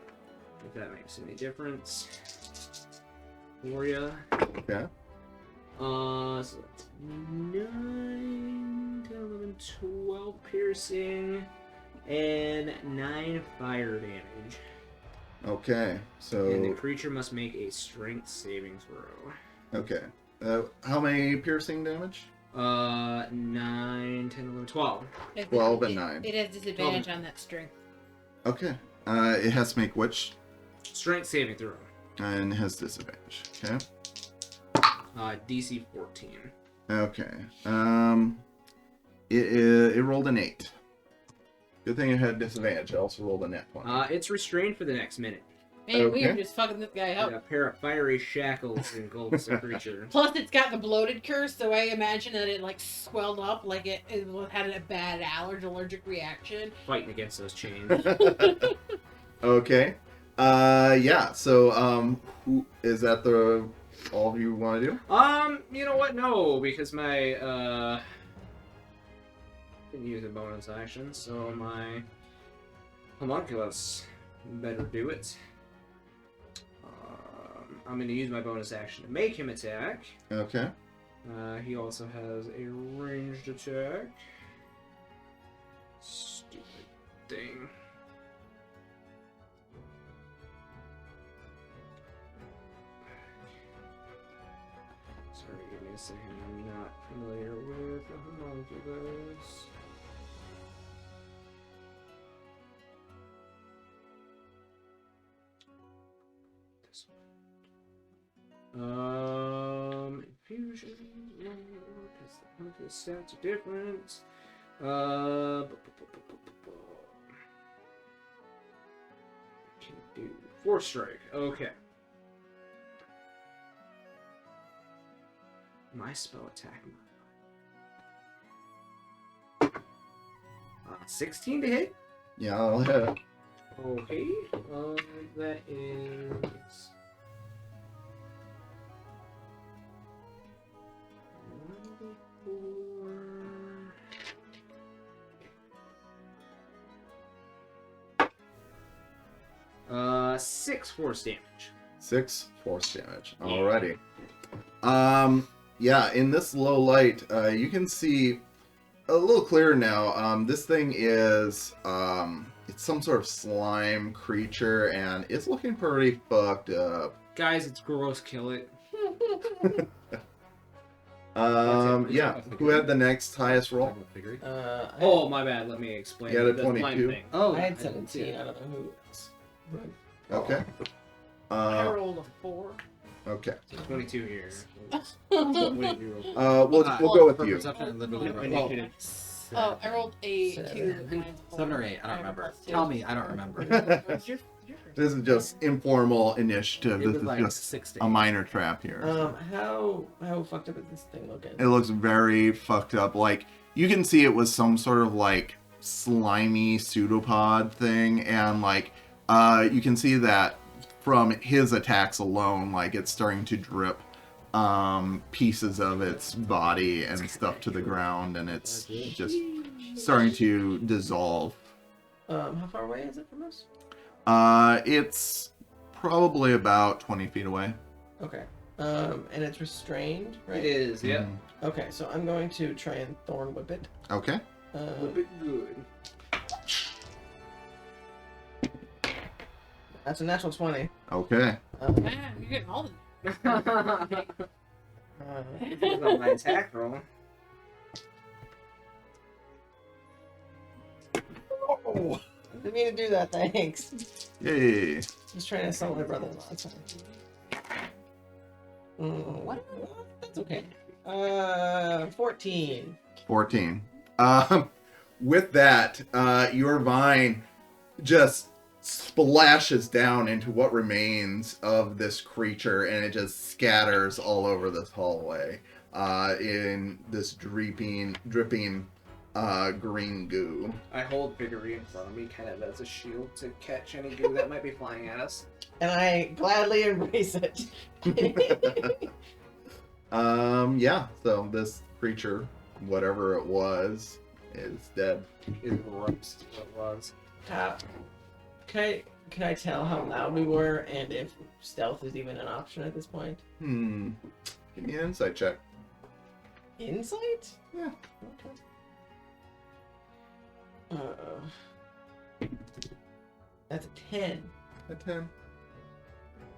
S3: If that makes any difference for ya.
S2: Okay.
S3: So that's 9, 10, 11, 12 piercing, and 9 fire damage.
S2: Okay.
S3: And the
S2: So
S3: creature must make a strength saving throw.
S2: okay. How many piercing damage?
S3: 9, 10, 11, 12.
S2: 12 and 9.
S1: It has disadvantage on that string.
S2: Okay. It has to make which?
S3: Strength saving throw.
S2: And it has disadvantage. Okay.
S3: DC 14.
S2: Okay. It rolled an 8. Good thing it had disadvantage. I also rolled a net 20.
S3: It's restrained for the next minute.
S1: Man, we are
S2: Okay.
S1: just fucking this guy up.
S3: A pair of fiery shackles engulfs the creature.
S1: Plus, it's got the bloated curse, so I imagine that it like swelled up, like it had a bad allergic reaction.
S3: Fighting against those chains.
S2: Okay. Yeah. So, who is that? The all of you want to do?
S3: You know what? No, because my didn't use a bonus action, so my homunculus better do it. I'm going to use my bonus action to make him attack.
S2: Okay.
S3: He also has a ranged attack. Stupid thing. Sorry, give me a second. I'm not familiar with the homunculus. This one. Infusion. Because the stats are different. Can do 4 strike. Okay. My spell attack. 16 to hit.
S2: Yeah, I'll hit.
S3: Okay. That is. 6 force damage.
S2: 6 force damage. Alrighty. Yeah, in this low light, you can see a little clearer now. This thing is, it's some sort of slime creature, and it's looking pretty fucked up.
S3: Guys, it's gross. Kill it.
S2: Yeah. Who had the next highest roll?
S3: Oh, my bad. Let me explain.
S2: You had a
S3: the slime
S2: 22.
S3: thing.
S6: Oh,
S7: I had
S6: didn't see
S7: 17.
S6: it.
S7: I don't know who else.
S2: Okay.
S1: I rolled a 4.
S2: Okay.
S3: 22 here.
S2: We'll go with you.
S6: Perception and literally roll.
S3: Initiative.
S1: Oh, I rolled a 2.
S7: Seven.
S6: 7 or 8, I don't remember.
S1: +2.
S6: Tell me, I don't remember.
S1: What's your
S2: This is just informal initiative.
S6: It
S2: This
S6: was
S2: is
S6: like
S2: just
S6: 6 to
S2: a
S6: 8.
S2: minor trap here.
S7: How fucked up is this thing looking?
S2: It looks very fucked up. Like, you can see it was some sort of like slimy pseudopod thing, and like you can see that from his attacks alone, like it's starting to drip pieces of its body and stuff to the ground, and it's just starting to dissolve.
S7: How far away is it from us?
S2: It's probably about 20 feet away.
S7: Okay. And it's restrained, right?
S3: It is, yeah.
S2: Mhm.
S7: Okay, so I'm going to try and thorn whip it.
S2: Okay.
S3: Whip it good.
S7: That's a natural 20.
S2: Okay.
S1: Man, you're getting all the.
S3: This is on my attack roll.
S7: Oh, didn't mean to do that, thanks.
S2: Yay.
S7: Just trying to sell my brother-in-law. It's fine. What? That's okay. 14.
S2: 14. With that, your vine just splashes down into what remains of this creature, and it just scatters all over this hallway in this dripping green goo.
S3: I hold Vickery in front of me, kind of as a shield to catch any goo that might be flying at us.
S7: And I gladly embrace it.
S2: Yeah, so this creature, whatever it was, is dead.
S3: It gross is what it was.
S7: Can I tell how loud we were and if stealth is even an option at this point?
S2: Give me an insight check.
S7: Insight?
S2: Yeah.
S7: Okay. That's a 10.
S2: A 10.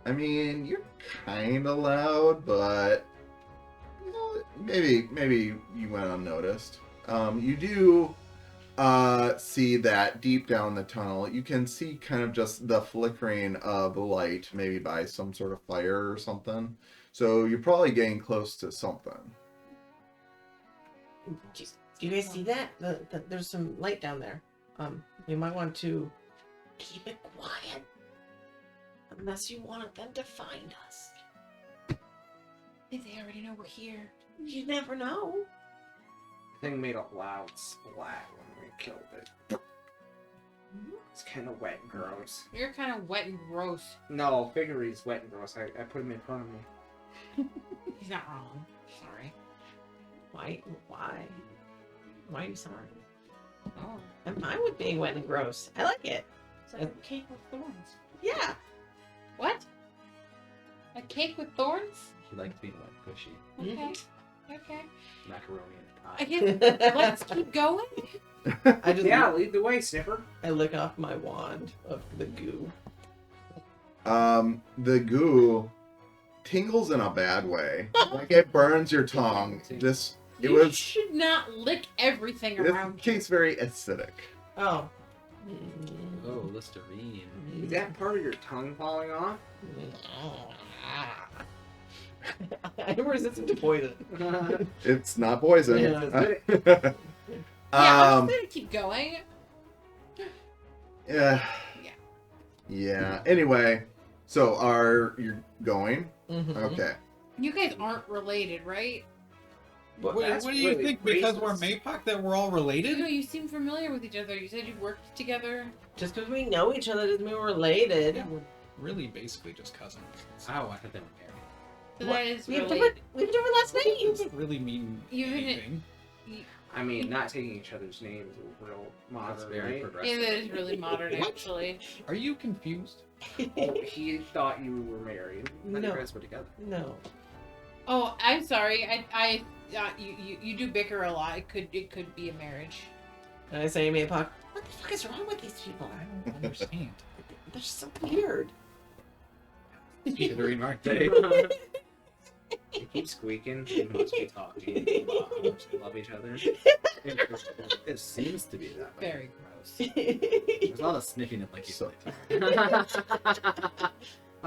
S2: I mean, you're kind of loud, but you know, maybe you went unnoticed. You do see that deep down the tunnel, you can see kind of just the flickering of the light, maybe by some sort of fire or something. So you're probably getting close to something.
S7: Do you guys see that? There's some light down there. We might want to keep it quiet. Unless you want them to find us.
S1: I think they already know we're here.
S7: You never know.
S3: The thing made a loud splat when we killed it. It's kind of wet and gross.
S1: You're kind of wet and gross.
S3: No, Vickery's wet and gross. I put him in front of me.
S1: He's not wrong. Sorry.
S7: Why? Why are you sorry?
S1: Oh.
S7: I'm fine with being wet and gross. I like it.
S1: It's like a cake with thorns.
S7: Yeah.
S1: What? A cake with thorns?
S6: He likes being wet, cushy.
S1: Okay. Okay.
S6: Macaroni in a
S1: I
S6: pie.
S1: guess let's keep going.
S7: I just
S3: Yeah, lead the way, Sniffer.
S7: I lick off my wand of the goo.
S2: The goo tingles in a bad way. Like it burns your tongue.
S1: You should not lick everything around you.
S2: Tastes very acidic.
S7: Oh.
S6: Oh, Listerine.
S3: Is that part of your tongue falling off?
S7: I'm resistant to poison.
S2: It's not poison.
S7: Yeah.
S1: Yeah, I'm just gonna keep going.
S2: Yeah.
S1: Yeah.
S2: Yeah. Anyway, so you're going?
S7: Mhm.
S2: Okay.
S1: You guys aren't related, right?
S3: But
S4: What
S3: that's
S4: do you
S3: really
S4: think? Because we're
S3: racist.
S4: Maypock that we're all related?
S1: No, you seem familiar with each other. You said you worked together.
S7: Just because we know each other doesn't mean we're related.
S4: Yeah, we're really basically just cousins.
S6: Oh, I thought they were married.
S1: So
S7: What?
S1: that is
S7: We have
S1: related.
S7: different last names.
S4: Doesn't really mean
S1: Even it-
S4: anything.
S3: I mean, not taking each other's names is real
S6: That's
S3: modern,
S6: very
S3: right?
S6: progressive.
S1: Yeah, that is really modern,
S4: What?
S1: actually.
S4: Are you confused?
S3: Oh, he thought you were married.
S6: I thought
S7: No.
S6: you guys were together.
S7: No.
S1: Oh, I'm sorry. You do bicker a lot. It could be a marriage.
S7: And I say, Maypock, what the fuck is wrong with these people?
S4: I don't understand.
S7: They're so weird.
S6: Considering, aren't they?
S3: You keep squeaking. You must be talking about how much they love each other.
S6: It seems to be that way.
S1: Very gross.
S6: There's a lot of sniffing it like you
S2: So-
S6: said.
S3: A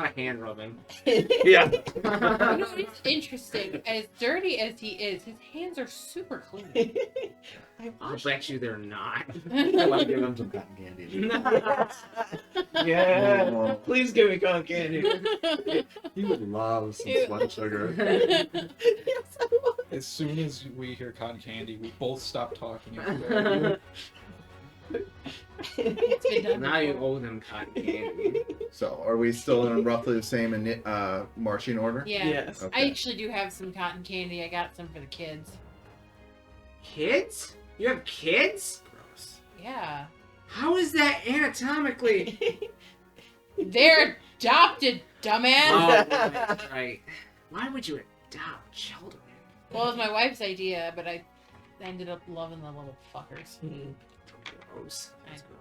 S3: lot of hand rubbing.
S6: Yeah.
S1: You know, it's interesting. As dirty as he is, his hands are super clean.
S7: I
S3: I'll
S7: watched
S3: bet you they're not.
S6: I want to give him some cotton candy.
S7: Yeah. Please give me cotton candy.
S6: He would love some
S1: Ew.
S6: sweat sugar.
S7: Yes, I will.
S4: As soon as we hear cotton candy, we both stop talking.
S1: It's been done
S3: Now you
S1: before.
S3: owe them cotton candy.
S2: So are we still in roughly the same marching order?
S1: Yeah.
S7: Yes.
S2: Okay.
S1: I actually do have some cotton candy. I got some for the kids.
S3: Kids? You have kids?
S6: Gross.
S1: Yeah.
S3: How is that anatomically?
S1: They're adopted, dumbass.
S3: Oh, right. Why would you adopt children?
S1: Well, it was my wife's idea, but I ended up loving the little fuckers.
S3: Gross.
S1: That's gross.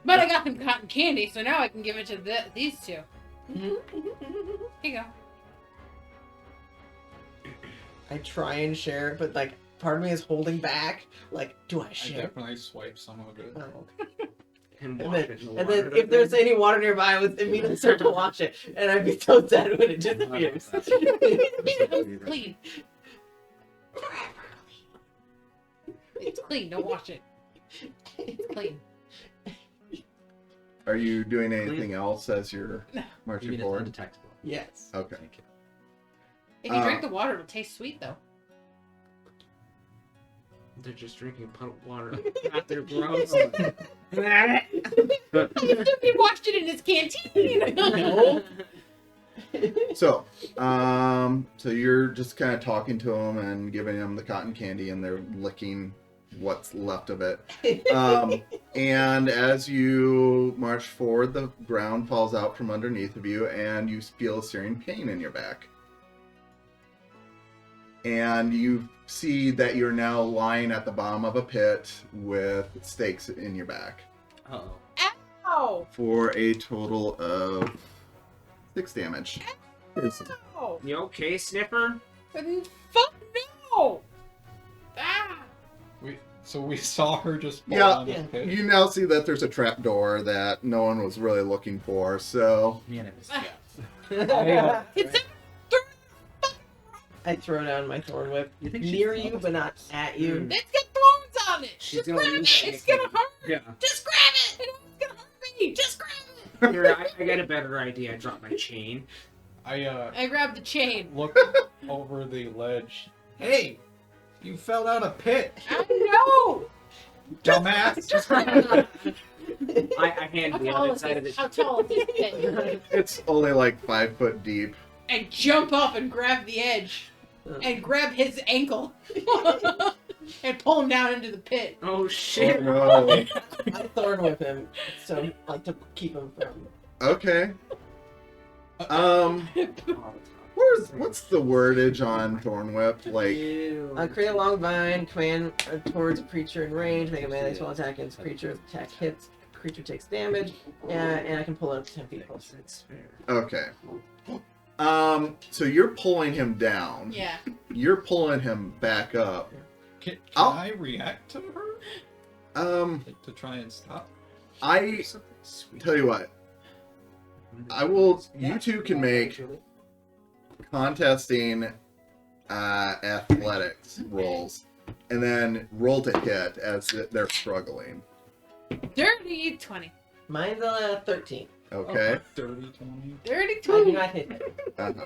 S1: But I got them cotton candy, so now I can give it to these two. Here you go.
S7: I try and share it, but like part of me is holding back. Like, do I
S4: I
S7: share?
S4: definitely swipe some of it.
S7: Oh.
S3: And
S7: And
S3: wash
S7: then,
S3: it in the
S7: and
S3: water.
S7: then if there's any water nearby, I would immediately start to wash it, and I'd be so sad when it disappears.
S1: It's clean. It's clean. Don't wash it. It's clean.
S2: Are you doing anything else as you're
S6: You
S2: marching
S6: mean it's
S2: forward?
S6: undetectable.
S7: Yes.
S2: Okay.
S1: If you drink the water, it'll taste sweet, though.
S3: They're just drinking puddled water. Not their gross.
S1: He washed it in his canteen.
S7: No.
S2: So, so you're just kind of talking to them and giving them the cotton candy, and they're licking what's left of it. And as you march forward, the ground falls out from underneath of you, and you feel a searing pain in your back. And you see that you're now lying at the bottom of a pit with stakes in your back
S3: Uh-oh.
S1: Ow!
S2: for a total of 6 damage.
S1: Ow!
S3: You okay, Sniffer?
S1: Fuck no! Ah!
S4: So we saw her just fall
S2: Yeah,
S4: down the pit.
S2: you now see that there's a trap door that no one was really looking for, so...
S6: Me and it was
S1: It's
S7: I throw down my thorn whip
S6: You think she's
S7: near you,
S6: close?
S7: but not at you.
S1: It's got thorns on it!
S3: She's
S1: Just
S3: gonna
S1: grab
S3: lose
S1: it!
S3: that
S1: It's gonna
S3: anything.
S1: hurt!
S3: Yeah.
S1: Just grab it! It's gonna hurt me! Just grab it!
S3: Here, I got a better idea. I dropped my chain.
S1: I grabbed the chain.
S4: Look over the ledge. Hey, you fell down a pit,
S1: I know!
S4: dumbass.
S3: I hand the other side of the
S1: How tall is this pit?
S2: It's only like 5 foot deep.
S1: And jump up and grab the edge. And grab his ankle. And pull him down into the pit.
S3: Oh shit!
S2: Oh, no.
S7: I thorn whip him, so like to keep him from.
S2: Okay. What's the wordage on Thorn Whip? Like,
S7: Create a long vine, command towards a creature in range, make a melee spell attack against creature. Attack hits, creature takes damage, and I can pull it up to 10 feet close.
S3: That's fair.
S2: okay. So you're pulling him down.
S1: Yeah.
S2: You're pulling him back up.
S4: Can
S2: I'll-
S4: I react to her? Like, to try and stop?
S2: I tell you what. I will. You two can make contesting athletics rolls, and then roll to hit as they're struggling.
S1: Dirty 20.
S7: Mine's 13.
S2: Okay.
S4: Dirty 20.
S1: Dirty
S7: I do
S1: 20.
S7: not hit him.
S2: Uh-huh.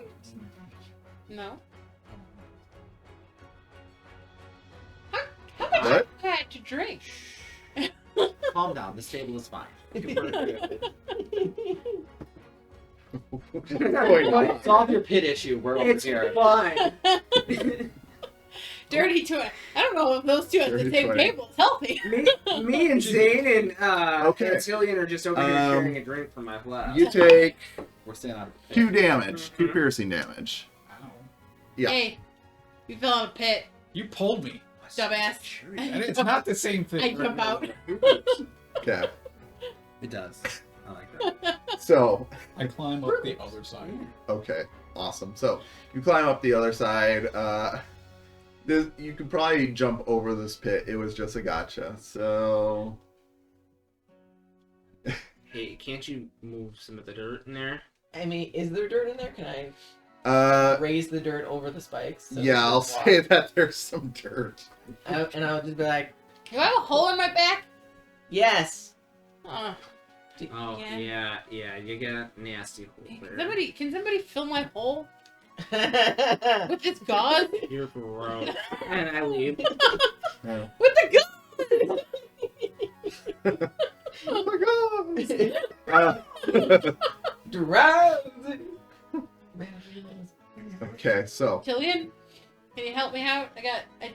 S1: No. How much
S2: What?
S1: have you had to drink?
S6: Calm down. This table is fine.
S2: What's going on?
S6: Solve your pit issue. We're over
S3: It's
S6: here.
S3: fine.
S1: Dirty 20. I don't know if those two at the
S2: Dirty
S1: same
S2: 20.
S1: table is healthy.
S3: Me and Zane and
S2: Okay.
S3: Tantillion are just over here
S2: Um,
S3: sharing a drink from my left.
S2: You take
S6: We're staying out of the pit.
S2: 2 damage, 2 piercing damage.
S4: Ow.
S2: Yeah.
S1: Hey, you fell in a pit,
S4: You pulled me.
S1: dumbass.
S4: And it's not the same
S1: I
S4: thing.
S1: jump out.
S2: Okay.
S6: It does. I like that.
S2: So,
S4: I climb up the other side.
S2: okay, awesome. So you climb up the other side. You could probably jump over this pit. It was just a gotcha. So
S3: Hey, can't you move some of the dirt in there?
S7: I mean, is there dirt in there? Can I raise the dirt over the spikes? so
S2: yeah,
S7: it
S2: I'll
S7: doesn't
S2: say
S7: walk?
S2: that there's some dirt.
S7: And I'll just be like,
S1: Do I have a hole in my back?
S7: yes.
S3: Oh,
S1: Yeah.
S3: yeah, you got a nasty hole there.
S1: Can somebody fill my hole with this gauze?
S3: You're gross. And I leave.
S2: Oh,
S1: With the gauze!
S2: oh my god!
S7: Drowsy.
S2: Okay, so
S1: Killian, can you help me out? I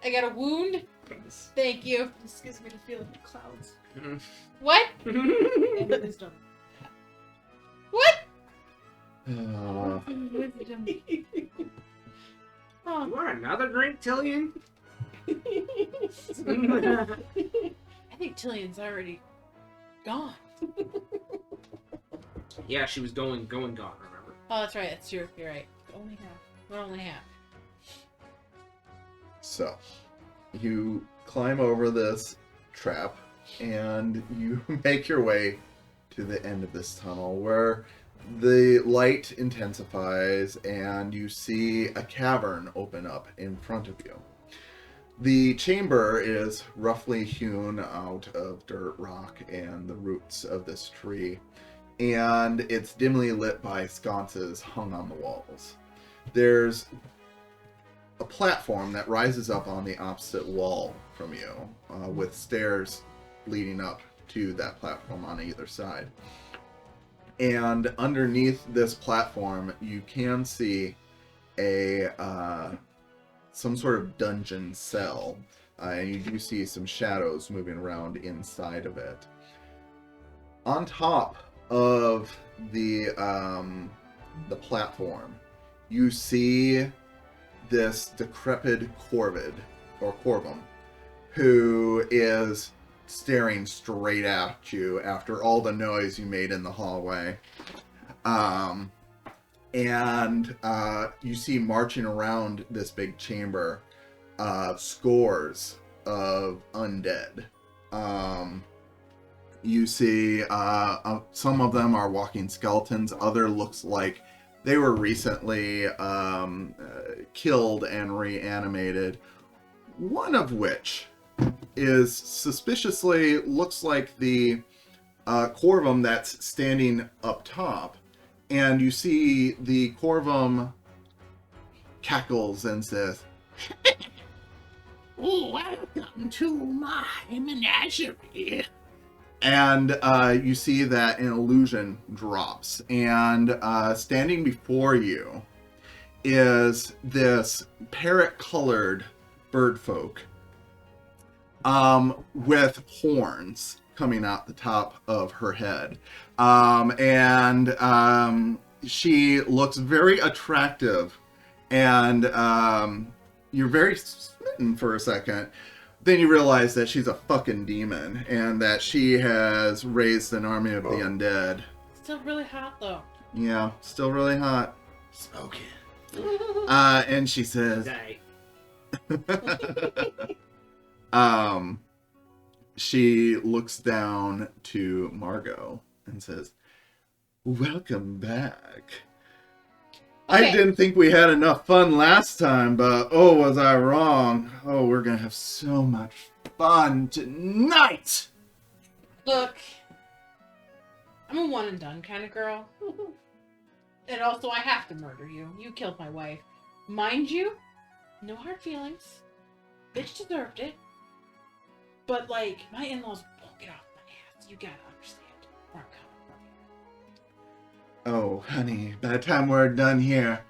S1: got a wound. Thank you.
S5: This gives me the feeling of clouds.
S1: What?
S5: And wisdom.
S1: What?
S5: Wisdom.
S1: Oh,
S3: You want another drink, Tillian?
S1: I think Tillian's already gone.
S3: Yeah, she was gone, remember?
S1: Oh, that's right. That's true. You're right. Only half. We're only half.
S2: So, you climb over this trap and you make your way to the end of this tunnel where the light intensifies and you see a cavern open up in front of you. The chamber is roughly hewn out of dirt, rock, and the roots of this tree, and it's dimly lit by sconces hung on the walls. There's a platform that rises up on the opposite wall from you, with stairs leading up to that platform on either side. And underneath this platform, you can see a some sort of dungeon cell, and you do see some shadows moving around inside of it. On top of the platform, you see this decrepit corvid, or corvum, who is staring straight at you after all the noise you made in the hallway. And you see marching around this big chamber scores of undead. You see some of them are walking skeletons. Other looks like they were recently killed and reanimated. One of which is suspiciously looks like the corvum that's standing up top. And you see the corvum cackles and says,
S8: Welcome to my menagerie.
S2: and you see that an illusion drops. And standing before you is this parrot-colored bird folk with horns coming out the top of her head. She looks very attractive, and you're very smitten for a second. Then you realize that she's a fucking demon, and that she has raised an army of the undead.
S1: Still really hot though.
S2: Yeah, still really hot.
S8: Smoking.
S2: And she says,
S3: Die.
S2: she looks down to Margot and says, welcome back. I
S1: Okay.
S2: didn't think we had enough fun last time, but oh, was I wrong. Oh, we're gonna have so much fun tonight.
S1: Look, I'm a one and done kind of girl. And also, I have to murder you. You killed my wife. Mind you, no hard feelings. Bitch deserved it. But, like, my in-laws won't get off my ass. You gotta understand where I'm coming from.
S2: Oh, honey, by the time we're done here,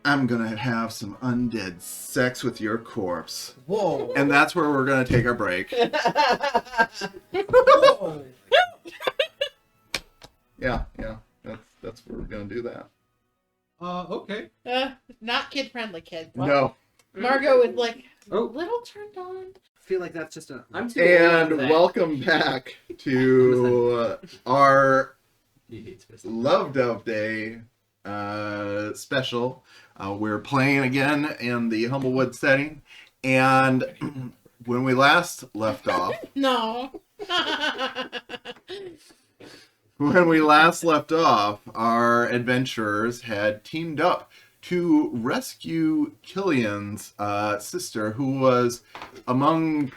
S2: I'm gonna have some undead sex with your corpse.
S7: Whoa.
S2: And that's where we're gonna take our break.
S7: Whoa.
S2: Yeah, that's where we're gonna do that.
S4: Okay.
S1: Not kid-friendly, kid.
S2: No.
S1: Margot is, like, a
S3: Oh.
S1: little turned on.
S3: I feel like that's just a. I'm too old
S2: And
S3: for that.
S2: welcome back to our
S6: He hates fists.
S2: Love Dove Day special. We're playing again in the Humblewood setting, and when we last left off,
S1: No.
S2: our adventurers had teamed up to rescue Killian's sister, who was among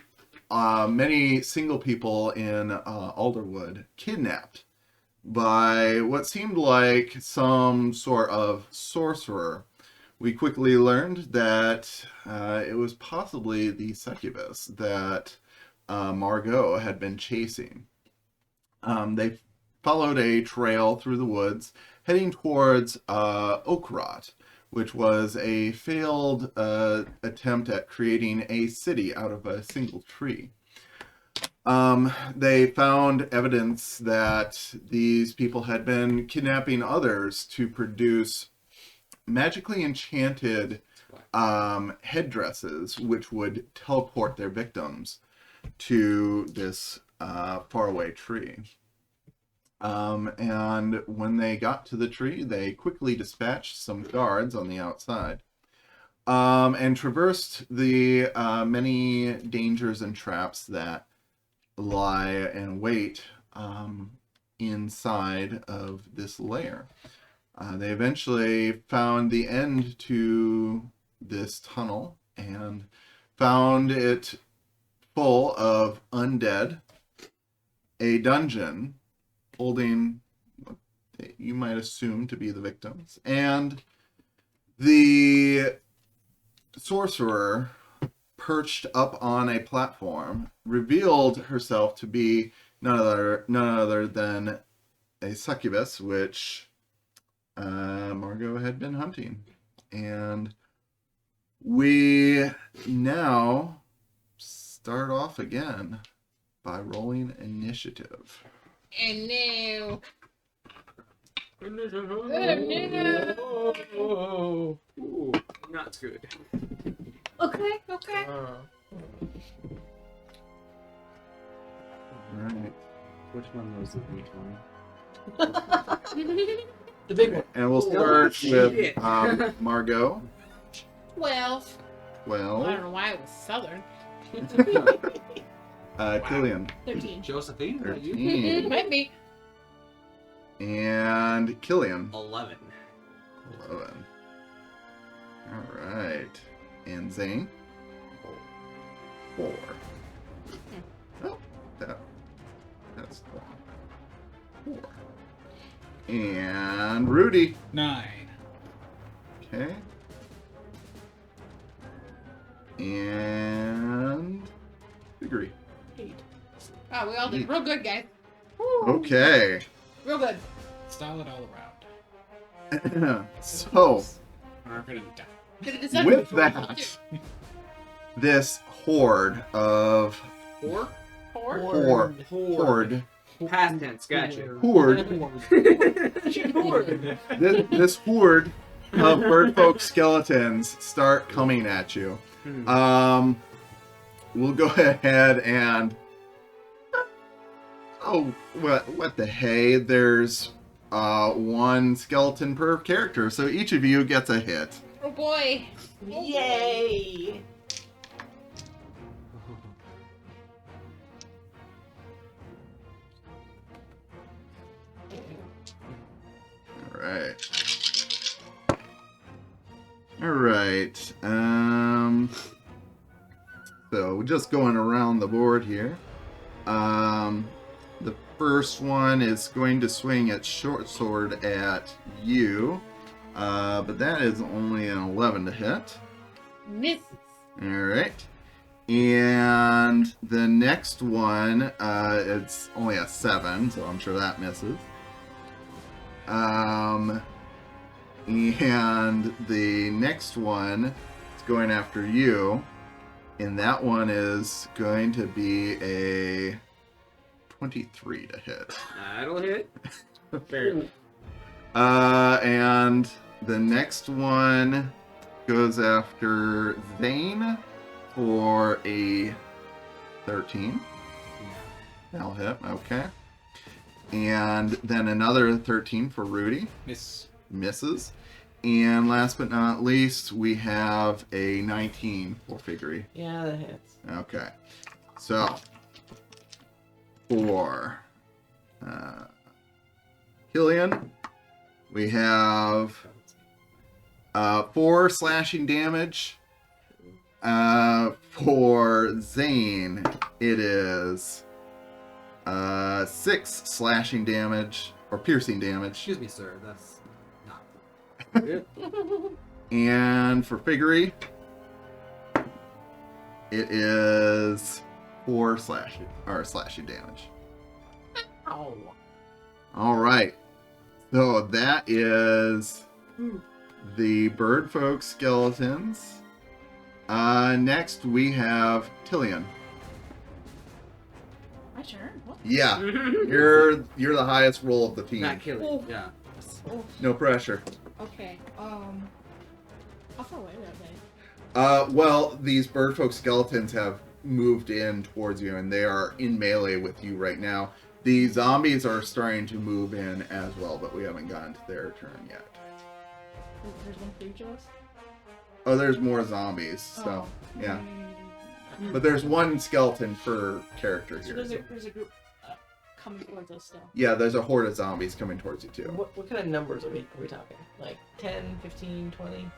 S2: many single people in Alderwood, kidnapped by what seemed like some sort of sorcerer. We quickly learned that it was possibly the succubus that Margot had been chasing. They followed a trail through the woods, heading towards Oakrot, which was a failed attempt at creating a city out of a single tree. They found evidence that these people had been kidnapping others to produce magically enchanted headdresses, which would teleport their victims to this faraway tree. And when they got to the tree, they quickly dispatched some guards on the outside and traversed the many dangers and traps that lie in wait inside of this lair. They eventually found the end to this tunnel and found it full of undead, a dungeon holding what you might assume to be the victims, and the sorcerer perched up on a platform revealed herself to be none other than a succubus, which Margot had been hunting. And we now start off again by rolling initiative.
S1: And now.
S3: Oh, ooh, not good.
S1: Okay, okay.
S2: Right.
S6: Which one was the D20?
S7: The big one.
S2: And we'll start with
S3: shit.
S2: Margot.
S1: 12. I
S2: 12.
S1: don't know why it was southern.
S2: Killian.
S5: 13.
S6: Josephine, is that you?
S2: 13.
S1: Might be.
S2: And Killian.
S3: 11.
S2: 11. Alright. And Zane. 4. Oh, that's 4. And Rudy.
S4: 9.
S2: Okay. And Degree.
S5: 8.
S1: Oh, we all did real good, guys.
S2: Okay.
S1: Real good.
S4: Style it all around.
S2: So,
S1: Could've decided
S2: with
S1: before we did
S2: that,
S1: too.
S2: this horde of
S3: 4?
S2: horde
S3: Past tense, gotcha.
S2: this horde of birdfolk skeletons start coming at you. We'll go ahead and what the hey? There's one skeleton per character, so each of you gets a hit.
S1: Oh boy.
S7: Yay!
S2: All right. So we're just going around the board here. The first one is going to swing its short sword at you, but that is only an 11 to hit.
S1: Misses.
S2: All right. And the next one, it's only a 7, so I'm sure that misses. And the next one is going after you, and that one is going to be a 23 to hit.
S3: That'll hit. Barely.
S2: And the next one goes after Zane for a 13. That'll hit, okay. And then another 13 for Rudy. Misses. And last but not least, we have a 19 for Figgery.
S7: Yeah, that hits.
S2: Okay. So, for Killian, we have 4 slashing damage. For Zane, it is 6 slashing damage, or piercing damage.
S6: Excuse me, sir. That's not.
S2: And for Figgery, it is 4 slashing damage.
S1: Oh.
S2: All right. So that is the bird folk skeletons. Next we have Tillian.
S5: My turn? What?
S2: Yeah, you're the highest roll of the team.
S3: Not killing.
S5: Oh.
S3: Yeah.
S5: Oh,
S2: No pressure.
S5: okay. How far away are they?
S2: Well, these bird folk skeletons have moved in towards you, and they are in melee with you right now. The zombies are starting to move in as well, but we haven't gotten to their turn yet.
S5: There's one for each of us?
S2: Oh, there's more zombies, so
S5: Oh.
S2: yeah.
S5: Mm.
S2: But there's one skeleton per character
S5: So
S2: here.
S5: there's a group coming towards us still.
S2: Yeah, there's a horde of zombies coming towards you too.
S7: What kind of numbers are we talking? Like 10, 15, 20?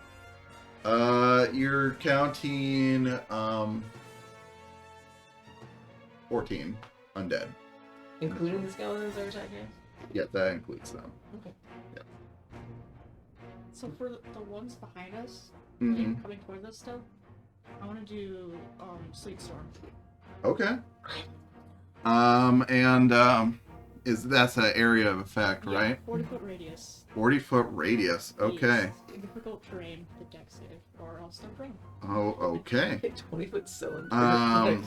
S2: You're counting 14 undead.
S7: Including the skeletons that are attacking?
S2: Yeah, that includes them.
S5: So for the ones behind us,
S2: hmm
S5: coming towards us still, I want to do Sleep Storm.
S2: Okay. Is that's an area of effect,
S5: Yeah,
S2: right?
S5: 40-foot radius.
S2: 40-foot radius. Okay.
S5: Yes. Difficult terrain, the deck save, or I'll stop prone.
S2: Oh, okay.
S7: 20-foot cylinder.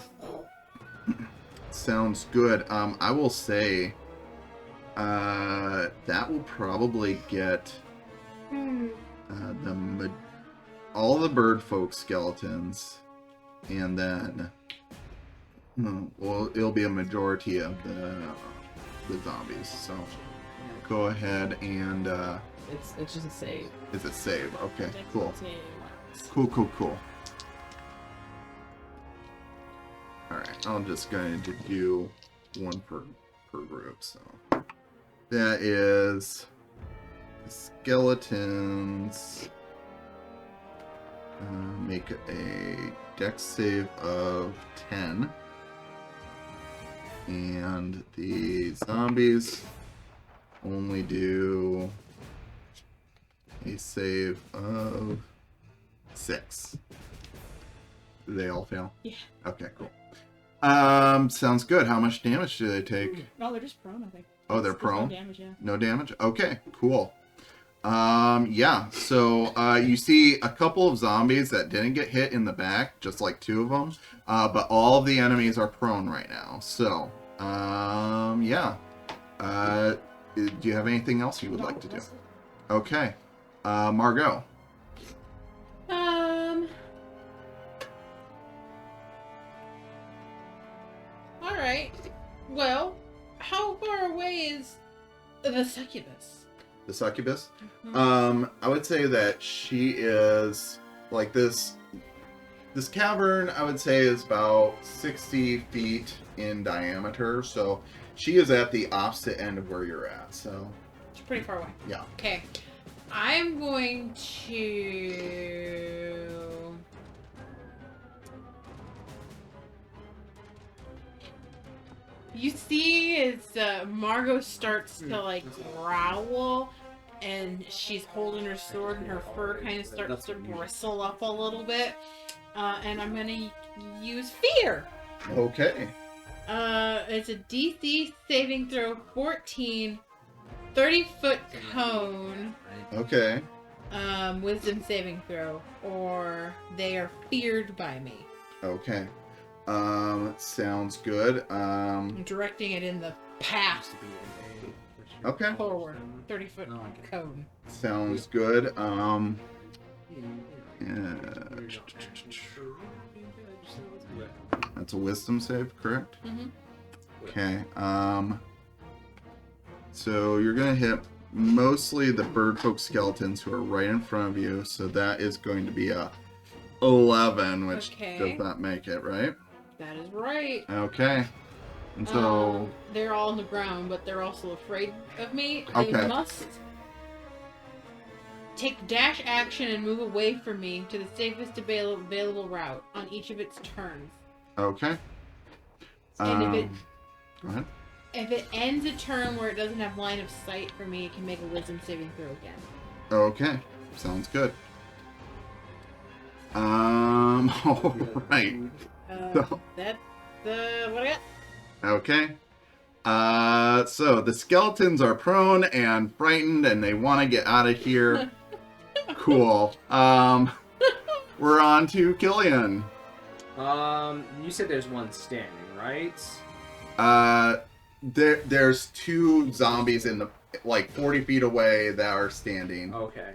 S2: Sounds good. I will say, that will probably get all the bird folk skeletons, and then, well, it'll be a majority of the zombies. So, go ahead and
S7: It's just a save.
S2: is it save? Okay,
S5: Deck
S2: cool.
S5: save.
S2: Cool. Alright, I'm just going to do one per group, so. That is skeletons. Make a dex save of 10. And the zombies only do a save of 6. Do they all fail?
S5: Yeah.
S2: Okay, cool. Sounds good. How much damage do they take?
S5: No, they're just prone, I think.
S2: Oh, they're
S5: There's no
S2: prone?
S5: damage, yeah.
S2: No damage? Okay, cool. Yeah, so you see a couple of zombies that didn't get hit in the back, just like 2 of them, but all of the enemies are prone right now. So, yeah. Do you have anything else you would
S5: No,
S2: like to do?
S5: that's it.
S2: Okay. Margot.
S1: All right. Well, how far away is the succubus?
S2: The succubus?
S1: Mhm.
S2: I would say that she is like this cavern, I would say, is about 60 feet in diameter, so she is at the opposite end of where you're at, so
S1: It's pretty far away.
S2: yeah.
S1: Okay. I'm going to. You see, as Margot starts to like growl, and she's holding her sword, and her fur kind of starts to bristle up a little bit. And I'm gonna use fear.
S2: Okay.
S1: It's a DC saving throw 14, 30-foot cone.
S2: Okay.
S1: Wisdom saving throw, or they are feared by me.
S2: Okay. Sounds good.
S1: I'm directing it in the path
S2: Okay.
S1: forward. 30-foot cone.
S2: Sounds good. That's a wisdom save, correct?
S1: Mhm.
S2: Okay. So you're gonna hit mostly the birdfolk skeletons who are right in front of you. So that is going to be a 11, which
S1: Okay.
S2: does not make it, right?
S1: That is right.
S2: Okay. And so
S1: They're all on the ground, but they're also afraid of me.
S2: Okay.
S1: They must take dash action and move away from me to the safest available route on each of its turns.
S2: okay.
S1: And if it
S2: Go ahead.
S1: If it ends a turn where it doesn't have line of sight for me, it can make a wisdom saving throw again.
S2: Okay. Sounds good. All right. So-
S1: That's what I got.
S2: Okay. So the skeletons are prone and frightened, and they want to get out of here. Cool. We're on to Killian.
S3: You said there's one standing, right?
S2: There's two zombies in the 40 feet away that are standing.
S3: Okay.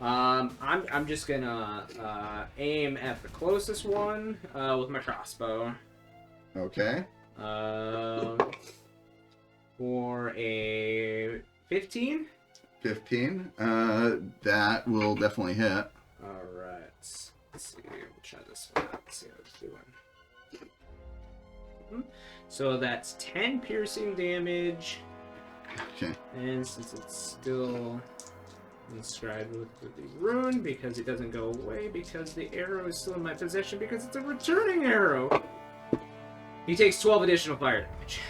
S3: I'm just gonna aim at the closest one with my crossbow.
S2: Okay.
S3: For a 15.
S2: 15. That will definitely hit.
S3: All right. Let's see. We'll try this one out. See how it's doing. So that's 10 piercing damage.
S2: Okay.
S3: And since it's still inscribed with the rune, because it doesn't go away, because the arrow is still in my possession, because it's a returning arrow. He takes 12 additional fire damage.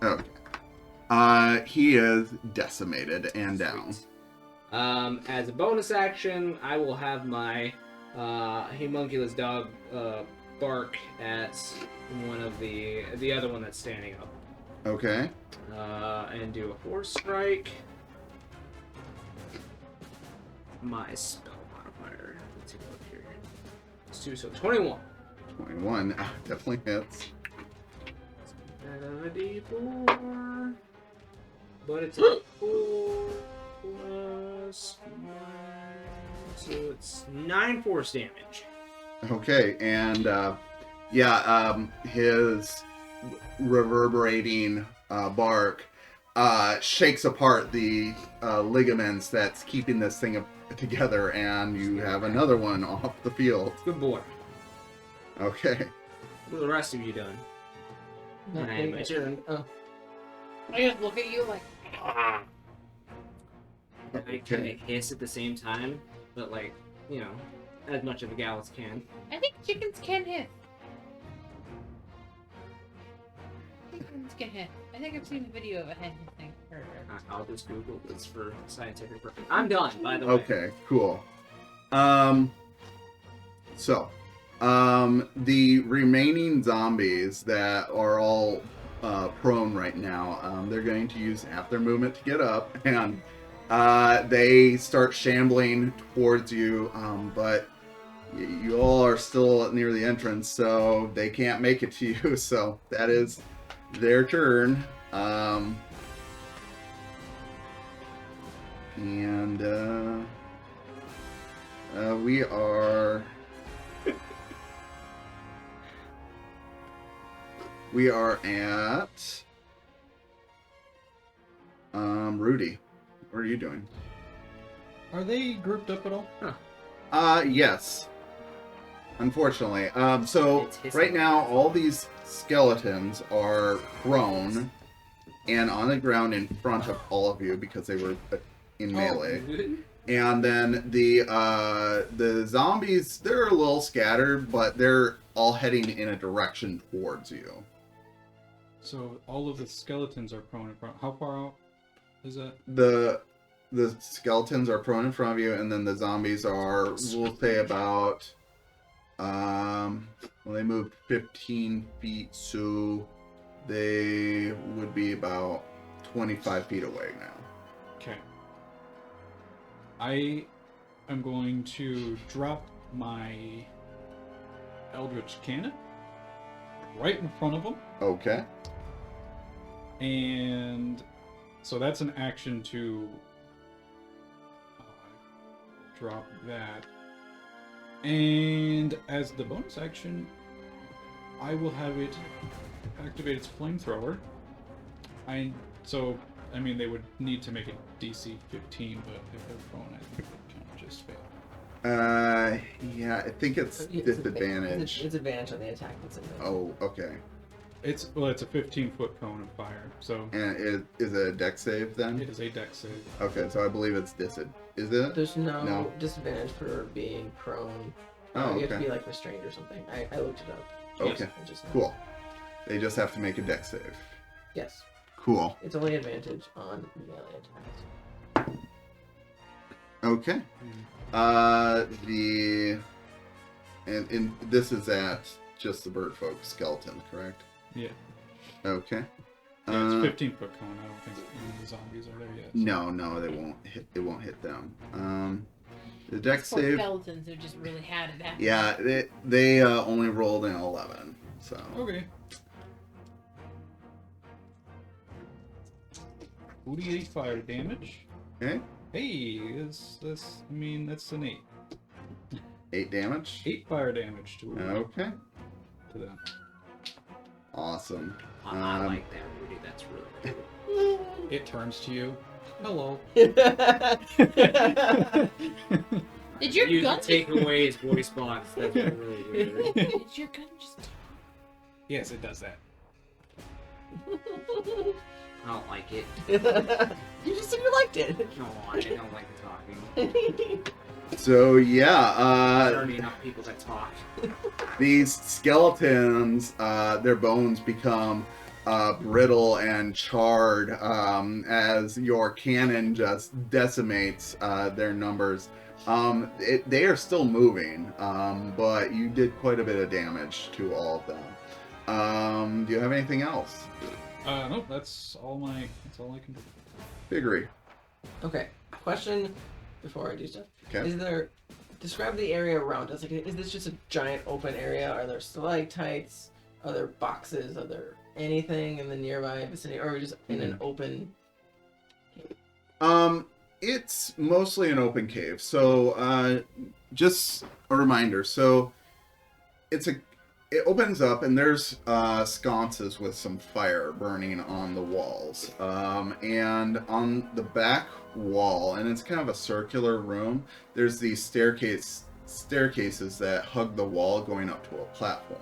S2: Okay. He is decimated and down.
S3: As a bonus action, I will have my homunculus dog bark at one of the other one that's standing up.
S2: Okay.
S3: And do a force strike. My spell modifier. Let's take a look here. It's 2, so 21.
S2: 21. Definitely hits.
S3: And a d4. But it's a 4 plus 9. So it's 9 force damage.
S2: Okay, and his reverberating bark shakes apart the ligaments that's keeping this thing together, and you have another one off the field.
S3: Good boy.
S2: Okay.
S3: What are the rest of you done?
S7: Nothing.
S3: my turn.
S7: Oh.
S1: I just look at you like,
S3: I kind
S2: Okay.
S3: of hiss at the same time, but as much of a gal as can.
S1: I think chickens can hiss. Chickens can hiss. I think I've seen a video of a hen hissing.
S3: I'll just Google this for scientific purpose. I'm done, by the way.
S2: Okay, cool. The remaining zombies that are all prone right now, they're going to use half their movement to get up, and they start shambling towards you, but you all are still near the entrance, so they can't make it to you, so that is their turn. We are... We are at... Rudy. What are you doing?
S4: Are they grouped up at all?
S2: Yes. Unfortunately. So
S3: It's hissing.
S2: right now all these skeletons are prone and on the ground in front of all of you because they were in melee. And then the zombies, they're a little scattered, but they're all heading in a direction towards you.
S4: So all of the skeletons are prone in front. How far out is that?
S2: The skeletons are prone in front of you, and then the zombies are, we'll say about, they moved 15 feet, so they would be about 25 feet away now.
S4: Okay. I am going to drop my Eldritch Cannon right in front of them.
S2: Okay.
S4: And so that's an action to drop that. And as the bonus action, I will have it activate its flamethrower. I mean, they would need to make a DC 15, but if they're prone, I think they kind of just fail.
S2: Yeah, I think it's disadvantage.
S7: It's advantage on the attack that's in there.
S2: Oh, okay.
S4: It's a 15-foot cone of fire, so
S2: And is it a dex save then?
S4: it is a dex save.
S2: Okay, so I believe it's is it?
S7: There's no,
S2: No.
S7: disadvantage for being prone.
S2: Oh,
S7: You have to
S2: okay.
S7: be like restrained or something. I looked it up.
S2: Okay,
S7: I just know.
S2: cool. They just have to make a dex save.
S7: Yes.
S2: Cool.
S7: It's only advantage on melee attacks.
S2: Okay. And this is at just the bird folk skeleton, correct?
S4: Yeah.
S2: Okay.
S4: Yeah, it's 15-foot cone. I don't think any of the zombies are there yet.
S2: No, they won't hit. It won't hit them. The dex
S1: Poor
S2: save.
S1: skeletons who just really had it happen.
S2: Yeah, they only rolled an 11. So.
S4: Okay. 48 fire damage.
S2: Okay.
S4: Hey, that's I mean that's an 8.
S2: 8 damage.
S4: 8 fire damage to
S2: Okay.
S4: them.
S2: Awesome.
S3: I like that, Rudy. That's really cool.
S4: It turns to you. Hello.
S1: Did your
S3: You
S1: gun
S3: can take away his voice box. That's really weird.
S1: Did your gun just
S4: Yes, it does that.
S3: I don't like it.
S7: You just said you liked it.
S3: No, I don't like the talking.
S2: So yeah,
S3: There aren't enough people that talk.
S2: these skeletons, their bones become brittle and charred as your cannon just decimates their numbers. They are still moving, but you did quite a bit of damage to all of them. Do you have anything else?
S4: Nope, that's all I can do.
S2: Figure.
S7: Okay. Question before I do stuff.
S2: Okay.
S7: Is there describe the area around us? Like, is this just a giant open area? Are there stalactites? Are there boxes? Are there anything in the nearby vicinity? Or are we just in an open
S2: It's mostly an open cave. So, just a reminder. So, it opens up and there's sconces with some fire burning on the walls. And on the back wall, and it's kind of a circular room, there's these staircases that hug the wall going up to a platform.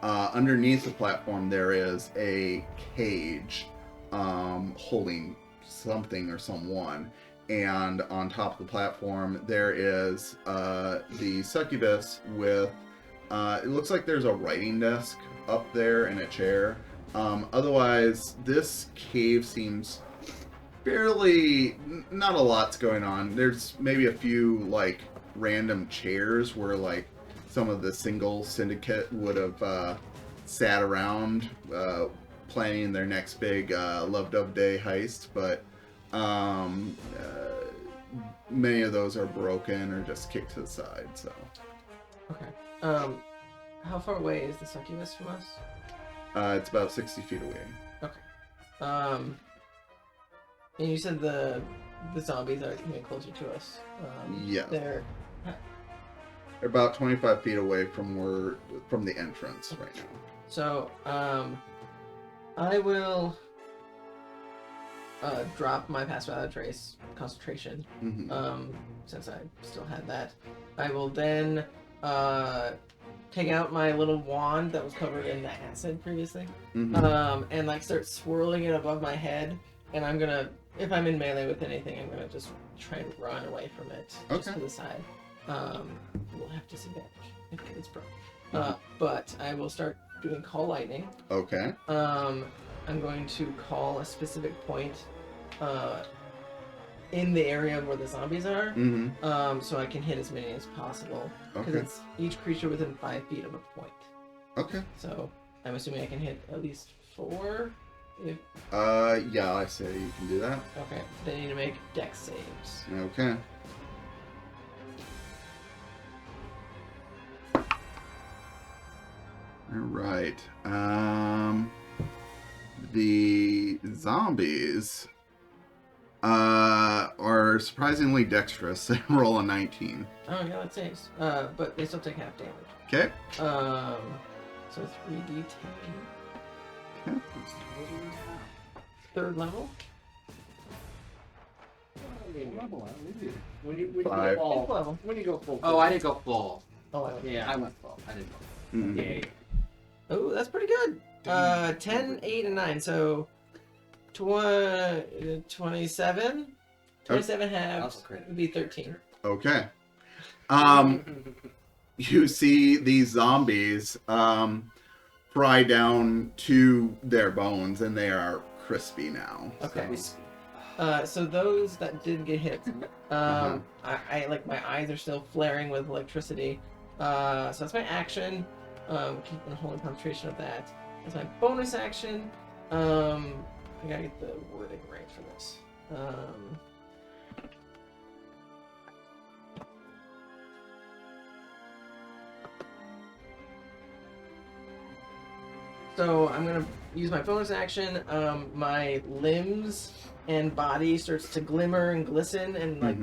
S2: Underneath the platform there is a cage holding something or someone, and on top of the platform there is the succubus with it looks like there's a writing desk up there and a chair. Otherwise this cave seems fairly, not a lot's going on. There's maybe a few like random chairs where like some of the single syndicate would have sat around planning their next big Love Dove Day heist, but many of those are broken or just kicked to the side. So
S7: Okay. How far away is the succubus from us?
S2: it's about 60 feet away.
S7: And you said the zombies are coming closer to us.
S2: Yeah.
S7: They're
S2: They're about 25 feet away from the entrance right now.
S7: so I will drop my pass without a trace concentration.
S2: Mm-hmm.
S7: Since I still had that, I will then take out my little wand that was covered in the acid previously,
S2: Mm-hmm.
S7: and like start swirling it above my head. And I'm gonna, if I'm in melee with anything, I'm gonna just try and run away from it, just
S2: Okay.
S7: to the side. We'll have disadvantage if it's broke. But I will start doing call lightning.
S2: Okay.
S7: I'm going to call a specific point in the area where the zombies are,
S2: Mm-hmm.
S7: so I can hit as many as possible. Because
S2: Okay.
S7: it's each creature within 5 feet of a point.
S2: Okay.
S7: So I'm assuming I can hit at least 4. If
S2: Yeah, I say you can do that.
S7: okay, they need to make dex saves.
S2: Okay. All right. The zombies are surprisingly dexterous. They roll a 19.
S7: Oh yeah, that saves. But they still take half damage.
S2: Okay.
S7: So 3d10.
S2: Okay.
S7: Third level.
S3: When you
S2: Five.
S3: go
S7: Fifth level.
S3: when you go full.
S6: Oh, I didn't go full.
S7: Oh, I went.
S3: Yeah.
S6: I went full. I didn't go.
S2: Mhm.
S3: Yeah.
S7: Oh, that's pretty good. 10, 8, and 9. So 27. 27 halves
S6: Also crit.
S7: would be 13.
S2: Okay. You see these zombies fry down to their bones, and they are crispy now.
S7: Okay.
S3: So-
S7: So those that did get hit, I like my eyes are still flaring with electricity. So that's my action. Keep on holding concentration of that. That's my bonus action. I gotta get the wording right for this. So I'm gonna use my bonus action. My limbs and body starts to glimmer and glisten, and like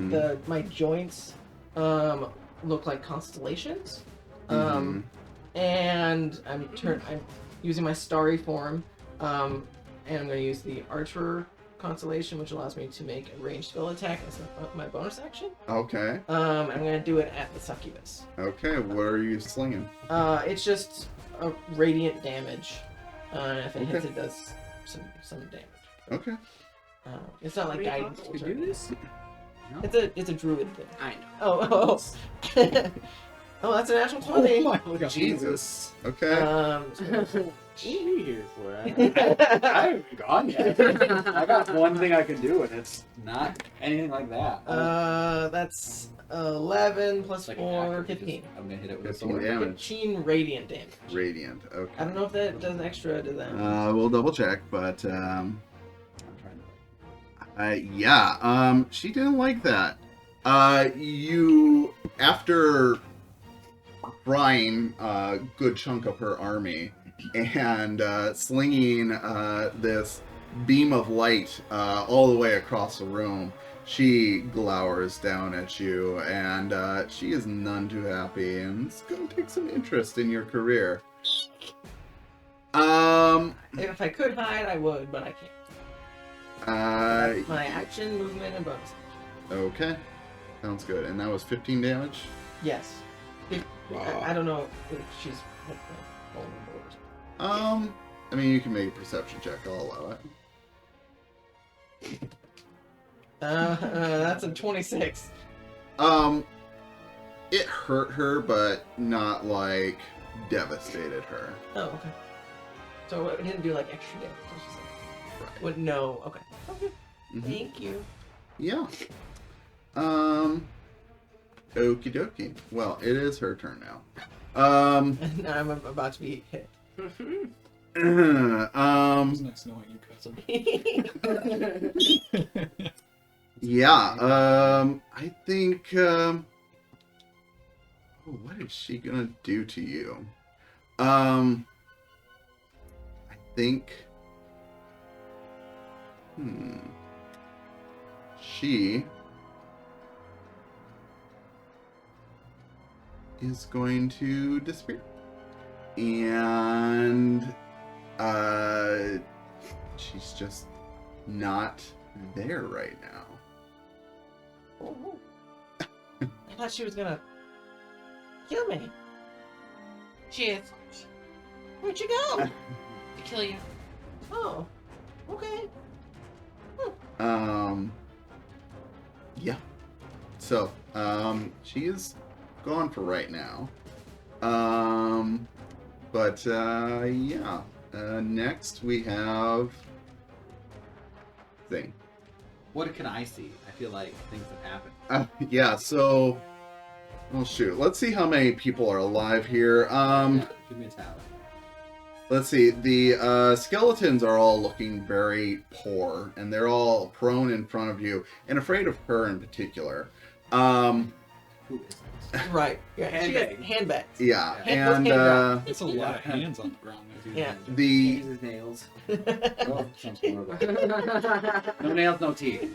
S7: my joints look like constellations. And I'm using my starry form, and I'm gonna use the archer constellation, which allows me to make a ranged spell attack as my bonus action.
S2: Okay.
S7: I'm gonna do it at the succubus.
S2: Okay. What are you slinging?
S7: It's just a radiant damage. If it hits,
S2: Okay.
S7: it does some damage.
S2: Okay.
S7: It's not like guidance.
S3: You
S7: bolts
S3: can
S7: or
S3: do this?
S7: It's a druid thing.
S3: I know.
S7: Oh. Oh, that's a natural 20.
S4: God.
S3: Jesus.
S2: Okay.
S3: What are you here for?
S6: I haven't gone yet. I got one thing I can do, and it's not anything like that.
S7: That's 11 plus
S6: It's like
S7: 4,
S6: after we
S7: 15.
S6: I'm gonna hit it with a
S2: 15
S6: sword.
S2: damage.
S7: 15 radiant damage.
S2: Radiant. Okay.
S7: I don't know if that does extra to them.
S2: We'll double check, but
S6: I'm trying to.
S2: yeah. She didn't like that. You after frying a good chunk of her army and slinging this beam of light all the way across the room, she glowers down at you, and she is none too happy, and it's going to take some interest in your career.
S7: If I could hide, I would, but I can't. That's my action, movement, and bonus.
S2: Okay, sounds good. And that was 15 damage.
S7: Yes. I don't know if she's vulnerable or something.
S2: I mean, you can make a perception check. I'll allow it.
S7: That's a 26.
S2: It hurt her, but not like devastated her.
S7: Oh, okay. So it didn't do like extra damage. It's just like,
S2: Right.
S7: would no. Okay. Okay.
S2: Mhm.
S7: Thank you.
S2: Yeah. Okie dokie. Well, it is her turn now.
S7: And I'm about to be hit.
S4: Who's next knowing you, cousin?
S2: Yeah. I think. Oh, what is she gonna do to you? I think. She is going to disappear. And she's just not there right now.
S7: Oh. I thought she was gonna kill me.
S1: She is.
S7: Where'd you go?
S1: To kill you.
S7: Oh. Okay.
S2: Yeah. So, she is gone for right now. But yeah. Next we have Thing.
S6: What can I see? I feel like things have happened.
S2: Yeah, so well shoot. Let's see how many people are alive here.
S6: Yeah, give me a tally.
S2: Let's see. The skeletons are all looking very poor, and they're all prone in front of you, and afraid of her in particular.
S6: Who is this?
S7: Right. Yeah. She got
S3: Handbag.
S7: handbags.
S2: Yeah,
S7: Hand-
S2: and
S7: hand
S4: It's a lot of hands on the ground.
S7: Yeah.
S2: the
S3: Uses nails.
S6: Oh, sounds horrible. No nails, no teeth.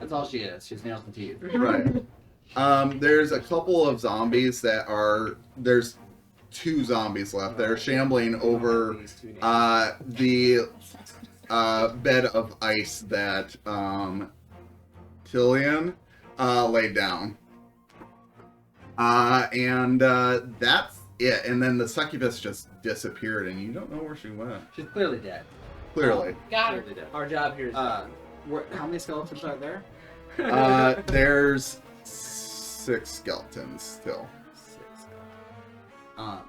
S6: That's all she is. She's nails and teeth.
S2: right. There's a couple of zombies that are there's 2 zombies left that are shambling over the bed of ice that Tillian laid down. And that's it. And then the succubus just disappeared, and you don't know where she went.
S6: She's clearly dead.
S2: Clearly.
S1: Got her.
S6: Clearly dead.
S3: Our job here is
S6: How many skeletons are there?
S2: There's 6 skeletons still.
S6: 6.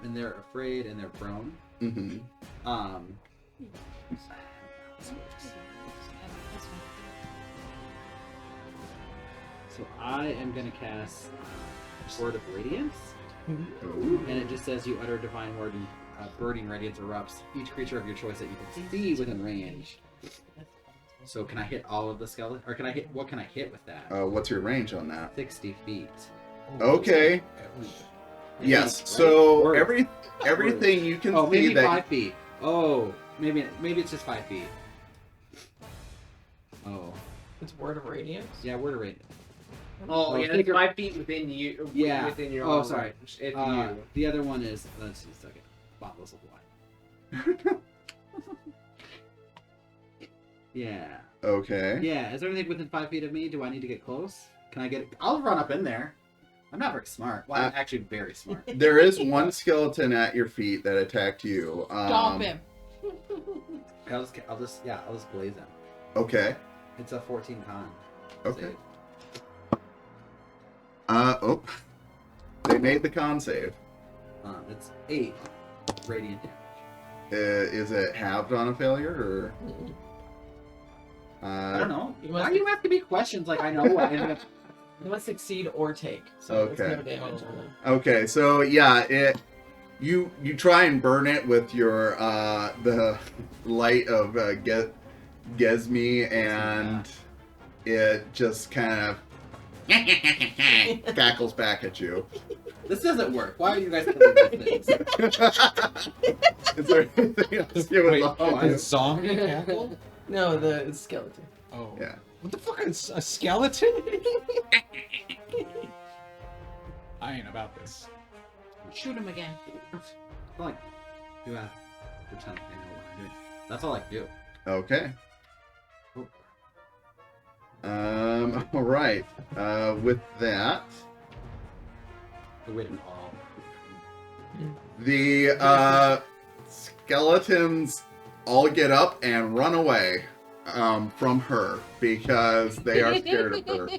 S6: And they're afraid and they're prone.
S2: Mm-hmm.
S6: So I am gonna cast Word of Radiance,
S2: Ooh.
S6: and it just says you utter divine word and burning radiance erupts. Each creature of your choice that you can see within range. So can I hit all of the skeleton, or can I hit? What can I hit with that?
S2: What's your range on that?
S6: 60 feet.
S2: Okay. Yes.
S6: Right?
S2: So
S6: Or-
S2: everything you can
S6: Oh,
S2: see
S6: maybe
S2: that
S6: 5 feet. Oh, maybe it's just 5 feet. Oh,
S7: It's word of radiance.
S6: yeah, word of radius.
S3: Oh, yeah,
S6: think
S3: it's 5 feet within you.
S6: Yeah.
S3: Within your
S6: Oh,
S3: arm
S6: sorry.
S3: range. If you.
S6: The other one is, let's see a second. Bottles of wine. Yeah.
S2: okay.
S6: Yeah, is there anything within 5 feet of me? Do I need to get close? Can I get? I'll run up in there. I'm not very smart. Well, I'm actually very smart.
S2: There is one skeleton at your feet that attacked you.
S1: Stomp him.
S6: I'll just blaze him.
S2: Okay.
S6: It's a 14 con.
S2: Okay.
S6: save.
S2: Oh. They made the con save.
S6: It's 8 radiant damage.
S2: Is it halved on a failure or?
S6: I don't know.
S7: You
S6: Why
S7: must,
S6: are you asking me questions like I know?
S7: you must succeed or take. So it's
S2: Okay.
S7: no damage on them.
S2: Okay, so yeah, you try and burn it with your the light of Gesmi, and it just kind of cackles back at you.
S6: This doesn't work. Why are you guys doing these things?
S2: Is there anything else you would
S4: Wait,
S2: love
S4: oh,
S2: to do?
S4: a zombie cackle?
S7: No, the skeleton.
S4: Oh.
S2: Yeah.
S4: What the fuck is a skeleton? I ain't about this.
S1: Shoot him again.
S6: Like, you have pretend I know what I'm doing. That's all I can do.
S2: Okay.
S6: Oh,
S2: All right. With that,
S6: the way to call.
S2: the skeletons all get up and run away from her because they are scared of her.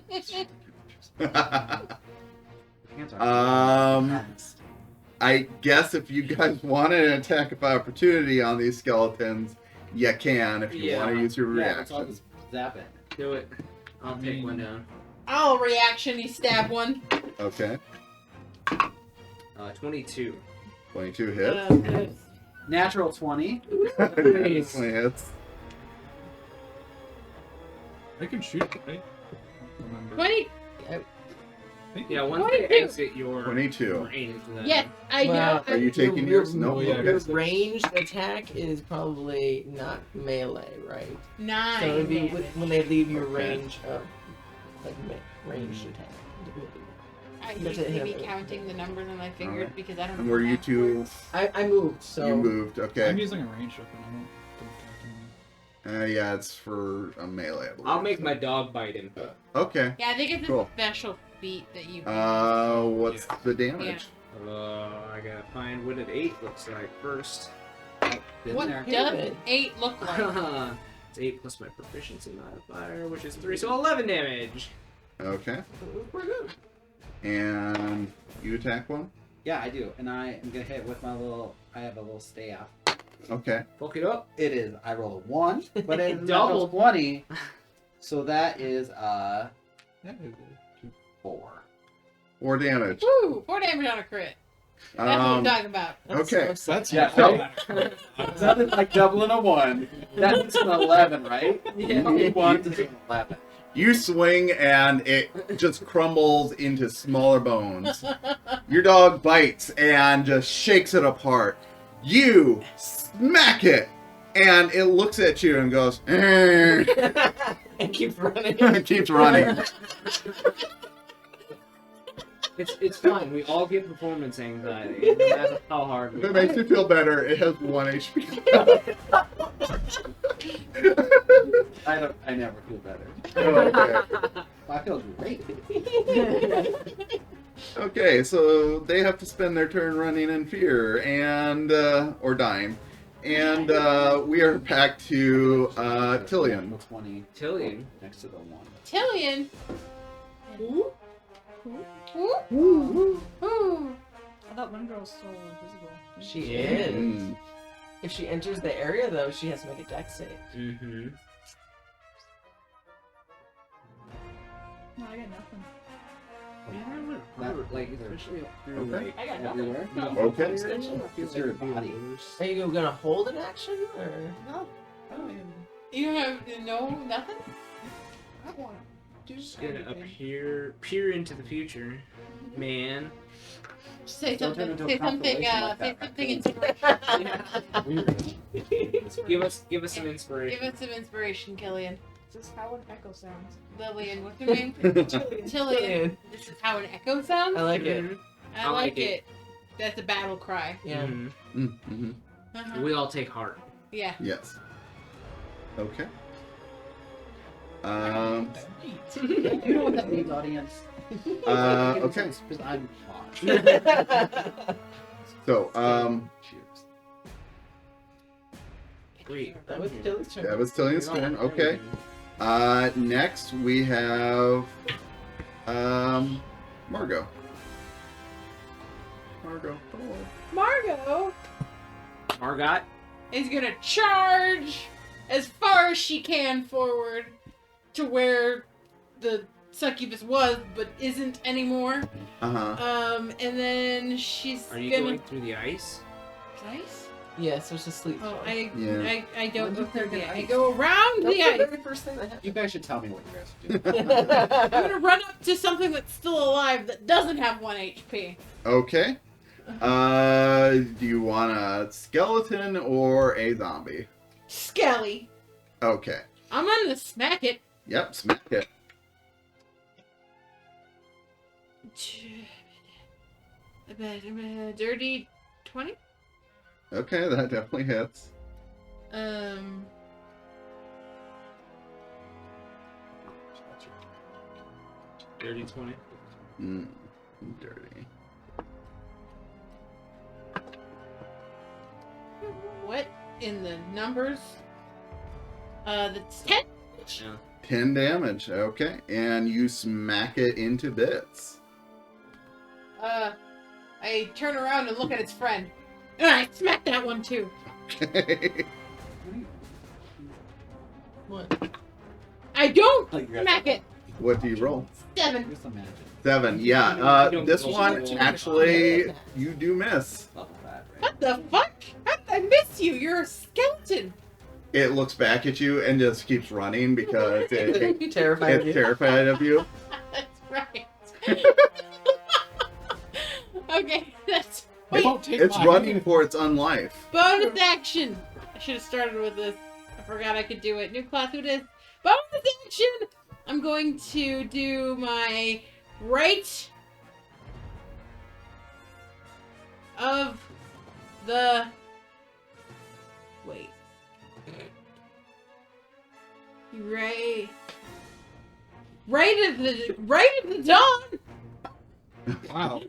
S6: Hands are
S2: I guess if you guys want an attack of opportunity on these skeletons, you can if you want to use your
S6: yeah, let's all
S2: reaction.
S6: just zap it.
S3: Do it. I'll take one down.
S1: I'll reaction. Stab one.
S2: Okay.
S3: 22.
S2: 22 hits.
S1: Good.
S6: Natural 20.
S2: Nice. Hits.
S4: I can shoot, right? Remember.
S1: 20.
S3: Yeah, once
S1: 22.
S3: they exit your
S2: 22.
S3: range, then
S1: Yes, I
S7: Well,
S1: know.
S2: Are you taking yours? No.
S4: Oh, yeah,
S2: Okay.
S7: Your ranged attack is probably not melee, right?
S1: 9.
S7: So it'd be
S1: damage.
S7: when they leave your
S2: Okay.
S7: range of like ranged attack.
S1: I
S7: That's
S1: used
S7: it,
S1: to be
S7: him.
S1: counting the numbers and I figured
S2: Alright.
S1: because I don't know.
S2: And were
S1: how
S2: you
S1: math
S2: two?
S1: works.
S7: I moved, so
S2: You moved. Okay.
S4: I'm using a ranged weapon. I don't attack anyone.
S2: Yeah, it's for a melee. I believe.
S3: I'll make my dog bite him.
S2: Okay.
S1: Yeah, I think it's
S2: Cool.
S1: a special feat that you.
S2: What's the damage?
S3: I gotta find what an 8 looks like first.
S6: Been
S1: What
S6: there.
S1: does
S7: Good.
S1: 8 look like?
S3: It's 8 plus my proficiency modifier, which is 3, so 11 damage.
S2: Okay.
S7: we're good.
S2: And you attack one.
S6: Yeah, I do. And I am going to hit with my little, I have a little staff.
S2: Okay.
S3: Fuck it up.
S6: It is, I roll a 1, but it is
S3: Double.
S6: double 20. So that is
S4: Yeah, it-
S6: 4.
S2: 4 damage.
S1: Woo! 4 damage on a crit. That's what I'm talking about.
S2: Okay.
S4: That's
S6: Yeah, That is like doubling a 1. That's an 11, right?
S3: Yeah.
S6: 1 is an 11.
S2: You swing and it just crumbles into smaller bones. Your dog bites and just shakes it apart. You smack it and it looks at you and goes, "Eh,"
S7: and keeps running.
S2: and keeps running.
S3: It's fine. We all get performance anxiety, no matter how hard
S2: If
S3: we
S2: it makes you feel better, it has 1 HP.
S6: I never feel better.
S2: Okay.
S6: I feel great.
S2: Okay, so they have to spend their turn running in fear and or dying. And we are back to Tillian.
S6: 20
S3: Tillian.
S6: next to the 1.
S1: Tillian.
S5: Who?
S1: Ooh.
S5: I thought one girl's so invisible.
S7: She is.
S2: Mm.
S7: If she enters the area, though, she has to make a dex save.
S3: Mm-hmm.
S5: No, I got nothing.
S3: Like, especially up through,
S2: Okay.
S3: like,
S5: I got nothing.
S6: Everywhere?
S5: No.
S2: Okay.
S6: It's your body.
S7: Are you gonna hold an action, or?
S1: No. You have no nothing. I want to do
S3: Just gonna
S1: anything.
S3: peer into the future, man.
S1: Say
S6: Don't turn
S1: something.
S6: into a
S1: Say something.
S6: compilation like
S1: Say
S6: that,
S1: something inspirational.
S3: Give us some inspiration.
S1: Give us some inspiration, Killian.
S5: This is how an echo sounds.
S1: Lillian, what's her name? Tillian. This is how an echo sounds.
S7: I like it.
S1: I like it. That's a battle cry.
S7: Yeah.
S3: Mhm.
S2: Mm-hmm.
S1: Uh-huh.
S3: We all take heart.
S1: Yeah.
S2: Yes. Okay.
S6: You know what that means, audience.
S2: Okay.
S6: Because I'm hot.
S2: So,
S6: Cheers.
S3: Wait.
S7: That was Tilly's turn.
S2: that was Tillian's turn. Okay. Next we have Margot. Margot.
S1: Margot
S3: Margot.
S1: is gonna charge as far as she can forward to where the succubus was, but isn't anymore. And then she's
S3: Are you
S1: gonna.
S3: going through the ice?
S1: Ice?
S7: Yeah, so it's just sleep.
S1: Oh,
S2: Yeah.
S1: I don't go through the ice. I
S6: ice.
S1: go around
S7: That's
S1: the
S7: the
S1: ice.
S7: very first thing that happened.
S6: You guys should tell me what you guys are doing.
S1: I'm gonna run up to something that's still alive that doesn't have 1 HP.
S2: Okay. Do you want a skeleton or a zombie?
S1: Skelly.
S2: Okay.
S1: I'm gonna smack it.
S2: Yep, smack it.
S1: Dirty 20?
S2: Okay, that definitely hits.
S3: Dirty 20.
S2: Dirty.
S1: What in the numbers? That's 10?
S3: Yeah.
S2: 10 damage. Okay. And you smack it into bits.
S1: I turn around and look at its friend. And I smack that one too.
S2: Okay.
S7: What?
S1: I don't
S6: Like, you're
S1: smack it.
S2: What do you roll?
S1: 7.
S6: Here's some magic.
S2: 7. Yeah. This one, actually, you do miss.
S6: Level that, right?
S1: What the fuck? How did I miss you? You're a skeleton.
S2: It looks back at you and just keeps running because
S7: Terrified of
S2: it's
S7: you.
S2: terrified of you.
S1: That's right. Okay, that's.
S4: They
S1: Wait,
S4: won't take
S2: It's
S4: mine.
S2: running for its unlife.
S1: bonus action. I should have started with this. I forgot I could do it. New class, who this? Bonus action. I'm going to do my right of the. Wait. Right of the dawn.
S4: Wow.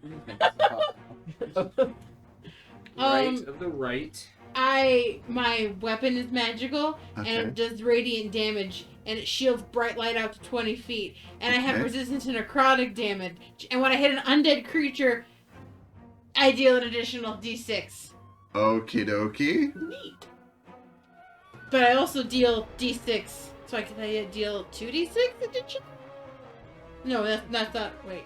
S3: Right of the right.
S1: My weapon is magical and
S2: Okay.
S1: it does radiant damage and it shields bright light out to 20 feet. And I have
S2: Okay.
S1: resistance to necrotic damage. And when I hit an undead creature, I deal an additional d6.
S2: Okie dokie.
S1: Neat. But I also deal d6. So I can deal 2d6 additional? No, that's not. Wait.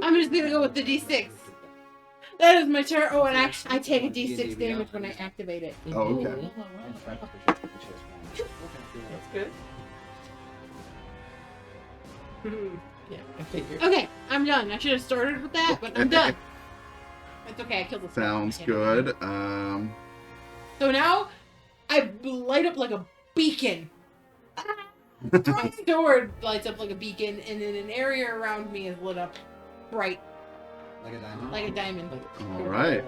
S1: I'm just gonna go with the d6. That is my turn. Oh, and actually, I take a d6 damage when I activate it.
S2: Oh, okay.
S6: And French, which is one.
S7: That's good. Yeah, I figured.
S1: Okay, I'm done. I should have started with that, but I'm done. It's okay, I killed the
S2: Sounds
S1: Yeah.
S2: good.
S1: So now, I light up like a beacon. My sword lights up like a beacon, and then an area around me is lit up bright,
S6: Like a diamond.
S1: like a diamond.
S2: All right.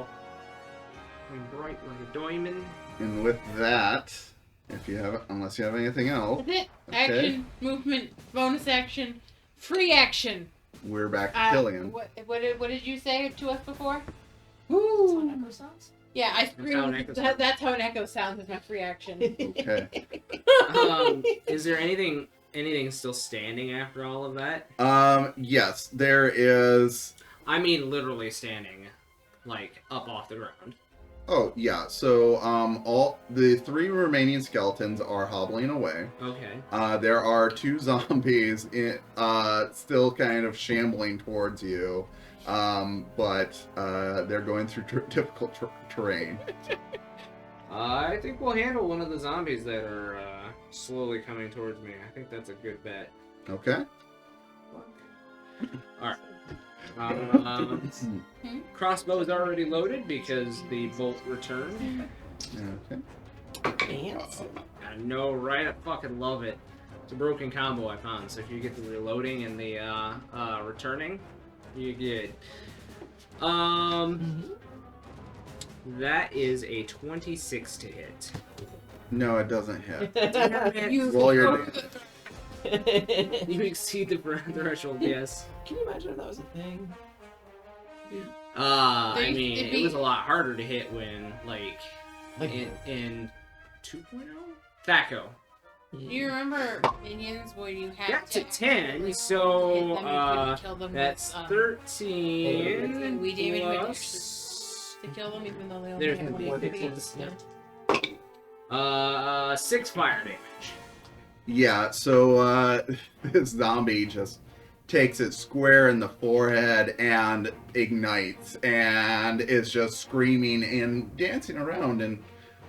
S3: Bright like a diamond.
S2: And with that, if you have, unless you have anything else,
S1: That's it.
S2: Okay.
S1: Action, movement, bonus action, free action.
S2: we're back to Killian.
S1: What did you say to us before?
S5: That's how an echo sounds?
S1: Yeah, I
S3: how an
S1: screamed.
S3: echo sounds.
S1: That's how an echo sounds. Is my free action.
S2: Okay.
S3: Is there anything still standing after all of that?
S2: Yes, there is.
S3: I mean, literally standing, like up off the ground.
S2: Oh yeah. So all the 3 remaining skeletons are hobbling away.
S3: Okay.
S2: There are 2 zombies still kind of shambling towards you, but they're going through difficult terrain.
S3: I think we'll handle one of the zombies that are slowly coming towards me. I think that's a good bet.
S2: Okay.
S3: All right. Crossbow is already loaded because the bolt returned.
S2: Okay.
S7: Fancy.
S3: I know, right? I fucking love it. It's a broken combo I found, so if you get the reloading and the returning, you're good. That is a 26 to hit.
S2: No, it doesn't hit.
S1: You
S2: Roll your
S3: You exceed the threshold, yes.
S7: Can you imagine if that was a thing?
S3: I mean,
S1: it'd
S3: it
S1: be-
S3: was a lot harder to hit when, like in 2.0? THACO.
S1: You remember Minions where you had
S3: Got to
S1: hit
S3: 10,
S1: them,
S3: so
S1: you couldn't kill them
S3: that's
S1: with,
S3: 13
S1: and we damage went
S3: plus...
S1: to kill them even though they only
S3: There's
S1: had one
S7: one
S1: HP.
S7: yeah.
S3: 6 fire damage.
S2: Yeah, so this zombie just takes it square in the forehead and ignites and is just screaming and dancing around in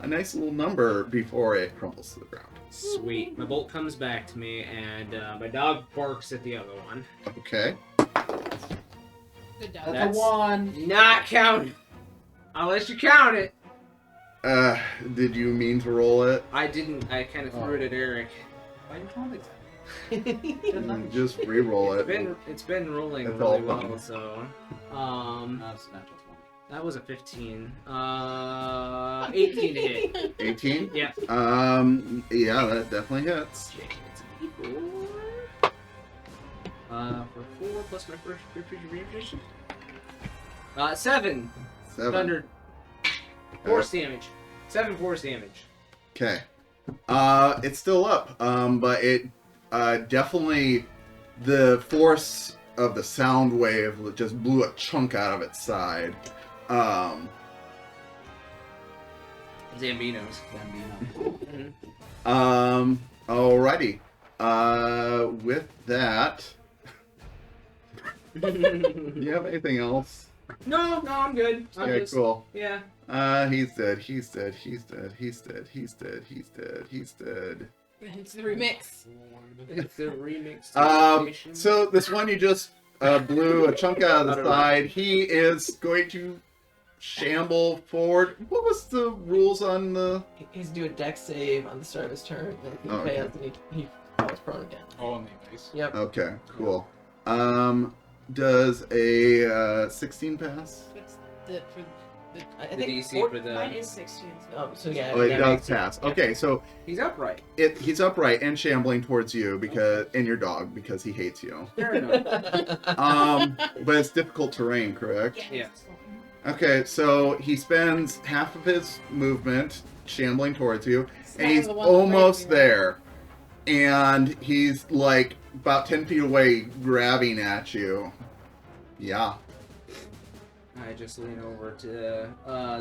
S2: a nice little number before it crumbles to the ground.
S3: Sweet. My bolt comes back to me, and my dog barks at the other one.
S2: Okay.
S1: Good dog.
S3: That's
S6: a 1.
S3: not counted. I'll let you count it.
S2: Did you mean to roll it?
S3: I didn't. I kind of threw it at Eric.
S6: Why are you calling it?
S2: Just re-roll it.
S3: It's been rolling
S2: It's
S3: really
S2: all
S3: well,
S2: fun.
S3: so
S6: That's natural 20.
S3: that was a 15. 18 to hit.
S2: 18?
S3: Yeah.
S2: Yeah, that definitely hits.
S3: It's a D4. For 4 plus my first refrigeration. 7.
S2: 7.
S3: Thunder. Force damage. 7 force damage.
S2: Okay. It's still up, but it definitely, the force of the sound wave just blew a chunk out of its side.
S3: Zambinos.
S2: Alrighty. With that, do you have anything else?
S3: No, I'm good.
S2: Okay, cool.
S3: Yeah.
S2: He's dead, he's dead, he's dead, he's dead, he's dead, he's dead, he's dead.
S1: It's the remix.
S3: It's a remix.
S2: So this one you just blew a chunk out of the side, he is going to shamble forward. What was the rules on the...
S7: He's do a dex save on the start of his turn, and if he
S2: Okay.
S7: fails, then he falls prone again.
S4: Oh, and nice.
S7: Yep.
S2: Okay, cool. Does a 16 pass?
S1: What's the for the
S7: I
S3: The
S7: think
S3: DC for
S5: Mine
S3: the.
S5: is 16.
S7: Oh, so yeah.
S2: Oh, it
S7: yeah,
S2: does pass. Okay, so
S3: He's upright.
S2: he's upright and shambling towards you because and your dog because he hates you.
S3: Fair enough.
S2: But it's difficult terrain, correct?
S3: Yeah.
S2: Okay, so he spends half of his movement shambling towards you, and he's
S1: the one that's
S2: almost
S1: right
S2: there. And he's like about 10 feet away grabbing at you. Yeah.
S3: I just lean over to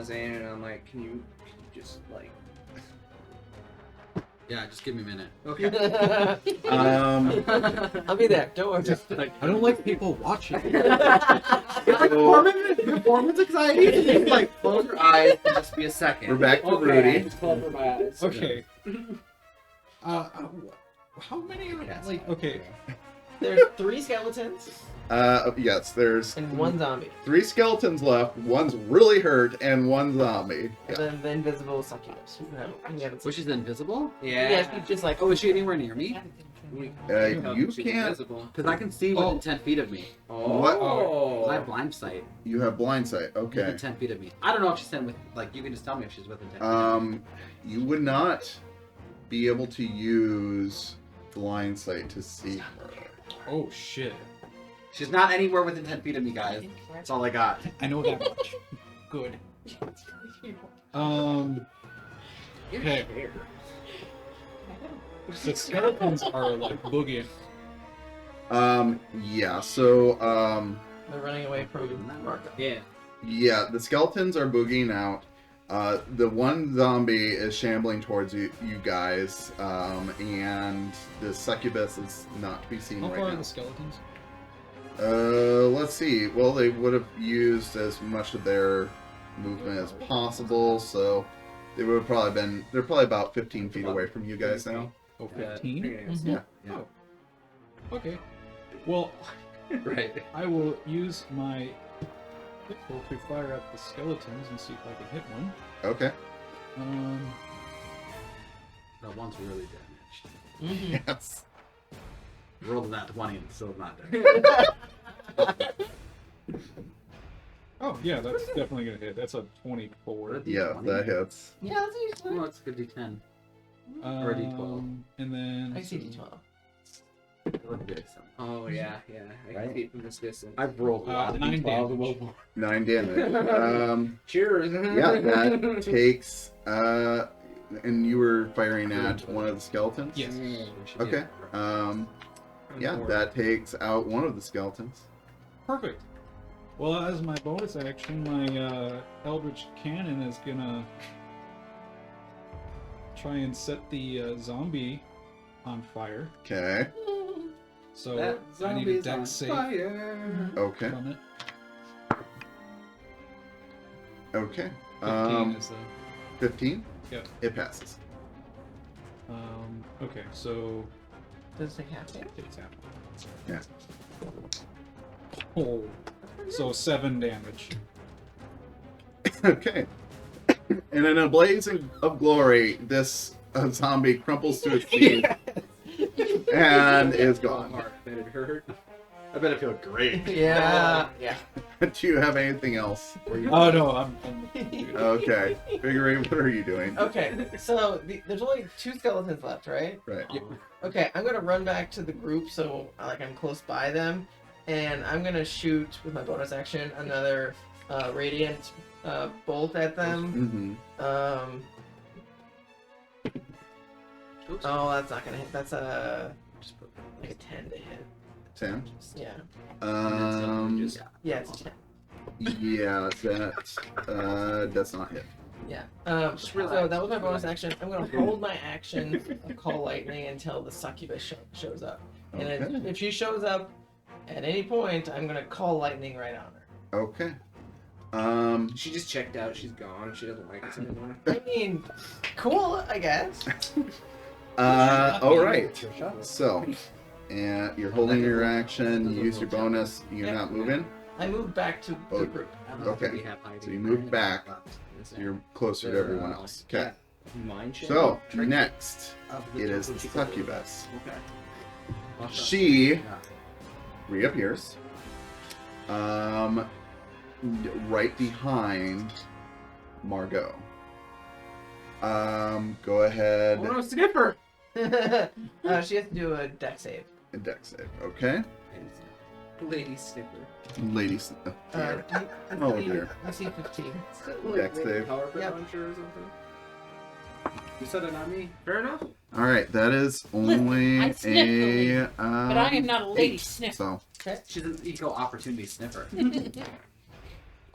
S3: Zane and I'm like, can you just like.
S6: Yeah, just give me a minute.
S3: Okay.
S7: I'll be there. Don't worry.
S6: Just like, I don't like people watching.
S2: Performance anxiety.
S6: It's like, close your eyes and just be a second.
S2: We're back to
S3: Okay, I
S2: Rudy.
S3: just covered my eyes.
S4: Okay. How many are like? Okay.
S7: There's 3 skeletons
S2: Yes, there's
S7: and 1 zombie.
S2: 3 skeletons left. One's really hurt, and 1 zombie.
S7: And then the invisible succubus. We haven't
S6: Which is invisible?
S3: Yeah.
S7: Yeah, she's just like,
S6: Oh, is she anywhere near me?
S2: You
S3: She's
S2: can't.
S3: invisible.
S6: Because I can see within 10 feet of me.
S3: Oh.
S6: I have blind sight.
S2: You have blind sight. Okay.
S6: Within 10 feet of me. I don't know if she's 10 with. Like, you can just tell me if she's within 10 feet. Of me.
S2: You would not be able to use blind sight to see her.
S4: Oh shit!
S6: She's not anywhere within 10 feet of me, guys. That's all I got.
S4: I know that much. Good. Okay. The skeletons are like boogieing.
S2: Yeah. So,
S7: they're running away from Marco.
S3: Yeah.
S2: yeah, the skeletons are boogieing out. The one zombie is shambling towards you guys, and the succubus is not to be seen
S4: How
S2: right
S4: far are
S2: now.
S4: the skeletons?
S2: Let's see. Well, they would have used as much of their movement as possible, so they would have probably been. They're probably about 15 feet away from you guys now.
S4: Oh, 15?
S2: Yeah.
S4: Oh. Okay. Well,
S3: Right.
S4: I will use my pistol to fire at the skeletons and see if I can hit one.
S2: Okay.
S6: That one's really damaged.
S2: Yes.
S6: Rolled that 20 and still not damaged.
S4: Oh yeah, that's definitely gonna hit. That's a 24.
S2: Yeah, that hits.
S7: Yeah, that's usually.
S6: Well, it's a good D10. Or a D12.
S4: And then
S7: I see D12.
S6: Look good, so.
S3: Oh yeah, yeah. I can
S6: Right?
S3: see it from this distance.
S6: I've rolled a lot of
S4: 9
S6: D12s.
S4: damage.
S2: 9 damage.
S3: Cheers.
S2: Yeah, that takes. And you were firing at one of the skeletons?
S4: Yes.
S2: Okay. Yeah, that takes out one of the skeletons.
S4: Perfect. Well, as my bonus action, my Eldritch Cannon is gonna try and set the zombie on fire.
S2: Okay.
S4: So
S6: That
S4: I need a
S6: zombie's on
S4: dex save
S6: fire.
S2: Okay.
S4: from it.
S2: Okay.
S4: 15 is
S2: 15?
S4: Yep.
S2: It passes.
S4: okay, so
S7: Does it say half damage?
S4: it's happening.
S2: Yeah.
S4: Oh, so 7 damage.
S2: Okay. And in a blaze of glory, this zombie crumples to its feet and is gone.
S3: Heart that it hurt.
S6: I bet it feels great.
S7: Yeah. Yeah.
S2: Do you have anything else?
S4: Oh no, I'm
S2: Okay. Figure what are you doing?
S7: Okay, so there's only 2 skeletons left, right?
S2: Right.
S7: Okay, I'm gonna run back to the group so like I'm close by them, and I'm gonna shoot with my bonus action another radiant bolt at them.
S2: Mm-hmm.
S7: Oh, that's not gonna hit. That's a like a 10 to hit.
S2: 10.
S7: Yeah.
S2: Yeah,
S7: It's a 10.
S2: that does not hit.
S7: Yeah. So that was my bonus action. I'm gonna hold my action of call lightning until the succubus shows up. And then if she shows up at any point, I'm gonna call lightning right on her.
S2: Okay.
S3: She just checked out. She's gone. She doesn't like us anymore.
S7: I mean, cool, I guess.
S2: All right. So, and you're holding your action. You use your bonus. You're not moving.
S7: I moved back to the group.
S2: Okay. So you move back. So you're closer to everyone else. Okay.
S3: Mind check?
S2: So next, it is the succubus.
S6: Okay.
S2: She reappears. Right behind Margot. Go ahead.
S3: Oh no, sniffer!
S7: She has to do a dex save.
S2: and dex save. Okay.
S3: Lady sniffer.
S2: Ladies.
S7: Oh
S2: dear.
S7: I see 15.
S2: Dex save.
S3: Power
S7: Yep.
S3: launcher or something.
S6: You said it, not me.
S3: Fair enough.
S2: All right, that is only
S1: I sniffed a
S2: a.
S1: But I am not a lady
S2: 8,
S1: sniffer.
S2: So
S6: She's an eco opportunity sniffer.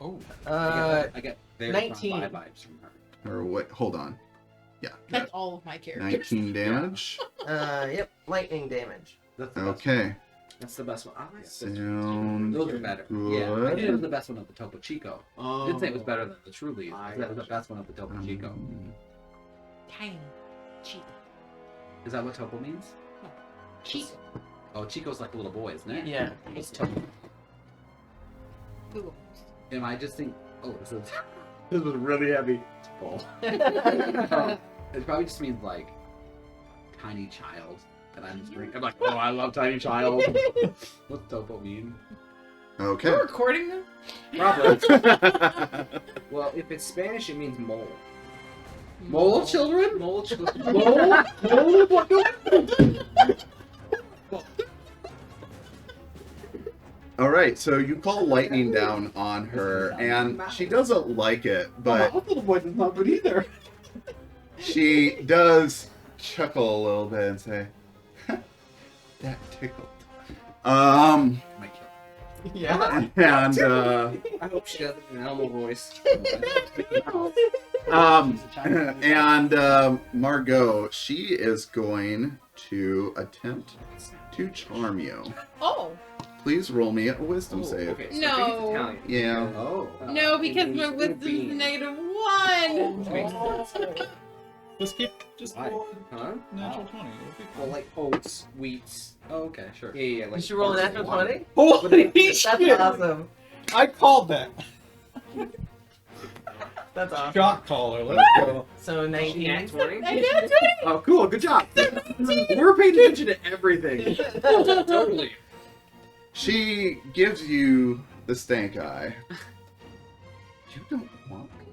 S4: Oh,
S6: I get very
S7: 19.
S6: strong vibes from her.
S2: or what? Hold on. Yeah.
S1: That's all of my characters.
S2: 19 damage.
S7: Yep, lightning damage.
S6: That's the best
S2: Okay.
S6: one.
S3: That's the best one. I like
S2: Sounds
S6: Those are better. Yeah, I
S2: good.
S6: did it was the best one of the Topo Chico.
S3: Oh.
S6: I didn't say it was better than the Truly.
S3: I
S6: That was the best one of the Topo Chico.
S1: Tiny. Cheap.
S6: Is that what Topo means?
S1: Cheap.
S6: Oh, Chico's like a little boy, isn't it?
S7: Yeah.
S6: It's Topo.
S1: Google.
S6: Am I just think? Oh, this is this was really heavy. Oh. It probably just means like tiny child. And I'm just I'm like, oh, I love tiny child. What's Topo mean?
S2: Okay.
S1: We're recording them?
S3: Probably. Well, if it's Spanish, it means mole.
S6: Mole children?
S3: Mole children.
S6: Mole? Mole? What?
S2: All right, so you call lightning down on her, and she doesn't like it, but
S6: My little boy does not good either.
S2: she does chuckle a little bit and say, "That tickled."
S6: My kid.
S7: Yeah.
S2: And
S3: I hope she does it in an Elmo voice.
S2: Margot, she is going to attempt to charm you.
S1: Oh.
S2: Please roll me a wisdom save.
S3: Okay, so
S1: No.
S3: I think it's Italian.
S2: Yeah.
S6: Oh.
S1: No, because
S3: it
S1: my
S3: means
S1: wisdom is
S3: bean.
S1: -1.
S3: Which makes sense.
S4: Just
S3: Why?
S4: roll
S3: Huh?
S4: natural 20. It'll be
S3: Well,
S4: fine.
S3: like oats, wheats.
S6: Oh, okay, sure.
S3: Yeah, like.
S7: You should roll a natural 20?
S4: Holy
S7: That's
S4: shit!
S7: awesome.
S4: I called that.
S7: That's awesome.
S4: Shot caller. Let's go.
S7: So 19.
S3: Nat 20?
S1: I know,
S6: Oh, cool. Good job. We're paying attention to everything.
S3: Totally.
S2: She gives you the stank eye. You don't want me?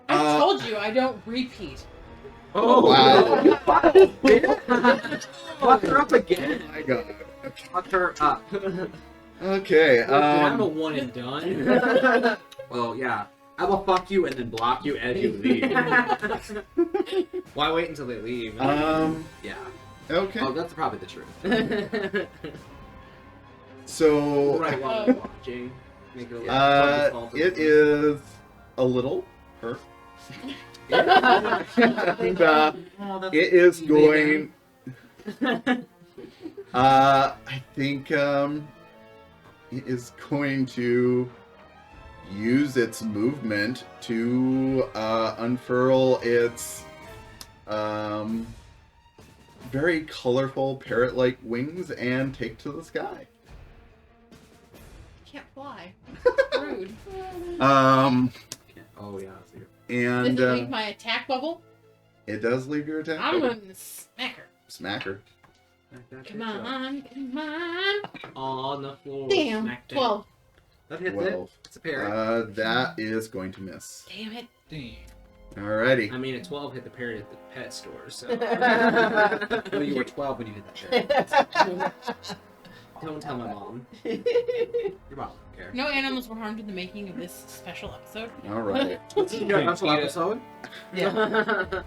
S1: I told you I don't repeat.
S3: Oh,
S2: Wow.
S3: you fuck her up again.
S2: Oh my god.
S3: Fuck her up.
S2: Okay,
S3: I'm a one and done. Well, yeah. I will fuck you and then block you as you leave. Why wait until they leave?
S6: Yeah.
S2: okay.
S6: Oh, that's probably the truth.
S2: So,
S3: Right while I'm watching. Make it a little
S2: it is a little hurt. And,
S6: Oh, that's
S2: it is
S6: leaving.
S2: going. I think it is going to use its movement to unfurl its very colorful parrot-like wings and take to the sky.
S1: Can't fly. Rude.
S6: Oh, yeah. So
S2: And
S1: Does it leave my attack bubble?
S2: it does leave your attack.
S1: I'm
S2: bubble.
S1: gonna smack her.
S2: Smack her.
S1: Come on, come on.
S3: On the floor.
S1: Damn.
S3: smacked it.
S1: 12.
S6: that hits
S2: 12.
S6: it. It's a parrot.
S2: That is going to miss.
S1: Damn it.
S4: Damn.
S2: Alrighty.
S3: I mean, a 12 hit the parrot at the pet store, so.
S6: No, you were 12 when you did that parrot.
S3: Don't tell my mom.
S6: Your mom don't care.
S1: No animals were harmed in the making of this special episode.
S2: Alright.
S6: Special episode?
S7: Yeah.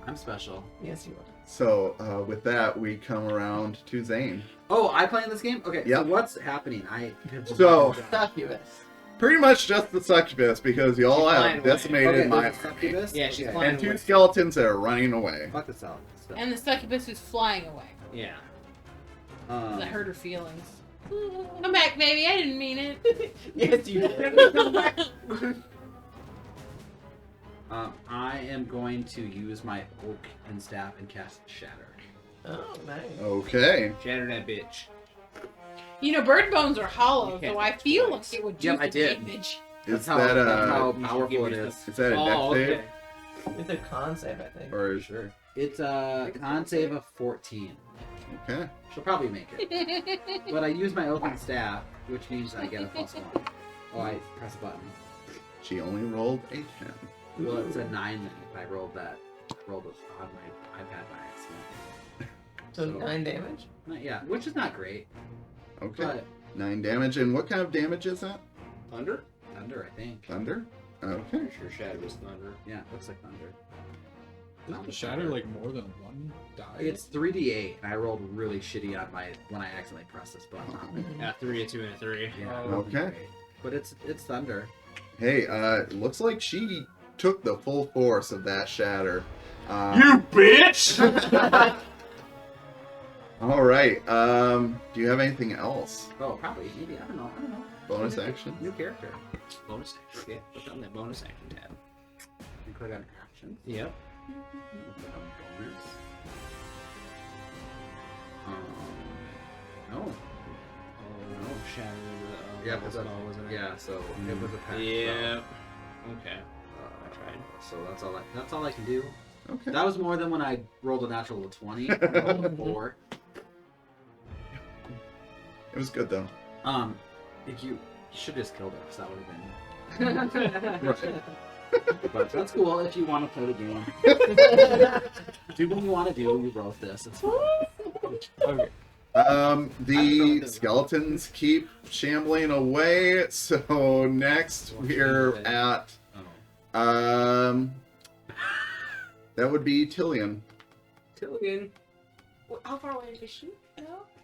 S6: I'm special.
S7: Yes, you are.
S2: So, with that, we come around to Zane.
S6: Oh, I play in this game? Okay,
S2: Yep.
S6: so what's happening?
S2: So-
S7: Succubus.
S2: Pretty much just the succubus because y'all
S3: She's
S2: have
S3: flying away.
S2: decimated
S6: Okay,
S2: my
S6: there's a
S2: army.
S6: succubus?
S3: Yeah, she's
S6: Okay.
S3: flying.
S2: And 2 skeletons that are running away.
S6: Fuck this out.
S1: And the succubus was flying away.
S3: Yeah.
S1: That hurt her feelings. Come back, baby. I didn't mean it.
S7: Yes, you did.
S6: I am going to use my oak and staff and cast Shatter.
S7: Oh, nice.
S2: Okay.
S3: Shatter that bitch.
S1: You know, bird bones are hollow,
S3: Okay.
S1: so I feel like it would do
S6: Yep, I
S1: the
S6: did.
S1: damage.
S2: Is
S6: That's
S2: that
S6: how
S3: You should
S6: powerful
S3: give
S6: it
S3: me
S6: is.
S2: is that a
S3: Oh,
S2: dex
S3: okay.
S7: It's a con save, I think.
S2: Or
S6: Sure. It's a con save of 14.
S2: okay.
S6: She'll probably make it. But I use my open staff, which means I get a +1. Oh, I press a button.
S2: She only rolled a 10.
S6: Well, it's a 9 then if I rolled that. I rolled it on my iPad by accident.
S7: So 9 damage?
S6: Yeah, which is not great.
S2: Okay.
S6: But
S2: 9 damage. And what kind of damage is that?
S3: Thunder?
S6: thunder, I think.
S2: Thunder? Okay.
S3: Pretty sure Shatter was thunder.
S6: Yeah, it looks like thunder.
S4: Doesn't the shatter like more than one die?
S6: It's 3d8, and I rolled really shitty on my when I accidentally pressed this button.
S3: Yeah, 3, a 2, and a 3.
S6: Yeah,
S4: Oh,
S2: okay.
S6: but it's thunder.
S2: Hey, it looks like she took the full force of that shatter.
S8: You bitch!
S2: All right. Do you have anything else?
S6: Oh, probably. Maybe. I don't know.
S2: Bonus
S6: New-
S2: action?
S6: New character.
S3: Bonus action. Yeah, look on that bonus action tab.
S6: You click on actions.
S3: Yep.
S6: Click on bonus. No.
S3: Oh, no, Shatter.
S6: Yeah,
S3: level
S6: because
S3: spell, wasn't it?
S6: yeah. So it was a pack.
S3: Yeah. Okay.
S6: I
S3: tried.
S6: So that's all I can do.
S2: Okay.
S6: That was more than when I rolled a natural 20. I rolled a 4.
S2: It was good though.
S6: If you should just killed it, because that would have been.
S2: Right.
S6: But that's cool if you want to play the game. Do what you want to do. You wrote this. It's fine.
S4: Okay.
S2: The skeletons keep shambling away. So next we're at
S6: Oh.
S2: that would be Tillian.
S3: Tillian.
S5: How far away is she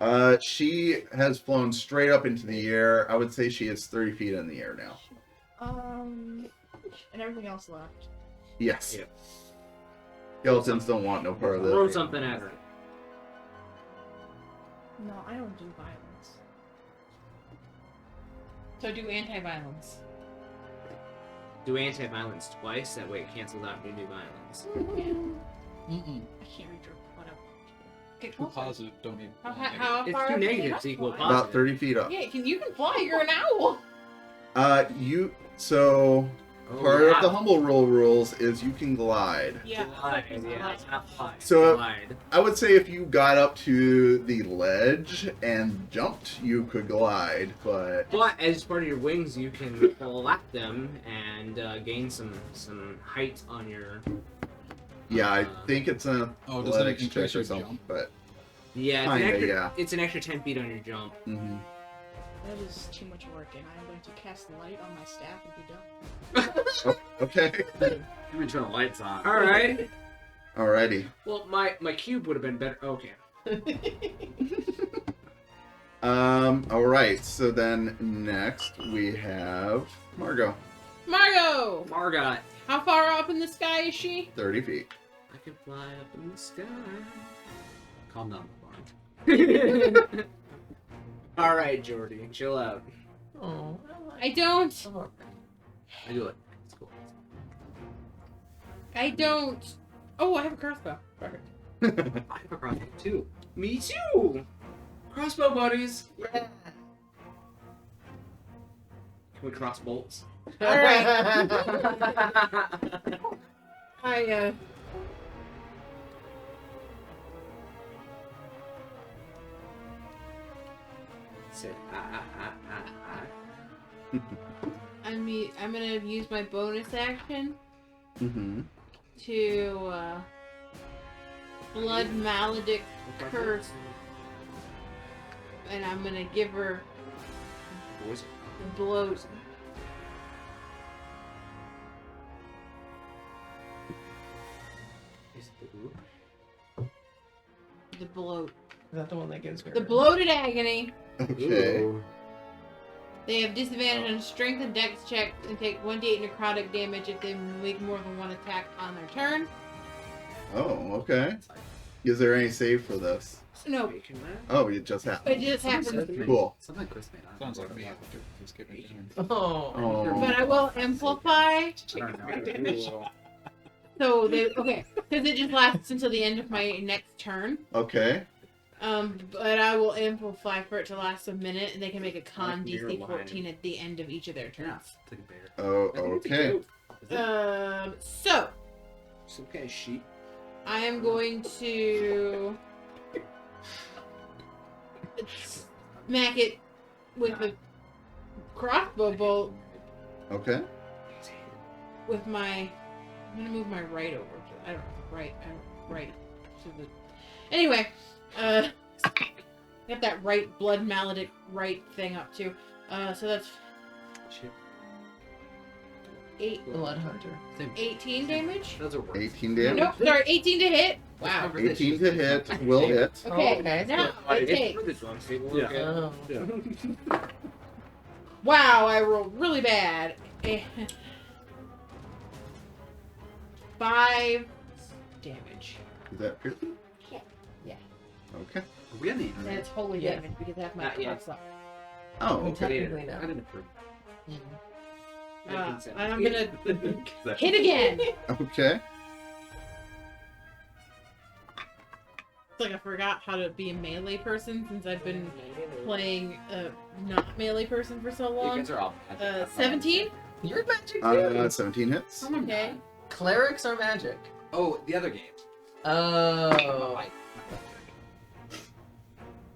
S5: now?
S2: She has flown straight up into the air. I would say she is 30 feet in the air now.
S5: And everything else left.
S2: Yes.
S3: Yep.
S2: Skeletons don't want no part of
S3: Throw
S2: this.
S3: something at her.
S5: No, I don't do violence.
S1: So do anti-violence.
S3: do anti-violence twice. That way it cancels out new violence.
S4: Mm-mm.
S5: I can't read your whatever.
S1: Get
S4: Too
S1: closer.
S4: positive, don't even.
S1: How
S3: It's
S1: far
S3: two
S1: up can you
S3: negatives equal
S1: fly?
S3: positive.
S2: About 30 feet up.
S1: Yeah, you can fly. You're an owl.
S2: So
S3: Oh,
S2: part
S3: yeah.
S2: of the humble rule rules is you can glide.
S1: Yeah.
S3: Glide, yeah, it's not fly.
S2: So-
S3: glide.
S2: I would say if you got up to the ledge and jumped, you could glide, but
S3: But as part of your wings, you can flap them and gain some height on your.
S2: yeah, I think it's an
S4: Oh, does that
S2: athletics
S4: increase
S2: check or
S4: your
S2: something.
S4: jump?
S2: But
S3: Yeah,
S2: Kinda,
S3: it's an extra 10 feet on your jump.
S2: mhm.
S5: That is too much work, and I'm going to cast light on my staff and be done.
S2: Okay.
S6: Let me turn the lights on.
S3: All right.
S2: Alrighty.
S3: Well, my cube would have been better. Okay.
S2: Alright, so then next we have Margot.
S1: Margot,
S3: Margot,
S1: how far up in the sky is she?
S2: 30 feet.
S3: I can fly up in the sky.
S6: Calm down, Barn.
S3: All right, Jordy, chill out.
S7: Oh,
S1: I don't.
S3: I do it. It's cool.
S1: I don't. Oh, I have a crossbow. Perfect.
S6: I have a crossbow too.
S3: Me too. Crossbow buddies.
S7: yeah.
S3: Can we cross bolts?
S1: All right. I
S3: Said
S1: I'm gonna use my bonus action
S2: Mm-hmm.
S1: to blood maledict curse, and I'm gonna give her
S3: What was it?
S1: the bloat.
S3: Is it the group?
S1: The bloat.
S7: Is that the one that gives her?
S1: The bloated agony.
S2: Okay.
S3: Ooh.
S1: They have disadvantage on strength and dex checks and take 1d8 necrotic damage if they make more than one attack on their turn.
S2: Oh, okay. Is there any save for this?
S1: No,
S3: Making that?
S2: Oh, it just
S1: it
S2: happened.
S1: just happens.
S2: Cool.
S6: Something Chris made on.
S4: Sounds like me after just giving him.
S7: Oh.
S2: Oh.
S1: But I will amplify.
S6: I don't know.
S1: So they because it just lasts until the end of my next turn.
S2: Okay.
S1: But I will amplify for it to last a minute, and they can make a con
S3: Like your
S1: DC
S3: line.
S1: 14 at the end of each of their
S6: Yeah,
S1: turns.
S6: it's like a bear.
S2: Oh,
S3: I think it's a
S2: okay.
S3: goat.
S1: So
S3: Some kind of sheep.
S1: I am going to smack it with a crossbow bolt
S2: Okay.
S1: with my. I'm gonna move my right over. I don't know. Right to the. Anyway, got that right blood maledict right thing up too. So that's
S3: Shit.
S7: Blood hunter.
S1: 18 damage.
S3: Those are worse.
S2: 18 damage.
S1: Nope, sorry, 18 to hit. Wow.
S2: 18 to hit. Will hit.
S1: Okay,
S7: okay.
S1: now it takes.
S3: For the drums table,
S6: Yeah.
S3: okay.
S7: Oh.
S1: Wow, I rolled really bad. 5 damage.
S2: Is that piercing?
S1: Yeah.
S2: Okay.
S6: Are we on the internet?
S1: That's holy
S7: Yes.
S1: damage because I have my
S3: Not yet.
S1: cross up.
S2: Oh,
S7: Well,
S2: okay.
S7: technically
S6: I
S7: no.
S6: didn't approve.
S1: And I'm gonna hit again.
S2: Okay.
S1: It's like I forgot how to be a melee person since I've been playing a not melee person for so
S6: You
S1: long.
S6: guys are all bad.
S1: 17?
S7: You're magic too.
S2: 17 hits.
S1: Okay.
S7: Clerics are magic.
S6: Oh, the other game.
S7: Oh.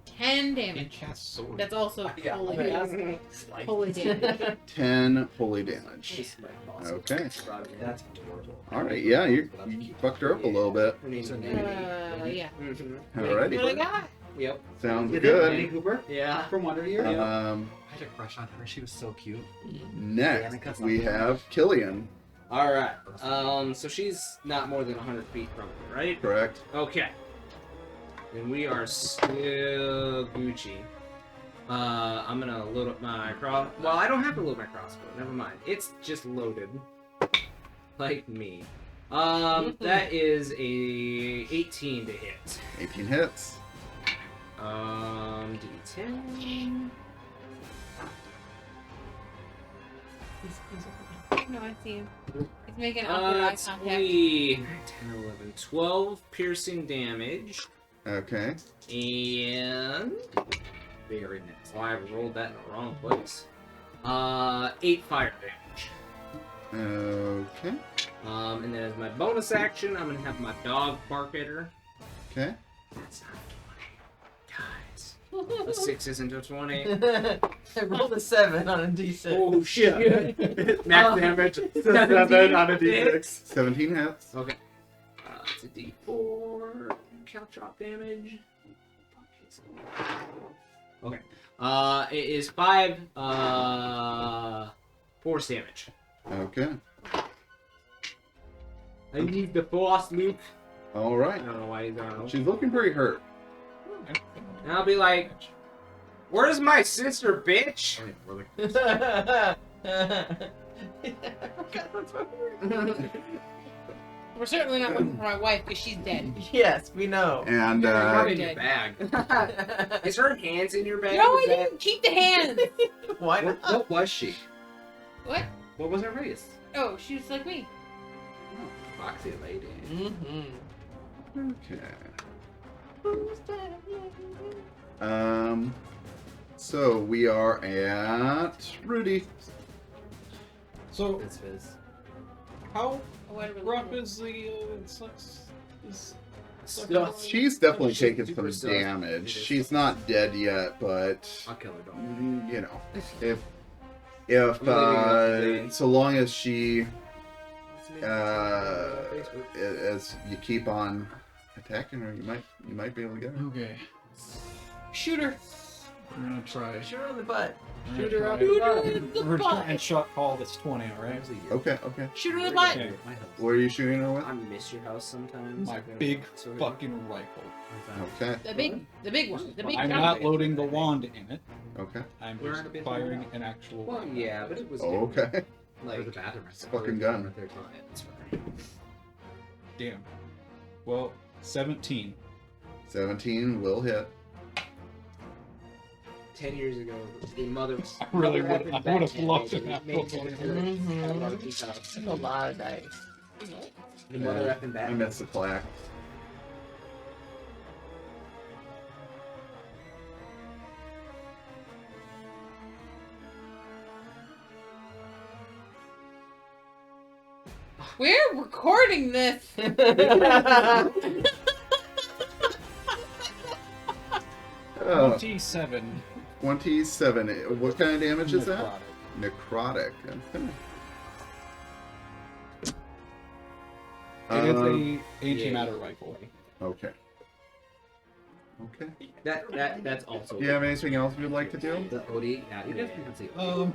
S1: 10
S4: He
S1: damage.
S4: casts sword.
S1: That's also
S6: Yeah.
S1: holy
S7: Okay.
S1: damage. Holy damage.
S2: 10 holy damage. Okay.
S6: That's adorable.
S2: Alright, yeah, you fucked her up a little bit.
S1: Yeah.
S2: Alrighty.
S1: What I got?
S3: Yep.
S2: Sounds
S6: Annie
S2: good.
S6: Cooper
S3: Yeah.
S6: from Wonder Years. I
S2: Um,
S6: had a crush on her. She was so cute.
S2: next, we have Killian.
S3: All right. So she's not more than 100 feet from me, right?
S2: Correct.
S3: Okay. Then we are still Gucci. I'm gonna load up my cross. Well, I don't have to load my crossbow. Never mind. It's just loaded. Like me. That is a 18 to hit.
S2: 18 hits.
S3: D10.
S1: No, I see him. He's making awkward eye
S3: That's
S1: contact.
S3: 10, 11, 12 piercing damage.
S2: Okay.
S3: And
S6: Very nice.
S3: oh, I rolled that in the wrong place. 8 fire damage.
S2: Okay.
S3: And then as my bonus action, I'm gonna have my dog bark at her.
S2: Okay.
S3: That's not 20, guys. A 6 isn't a 20.
S7: I rolled a 7 on a d6.
S3: Oh shit! Max damage.
S2: 7 on a
S3: D6.
S2: 17 hits.
S3: Okay. It's a D4. Count drop damage. Okay. It is 5 force damage.
S2: Okay.
S3: I need the force, Luke.
S2: All
S3: I
S2: right.
S3: don't know why he's on.
S2: She's looking pretty hurt.
S3: And I'll be like, "Where's my sister, bitch?"
S1: We're certainly not looking for my wife because she's dead.
S7: Yes, we know.
S2: And
S3: Probably in
S1: dead.
S3: your bag. Is her hands in your bag?
S1: No, I
S3: Is that-
S1: didn't keep the hands.
S7: Why
S6: What,
S7: not?
S6: what was she?
S1: What?
S6: What was her race?
S1: Oh, she was like me.
S6: Foxy lady.
S7: Mm-hmm.
S2: okay. So we are at Rudy.
S4: So,
S6: This is.
S4: how
S1: Oh, what a
S4: rough
S1: relief.
S4: is the sucks? Is
S2: She's definitely
S3: She's
S2: taken
S3: super
S2: some
S3: stealthy.
S2: damage.
S3: It is.
S2: She's not dead yet, but
S6: I'll kill her dog.
S2: you know, if
S3: I'm leaving it up to Zane.
S2: so long as she
S3: Facebook.
S2: as you keep on attacking her, you might be able to get her.
S4: okay.
S1: Shoot her.
S4: We're gonna try.
S7: Shoot her in the butt.
S3: Shoot her up.
S1: Shoot her in the
S4: We're
S1: butt.
S4: trying shot call this 20, alright?
S2: Okay, okay.
S1: Shoot her in the butt.
S4: Okay.
S2: What are you shooting her with?
S3: I miss your house sometimes.
S4: My
S3: Okay.
S4: big
S3: So-
S4: fucking rifle.
S2: Okay,
S1: The big one. The big
S4: I'm
S1: one.
S4: not loading the wand in it.
S2: okay.
S4: I'm
S6: We're
S4: just
S6: on a bit
S4: firing
S6: now.
S4: an actual.
S3: Well, yeah, but it was.
S2: Oh,
S3: different.
S2: okay.
S6: Like,
S3: Like
S6: the bathroom.
S2: It's a fucking gun.
S3: It's fine.
S4: Damn. Well, 17.
S2: 17 will hit.
S3: 10 years ago, the mother.
S4: I really
S3: mother
S4: would-
S3: effing
S4: I would've
S3: Batman
S4: loved
S3: made
S4: to have
S3: made
S4: those
S3: it
S4: on
S3: to
S4: here.
S7: Mhm.
S3: Marky's house.
S7: That's a lot of dice.
S3: The mother
S2: Yeah,
S3: effing
S2: I
S3: Batman.
S2: missed the plaque.
S1: We're recording this.
S2: Oh,
S4: 27.
S2: 27. What kind of damage is that?
S4: Necrotic.
S2: Necrotic. Okay.
S4: It is
S2: Um,
S4: a antimatter rifle.
S2: Okay. Okay.
S3: That's also.
S2: Do you have anything else you'd like to do?
S6: The OD? Yeah, you guys can see.
S4: Um,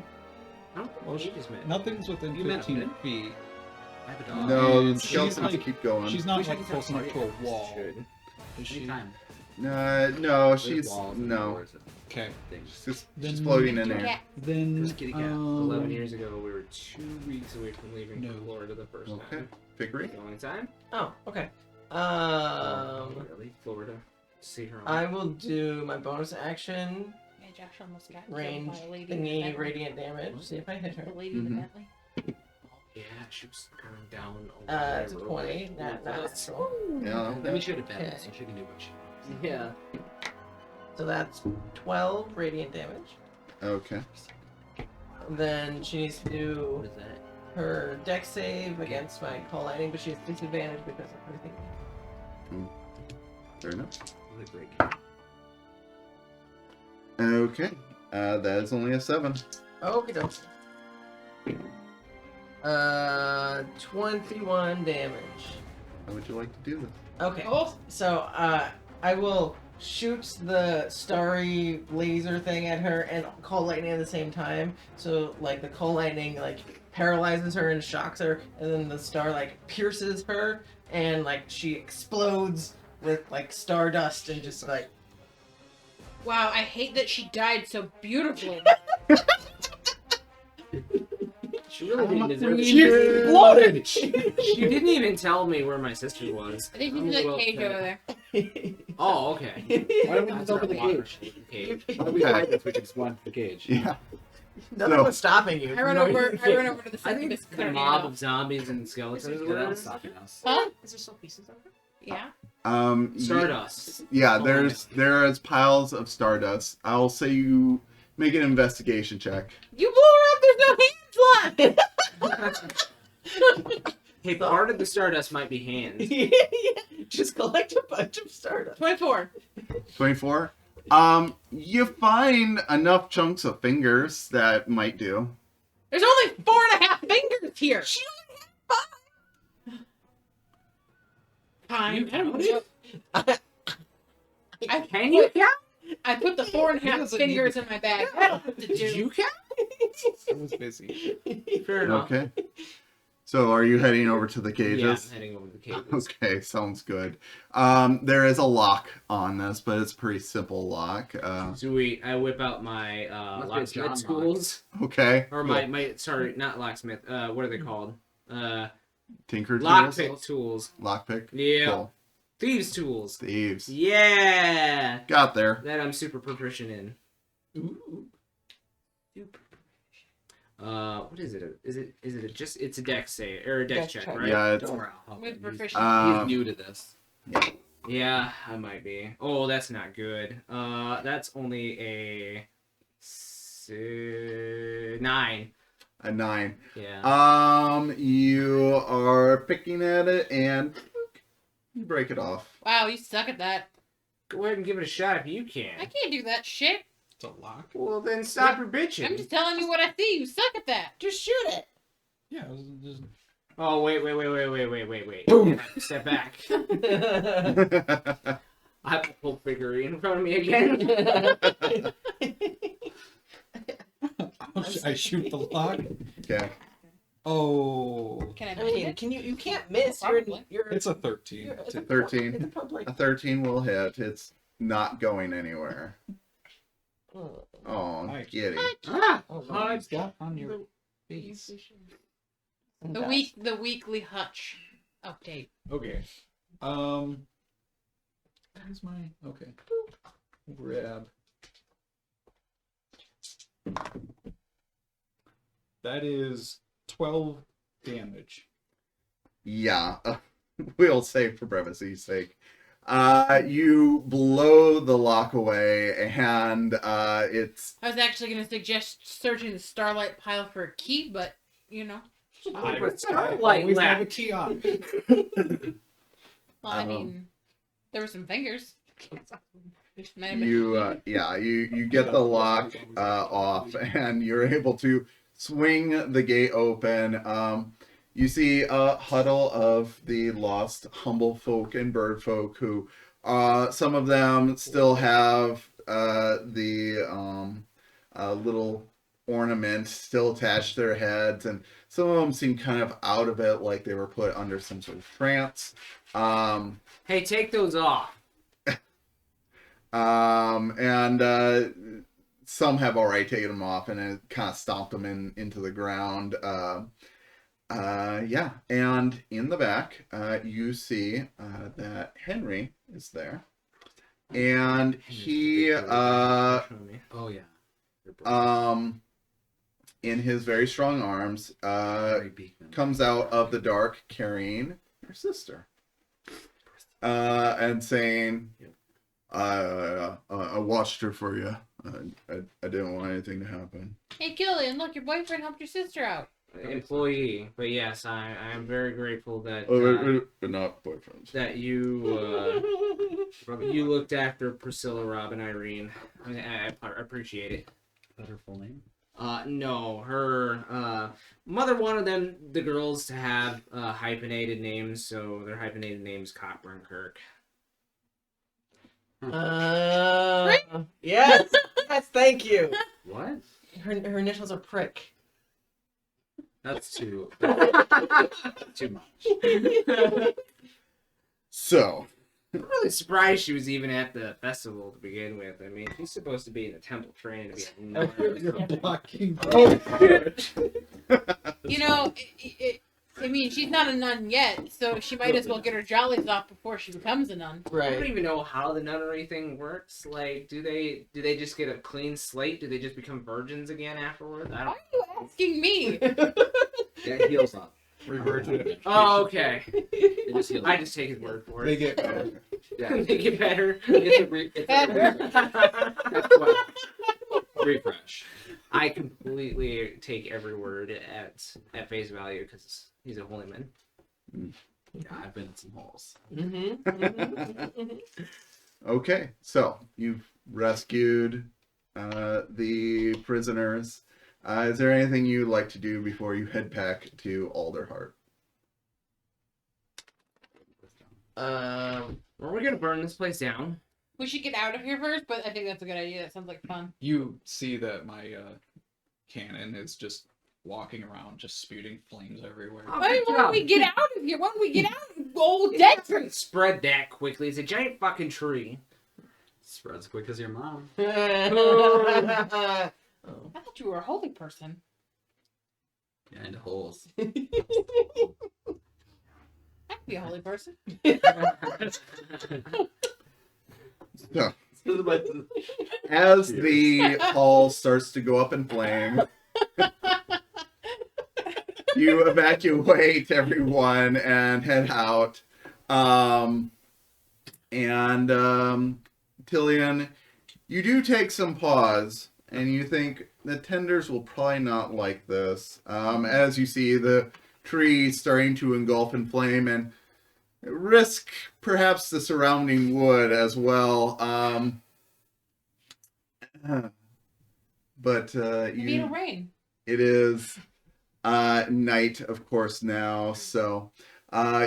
S3: Well,
S4: well,
S3: she just met.
S4: nothing's within
S6: You meant
S4: 15
S6: it.
S4: feet.
S6: I have a dog.
S2: No,
S4: and
S2: the
S4: she's
S2: skeletons
S4: like-
S2: keep going.
S4: She's
S6: We
S4: not
S6: should
S4: like
S6: just
S4: close
S6: have
S4: enough to a
S6: party
S4: wall.
S3: Should.
S4: Is she?
S6: Anytime.
S2: No,
S6: There's
S2: she's
S6: walls and
S2: no.
S6: doors and
S4: Okay.
S6: things.
S2: She's
S4: Then-
S2: floating in there.
S1: Yeah.
S4: Then.
S6: There's a kitty cat.
S3: 11 years ago, we were 2 weeks away from leaving
S4: No.
S3: for Florida the first
S2: Okay.
S3: time.
S2: Figure
S3: The only time?
S7: Oh, okay.
S3: Really? Florida. See her on.
S7: I will do my bonus action,
S1: Yeah, Josh almost got killed
S7: range
S1: by a lady in the
S7: thingy,
S1: Bentley.
S7: radiant damage. See if I hit her.
S1: The lady in the
S2: Mhm.
S1: Bentley.
S3: Yeah, she was going down over
S7: It's a
S3: that road.
S7: 20. Not natural.
S2: Yeah.
S6: Let me shoot it better,
S7: Okay.
S6: so she can do what she
S3: Yeah.
S7: So that's 12 radiant damage.
S2: Okay.
S7: Then she needs to do
S6: What is that?
S7: her dex save against my call lightning, but she has disadvantage because of her thing.
S2: Fair enough.
S6: What a great game.
S2: Okay. That is only a 7.
S7: Okay, doke. 21 damage.
S2: How would you like to do this?
S7: Okay.
S1: Oh.
S7: So, I will shoot the starry laser thing at her and call lightning at the same time. So, like, the call lightning, like, paralyzes her and shocks her, and then the star, like, pierces her, and, like, she explodes with, like, stardust and just, like,
S1: Wow, I hate that she died so beautifully.
S3: She really didn't deserve it.
S4: She exploded!
S3: She didn't even tell me where my sister was.
S1: I think he's
S3: I'm
S1: in
S3: a
S1: the
S3: little
S1: cage
S3: upset.
S1: over there.
S3: Oh, okay.
S6: Why don't we
S3: That's
S6: just open the
S3: our water.
S6: cage?
S3: Okay.
S6: Why don't we find this? We can just run to the cage.
S2: Yeah.
S7: Nothing
S2: So-
S7: was stopping you.
S1: I run over to the
S3: I
S1: second
S3: think
S1: best
S3: the
S1: clearing
S3: mob
S1: out.
S3: of zombies and skeletons
S6: Yeah,
S3: were
S6: that was stopping us.
S1: Huh?
S5: Is there still pieces of it?
S1: Yeah.
S3: Stardust.
S2: Yeah,
S3: Oh,
S2: there is piles of stardust. I'll say you make an investigation check.
S1: You blew her up. There's no hands left.
S3: Hey, part of the stardust might be hands.
S7: Yeah. Just collect a bunch of stardust.
S1: 24.
S2: 24. You find enough chunks of fingers that might do.
S1: There's only 4.5 fingers here. Fine. I don't know.
S3: Can you count?
S1: I put the 4.5
S4: doesn't
S1: fingers in my bag. I don't have to do.
S3: Did you count?
S4: I was busy.
S3: Fair enough.
S2: Okay. So are you heading over to the
S3: Yeah,
S2: cages?
S3: I'm heading over to the cages.
S2: Okay, sounds good. There is a lock on this, but it's a pretty simple lock.
S3: So I whip out my
S6: Must be a John
S3: locksmith
S6: lock.
S3: tools.
S2: Okay.
S3: Or my sorry, not locksmith. What are they called?
S2: Tinker tools?
S3: Lockpick tools.
S2: Lockpick?
S3: Yeah.
S2: Cool.
S3: Thieves tools.
S2: Thieves.
S3: Yeah.
S2: Got there.
S3: That I'm super proficient in.
S7: Ooh.
S3: Super proficient. What is it? Is it just? It's a dex save or a dex
S7: Dex
S3: check,
S7: check.
S3: right?
S2: Yeah, it's
S6: Don't worry, I'll help
S1: With
S6: him.
S1: proficiency.
S6: He's new to this.
S3: Yeah, I might be. Oh, that's not good. That's only a 9.
S2: a 9.
S3: Yeah.
S2: You are picking at it and you break it off.
S1: Wow, you suck at that.
S3: Go ahead and give it a shot if you can.
S1: I can't do that shit.
S4: It's a lock.
S3: Well, then stop your bitching.
S1: I'm just telling you what I see. You suck at that.
S7: Just shoot it.
S4: Yeah, it was just...
S3: Oh, wait.
S2: Boom.
S3: Step back. I have a whole figurine in front of me again.
S4: I shoot the lock.
S2: Okay.
S4: Oh,
S1: Can I
S7: I
S1: bend
S7: mean,
S1: it?
S7: you can't miss.
S1: Probably.
S4: it's a 13.
S7: it's a
S2: 13.
S7: It's a public.
S2: A 13 will hit. It's not going anywhere. Oh,
S4: Nice.
S2: kitty.
S3: Ah!
S7: Oh,
S4: What you got on your face?
S1: The weekly hutch update.
S4: Okay. Where's my... Okay. Grab. That is 12 damage.
S2: Yeah. We'll say for brevity's sake. You blow the lock away and it's...
S1: I was actually going to suggest searching the Starlight pile for a key, but, you know.
S3: Starlight
S4: always have a
S3: left.
S4: key on.
S1: Well, I mean, there were some fingers.
S2: You get the lock off and you're able to swing the gate open. You see a huddle of the lost humble folk and bird folk who some of them still have the little ornament still attached to their heads, and some of them seem kind of out of it, like they were put under some sort of trance.
S3: Hey, take those off.
S2: And some have already taken them off and it kind of stomped them into the ground. Yeah, and in the back, you see that Henry is there, and he
S6: Oh yeah.
S2: in his very strong arms
S6: Very Beekman.
S2: comes out of the dark carrying your sister, and saying, I watched her for you. I didn't want anything to happen.
S1: Hey, Gillian, look, your boyfriend helped your sister out.
S3: Employee, but yes, I am very grateful that
S2: But not boyfriends.
S3: that you you looked after Priscilla, Rob, and Irene. I appreciate it.
S6: Is that her full name?
S3: No, her mother wanted the girls to have hyphenated names, so their hyphenated names Cockburn Kirk.
S7: Yes, yes, thank you.
S3: What?
S7: Her initials are Prick.
S6: That's too much.
S2: So,
S3: I'm really surprised she was even at the festival to begin with. I mean, she's supposed to be in the temple training to be a nun.
S4: You're blocking.
S2: oh shit.
S1: You know, I mean, she's not a nun yet, so she might as well get her jollies off before she becomes a nun.
S3: I don't
S7: Right.
S3: even know how the nunnery thing works. Like, do they just get a clean slate? Do they just become virgins again afterwards? I
S1: Why
S3: don't.
S1: are you asking me?
S6: Yeah, it heals up.
S4: Regurgitation.
S3: Oh, okay.
S6: It just heals
S3: I
S6: up.
S3: just take his word for
S4: They
S3: it.
S4: get better.
S6: Yeah.
S3: They get better.
S6: It's a That's what. Refresh.
S3: I completely take every word at face value because he's a holy man.
S6: Yeah, I've been in some holes.
S2: Okay, so you've rescued the prisoners. Is there anything you'd like to do before you head back to Alderheart?
S3: Are we gonna burn this place down?
S1: We should get out of here first, but I think that's a good idea. That sounds like fun.
S4: You see that my cannon is just walking around, just spewing flames everywhere.
S3: Oh,
S1: Why
S3: good
S1: don't
S3: job.
S1: we get out of here? Why don't we get out? Old dead
S3: It doesn't spread that quickly. It's a giant fucking tree.
S6: Spreads quick as your mom.
S1: I thought you were a holy person.
S6: Yeah, into holes.
S1: I could be a holy person.
S2: So, as the hall starts to go up in flame, you evacuate everyone and head out. Tillian, you do take some pause, and you think the tenders will probably not like this. As you see the tree starting to engulf in flame and risk perhaps the surrounding wood as well. But
S1: Maybe it'll rain.
S2: it is night, of course, now. So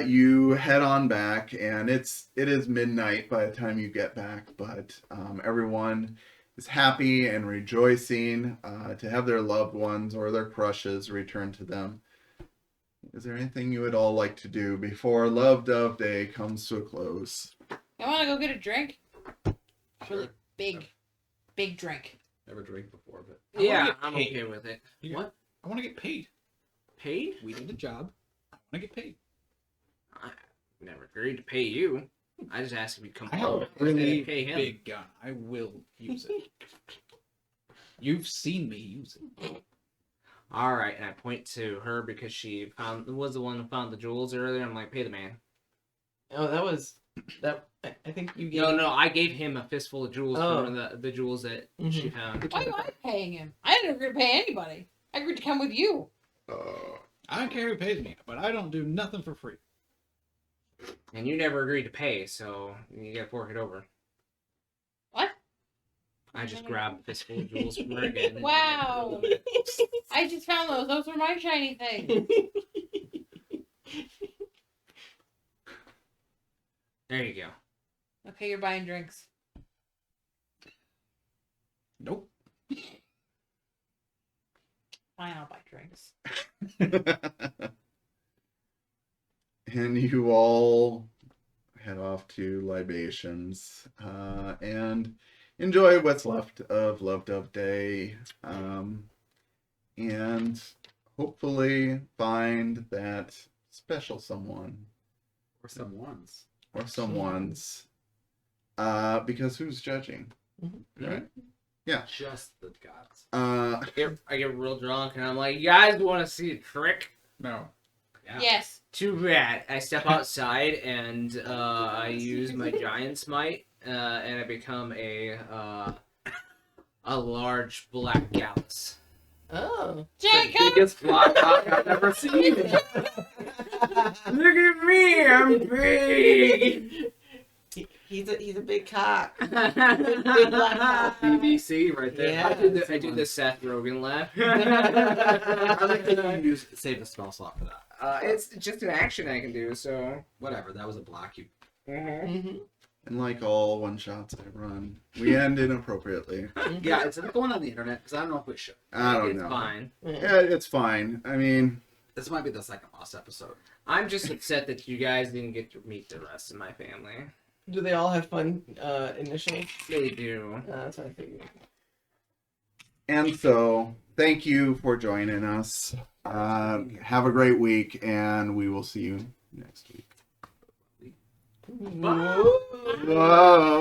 S2: you head on back, and it is midnight by the time you get back. But everyone is happy and rejoicing to have their loved ones or their crushes return to them. Is there anything you would all like to do before Love Dove Day comes to a close?
S1: I want to go get a drink. Really big drink.
S6: Never drank before, but
S3: Yeah,
S4: get
S3: I'm
S4: paid.
S3: okay with it.
S4: You-
S3: What?
S4: I want to get paid.
S3: Paid?
S4: We need a job. I want to get paid.
S3: I never agreed to pay you. I just asked if you come
S4: I have
S3: home.
S4: a really
S3: pay him.
S4: big gun. I will use it. You've seen me use it.
S3: All right, and I point to her because she was the one who found the jewels earlier. I'm like, pay the man.
S7: Oh, that was that. I think you gave.
S3: No, I gave him a fistful of jewels
S7: Oh.
S3: for the jewels that she found.
S1: Why am I paying him? I didn't agree to pay anybody. I agreed to come with you.
S4: I don't care who pays me, but I don't do nothing for free.
S3: And you never agreed to pay, so you gotta fork it over.
S1: What?
S3: I just grabbed a fistful of jewels from her again.
S1: Wow. I just found those. Those were my shiny things.
S3: There you go.
S1: Okay, you're buying drinks.
S4: Nope.
S1: Fine, I'll buy drinks.
S2: And you all head off to libations and enjoy what's left of Love Dove Day, and hopefully find that special someone
S6: or someone's.
S2: or someone's, because who's judging, right? Yeah.
S6: Just the gods.
S2: Uh,
S3: I get real drunk and I'm like, you guys want to see a trick?
S4: No.
S6: Yeah.
S1: Yes.
S3: Too bad. I step outside and I use my giant smite and I become a large black gallus.
S7: Oh.
S1: Jacob!
S6: Biggest black cock I've ever seen.
S3: Look at me, I'm big.
S7: He's a big cock.
S6: BBC right there.
S7: Yeah.
S3: I do the Seth Rogen laugh.
S6: I like that you save a spell slot for that.
S3: It's just an action I can do, so.
S6: Whatever, that was a block. You.
S7: Mm-hmm.
S2: and like all one shots I run, we end inappropriately.
S6: Yeah, it's not going on the internet because I don't know if we should.
S2: I don't
S3: It's
S2: know.
S3: fine.
S2: Yeah, it's fine. I mean,
S6: This might be the second last episode.
S3: I'm just upset that you guys didn't get to meet the rest of my family.
S7: Do they all have fun initials?
S3: They do.
S7: That's what I figured.
S2: and so thank you for joining us. Have a great week, and we will see you next week.
S3: Bye.
S2: Whoa.